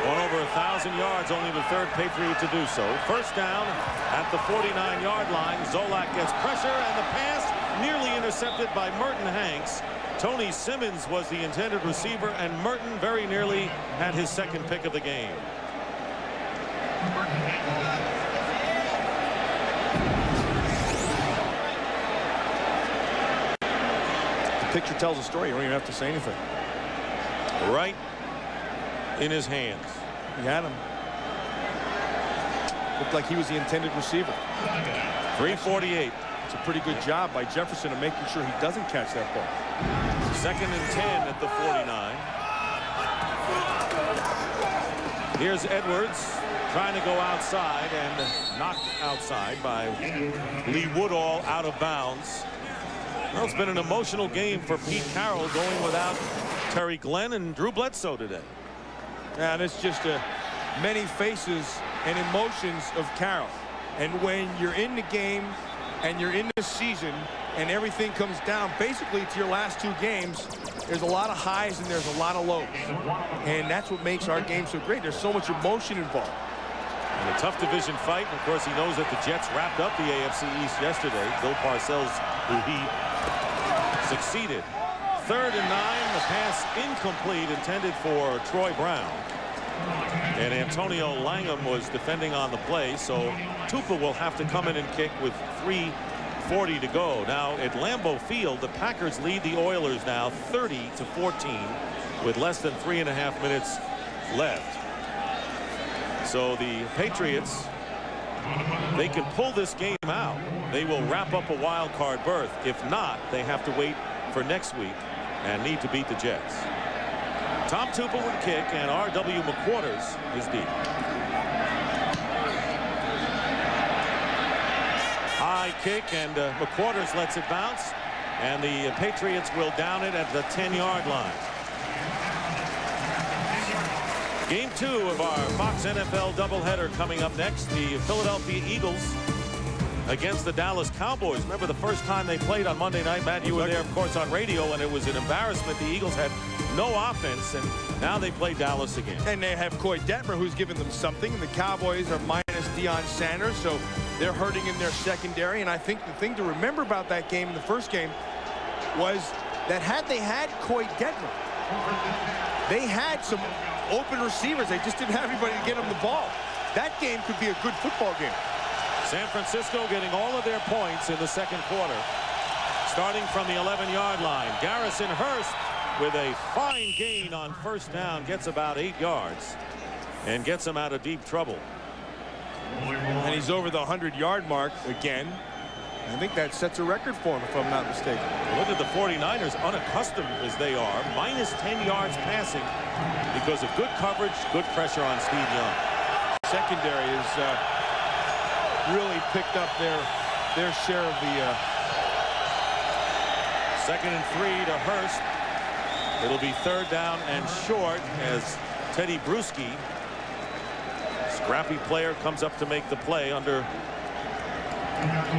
Won over 1,000 yards, only the third Patriot to do so. First down at the 49-yard line. Zolak gets pressure, and the pass nearly intercepted by Merton Hanks. Tony Simmons was the intended receiver, and Merton very nearly had his second pick of the game. The picture tells a story. You don't even have to say anything. Right in his hands. He had him. Looked like he was the intended receiver. 3:48. It's a pretty good job by Jefferson of making sure he doesn't catch that ball. Second and 10 at the 49. Here's Edwards trying to go outside and knocked outside by Lee Woodall out of bounds. Well, it's been an emotional game for Pete Carroll going without Terry Glenn and Drew Bledsoe today. And it's just many faces and emotions of Carroll. And when you're in the game and you're in the season and everything comes down basically to your last two games, there's a lot of highs and there's a lot of lows. And that's what makes our game so great. There's so much emotion involved. And a tough division fight. And of course, he knows that the Jets wrapped up the AFC East yesterday. Bill Parcells, who he succeeded. 3rd and 9, the pass incomplete, intended for Troy Brown. And Antonio Langham was defending on the play, so Tupa will have to come in and kick with 3:40 to go. Now at Lambeau Field, the Packers lead the Oilers now 30-14 with less than 3.5 minutes left. So the Patriots, they can pull this game out. They will wrap up a wild card berth. If not, they have to wait for next week and need to beat the Jets. Tom Tupa would kick, and R.W. McQuarters is deep. High kick, and McQuarters lets it bounce, and the Patriots will down it at the 10-yard line. Game 2 of our Fox NFL doubleheader coming up next. The Philadelphia Eagles against the Dallas Cowboys. Remember the first time they played on Monday night, Matt, you were there, of course, on radio, and it was an embarrassment. The Eagles had no offense, and now they play Dallas again. And they have Coy Detmer, who's given them something. And the Cowboys are minus Deion Sanders, so they're hurting in their secondary. And I think the thing to remember about that game, the first game, was that had they had Coy Detmer, they had some open receivers. They just didn't have anybody to get them the ball. That game could be a good football game. San Francisco getting all of their points in the second quarter. Starting from the 11-yard line. Garrison Hurst with a fine gain on first down. Gets about 8 yards and gets him out of deep trouble. And he's over the 100-yard mark again. I think that sets a record for him, if I'm not mistaken. Look at the 49ers, unaccustomed as they are. Minus 10 yards passing because of good coverage, good pressure on Steve Young. Secondary is really picked up their share of the 2nd and 3 to Hurst. It'll be 3rd down and short as Teddy Bruschi, scrappy player, comes up to make the play. Under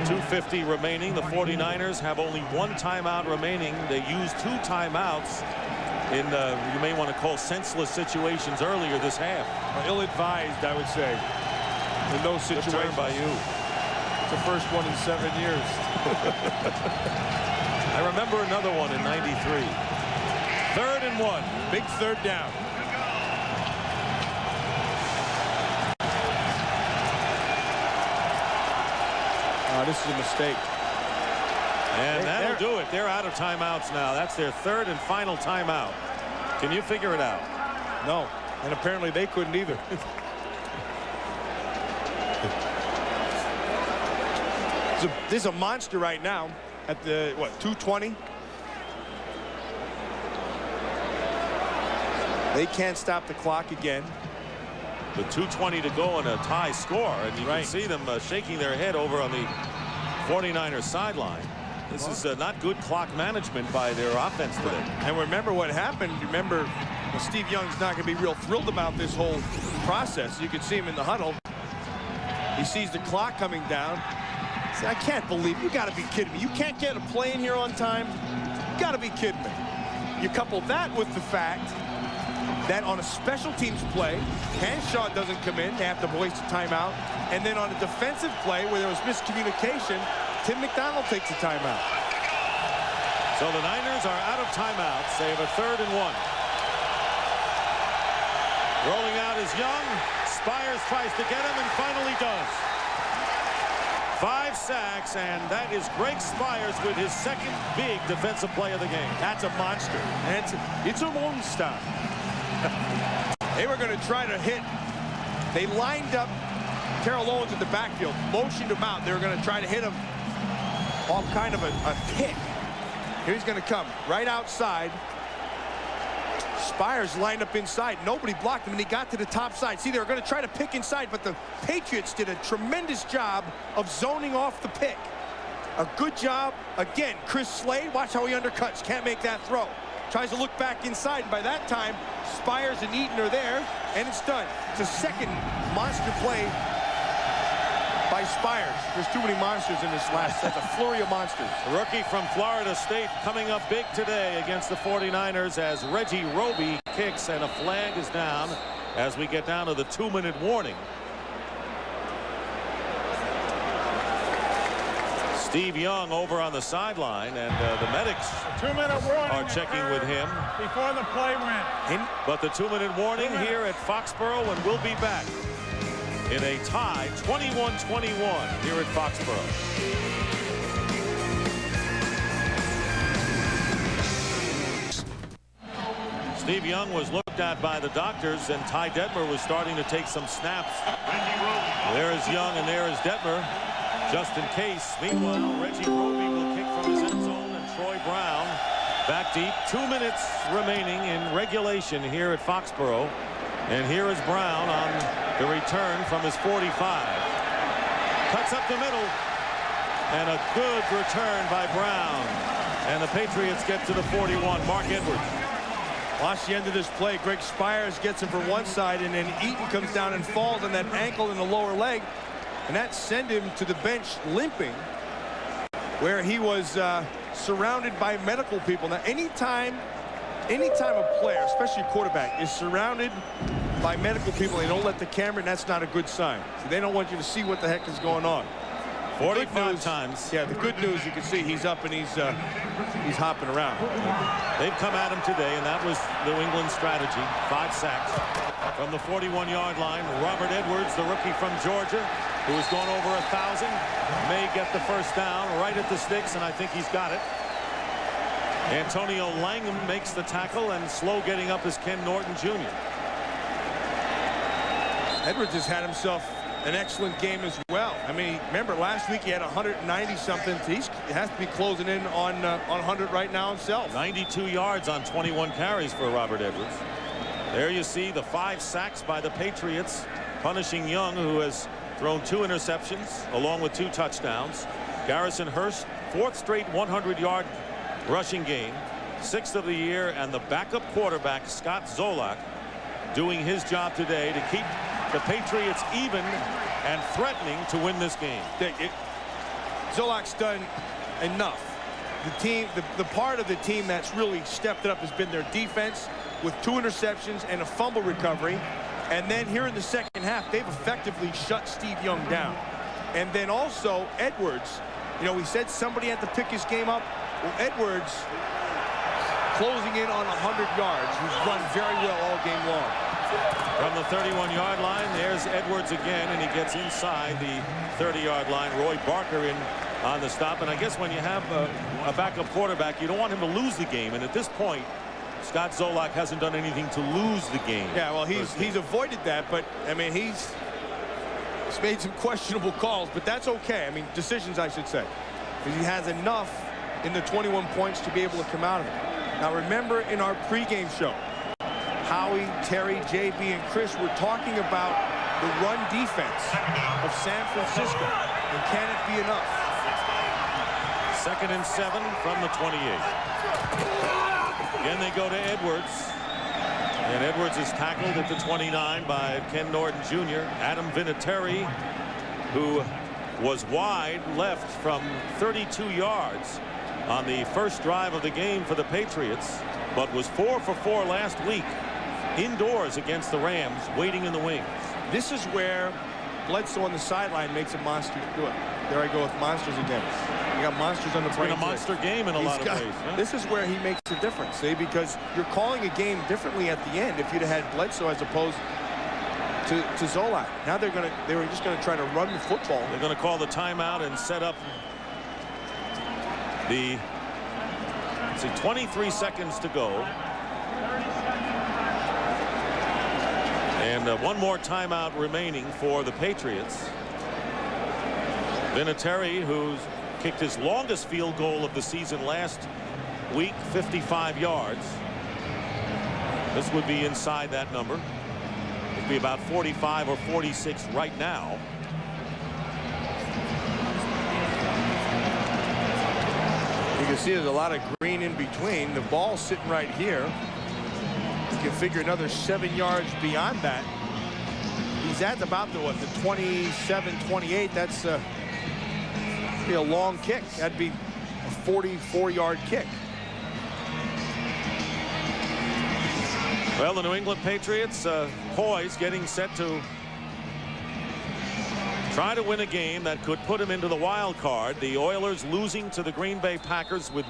2:50 remaining. The 49ers have only 1 timeout remaining. They used 2 timeouts in you may want to call senseless situations earlier this half. Ill-advised, I would say, in those situations. Good turn by you. It's the first one in 7 years. I remember another one in '93. 3rd and 1. Big 3rd down. This is a mistake. And that'll do it. They're out of timeouts now. That's their 3rd and final timeout. Can you figure it out? No. And apparently they couldn't either. This is a monster right now at the, 2:20? They can't stop the clock again. With 2:20 to go and a tie score, and you can see them shaking their head over on the 49ers sideline. This is not good clock management by their offense today. And remember what happened. Remember, Steve Young's not going to be real thrilled about this whole process. You can see him in the huddle. He sees the clock coming down. He said, I can't believe, you got to be kidding me. You can't get a play in here on time? You got to be kidding me. You couple that with the fact that on a special teams play, Hanshaw doesn't come in. They have to voice a timeout. And then on a defensive play where there was miscommunication, Tim McDonald takes a timeout. So the Niners are out of timeouts. They have a 3rd and 1. Rolling out is Young. Spires tries to get him and finally does. 5 sacks, and that is Greg Spires with his 2nd big defensive play of the game. That's a monster. It's a monster. They were going to try to hit. They lined up Terrell Owens in the backfield, motioned him out. They were going to try to hit him off kind of a pick. Here he's going to come right outside. Spires lined up inside. Nobody blocked him, and he got to the top side. See, they were going to try to pick inside, but the Patriots did a tremendous job of zoning off the pick. A good job. Again, Chris Slade, watch how he undercuts. Can't make that throw. Tries to look back inside, and by that time, Spires and Eaton are there, and it's done. It's a 2nd monster play by Spires. There's too many monsters in this last set. A flurry of monsters. A rookie from Florida State coming up big today against the 49ers as Reggie Roby kicks, and a flag is down as we get down to the 2-minute warning. Steve Young over on the sideline, and the medics 2-minute warning are checking with him before the play went. But the 2-minute warning here at Foxborough, and we'll be back in a tie 21-21 here at Foxborough. Steve Young was looked at by the doctors, and Ty Detmer was starting to take some snaps. There is Young and there is Detmer, just in case. Meanwhile, Reggie Roby will kick from his end zone, and Troy Brown back deep. 2 minutes remaining in regulation here at Foxborough. And here is Brown on the return from his 45. Cuts up the middle. And a good return by Brown. And the Patriots get to the 41. Mark Edwards. Watch the end of this play. Greg Spires gets him for one side, and then Eaton comes down and falls on that ankle in the lower leg. And that sent him to the bench limping, where he was surrounded by medical people. Now, anytime a player, especially a quarterback, is surrounded by medical people, they don't let the camera, and that's not a good sign. So they don't want you to see what the heck is going on. 45 times. Yeah, the good news, you can see he's up and he's hopping around. They've come at him today, and that was New England's strategy. 5 sacks. From the 41-yard line, Robert Edwards, the rookie from Georgia, who has gone over 1,000, may get the first down right at the sticks, and I think he's got it. Antonio Langham makes the tackle, and slow getting up is Ken Norton Jr. Edwards has had himself an excellent game as well. I mean, remember last week he had 190-something. He has to be closing in on 100 right now himself. 92 yards on 21 carries for Robert Edwards. There you see the 5 sacks by the Patriots, punishing Young, who has thrown 2 interceptions along with 2 touchdowns. Garrison Hurst, 4th straight 100-yard rushing game, 6th of the year, and the backup quarterback Scott Zolak doing his job today to keep the Patriots even and threatening to win this game. Zolak's done enough. The team, the part of the team that's really stepped it up has been their defense, with 2 interceptions and a fumble recovery. And then here in the second half, they've effectively shut Steve Young down. And then also Edwards, you know, we said somebody had to pick his game up. Well, Edwards closing in on 100 yards, who's run very well all game long. From the 31-yard line, there's Edwards again, and he gets inside the 30-yard line. Roy Barker in on the stop. And I guess when you have a backup quarterback, you don't want him to lose the game. And at this point, Scott Zolak hasn't done anything to lose the game. Yeah, well, he's avoided that, but I mean, he's made some questionable calls, but that's okay. I mean, decisions, I should say, because he has enough in the 21 points to be able to come out of it. Now, remember in our pregame show, Howie, Terry, JB, and Chris were talking about the run defense of San Francisco, and can it be enough? 2nd and 7 from the 28. Again, they go to Edwards. And Edwards is tackled at the 29 by Ken Norton Jr. Adam Vinatieri who was wide left from 32 yards on the first drive of the game for the Patriots, but was 4 for 4 last week indoors against the Rams, waiting in the wings. This is where Bledsoe on the sideline makes a monster do it. There I go with monsters again. You got monsters on the brain. It's been a monster game in a lot of ways. Huh? This is where he makes a difference, see, because you're calling a game differently at the end if you'd have had Bledsoe as opposed to Zolak. Now they were just going to try to run the football. They're going to call the timeout and set up the 23 seconds to go. And one more timeout remaining for the Patriots. Vinatieri, who's kicked his longest field goal of the season last week, 55 yards. This would be inside that number. It'd be about 45 or 46 right now. You can see there's a lot of green in between. The ball's sitting right here. You can figure another 7 yards beyond that. He's at about the 27, 28. That's be a long kick. That'd be a 44-yard kick. Well, the New England Patriots poised, getting set to try to win a game that could put him into the wild card. The Oilers losing to the Green Bay Packers with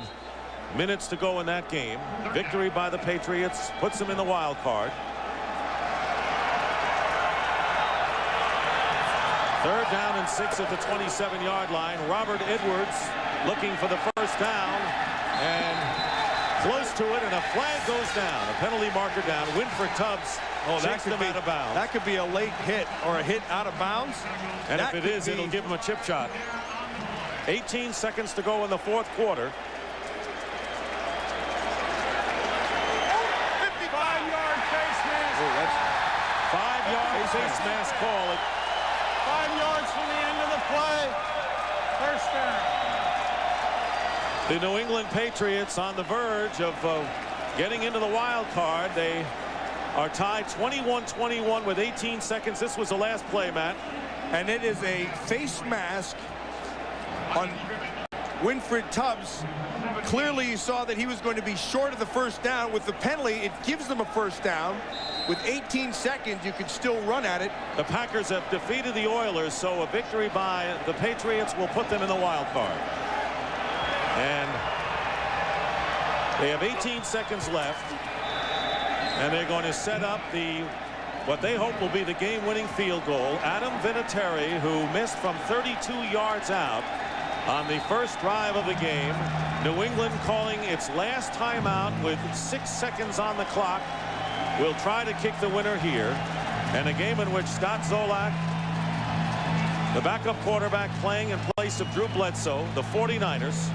minutes to go in that game. Victory by the Patriots puts them in the wild card. Third down and 6 at the 27-yard line. Robert Edwards looking for the first down and close to it, and a flag goes down. A penalty marker down. Winfred Tubbs takes them out of bounds. That could be a late hit or a hit out of bounds. And if it is, it'll give him a chip shot. 18 seconds to go in the fourth quarter. 55-yard face mask. Oh, that's 5-yard face mask call. 5 yards from the end of the play. First down. The New England Patriots on the verge of getting into the wild card. They are tied 21-21 with 18 seconds. This was the last play, Matt. And it is a face mask on Winfred Tubbs. Clearly you saw that he was going to be short of the first down. With the penalty, it gives them a first down. With 18 seconds, you could still run at it. The Packers have defeated the Oilers, so a victory by the Patriots will put them in the wild card. And they have 18 seconds left, and they're going to set up what they hope will be the game-winning field goal. Adam Vinatieri, who missed from 32 yards out on the first drive of the game. New England calling its last timeout with 6 seconds on the clock. Will try to kick the winner here, and a game in which Scott Zolak, the backup quarterback, playing in place of Drew Bledsoe. The 49ers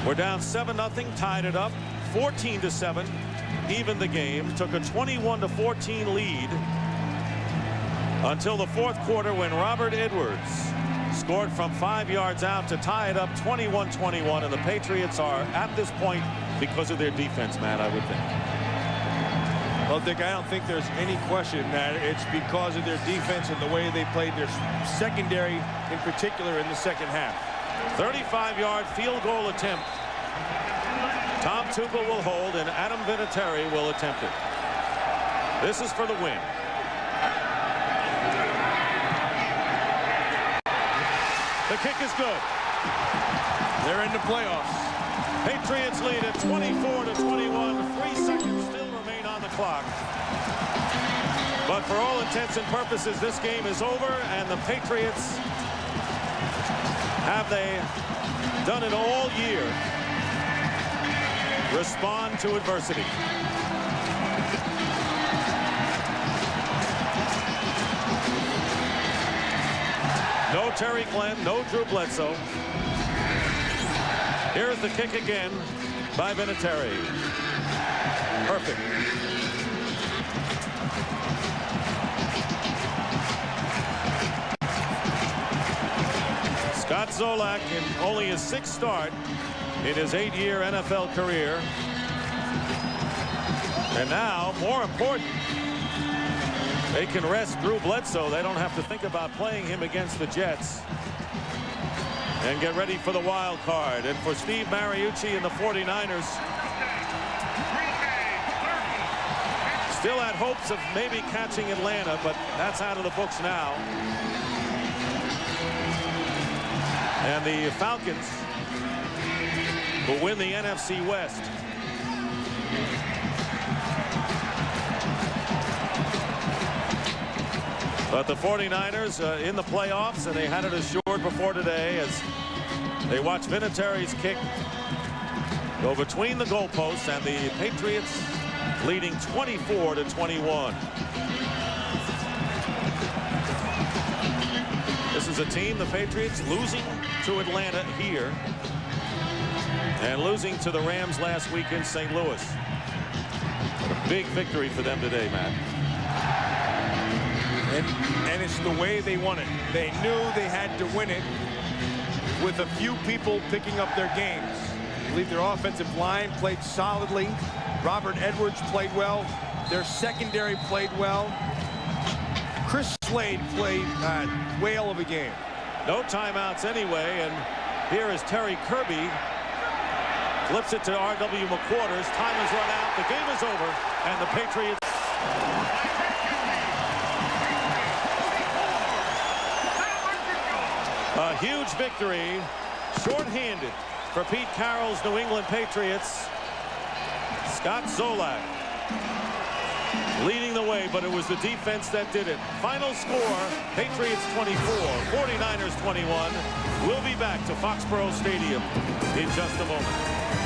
were down 7-0, tied it up 14-7, even the game, took a 21-14 lead until the fourth quarter when Robert Edwards scored from 5 yards out to tie it up 21-21, and the Patriots are at this point, because of their defense, Matt, I would think. Well, Dick, I don't think there's any question that it's because of their defense and the way they played their secondary in particular in the second half. 35-yard field goal attempt. Tom Tuchel will hold, and Adam Vinatieri will attempt it. This is for the win. The kick is good. They're in the playoffs. Patriots lead at 24-21. 3 seconds still remain on the clock. But for all intents and purposes, this game is over, and the Patriots, have they done it all year, respond to adversity. No Terry Glenn, no Drew Bledsoe. Here's the kick again by Vinatieri. Perfect. Scott Zolak, in only his 6th start in his 8-year NFL career. And now, more important, They can rest Drew Bledsoe. They don't have to think about playing him against the Jets. And get ready for the wild card. And for Steve Mariucci and the 49ers, still had hopes of maybe catching Atlanta, but that's out of the books now. And the Falcons will win the NFC West. But the 49ers in the playoffs, and they had it assured before today as they watch Vinatieri's kick go between the goalposts, and the Patriots leading 24-21. This is a team, the Patriots, losing to Atlanta here and losing to the Rams last week in St. Louis. A big victory for them today, Matt. And it's the way they won it. They knew they had to win it with a few people picking up their games. I believe their offensive line played solidly. Robert Edwards played well. Their secondary played well. Chris Slade played a whale of a game. No timeouts anyway, and here is Terry Kirby. Flips it to R.W. McQuarters. Time has run out. The game is over, and the Patriots. A huge victory, shorthanded for Pete Carroll's New England Patriots. Scott Zolak leading the way, but it was the defense that did it. Final score, Patriots 24, 49ers 21. We'll be back to Foxborough Stadium in just a moment.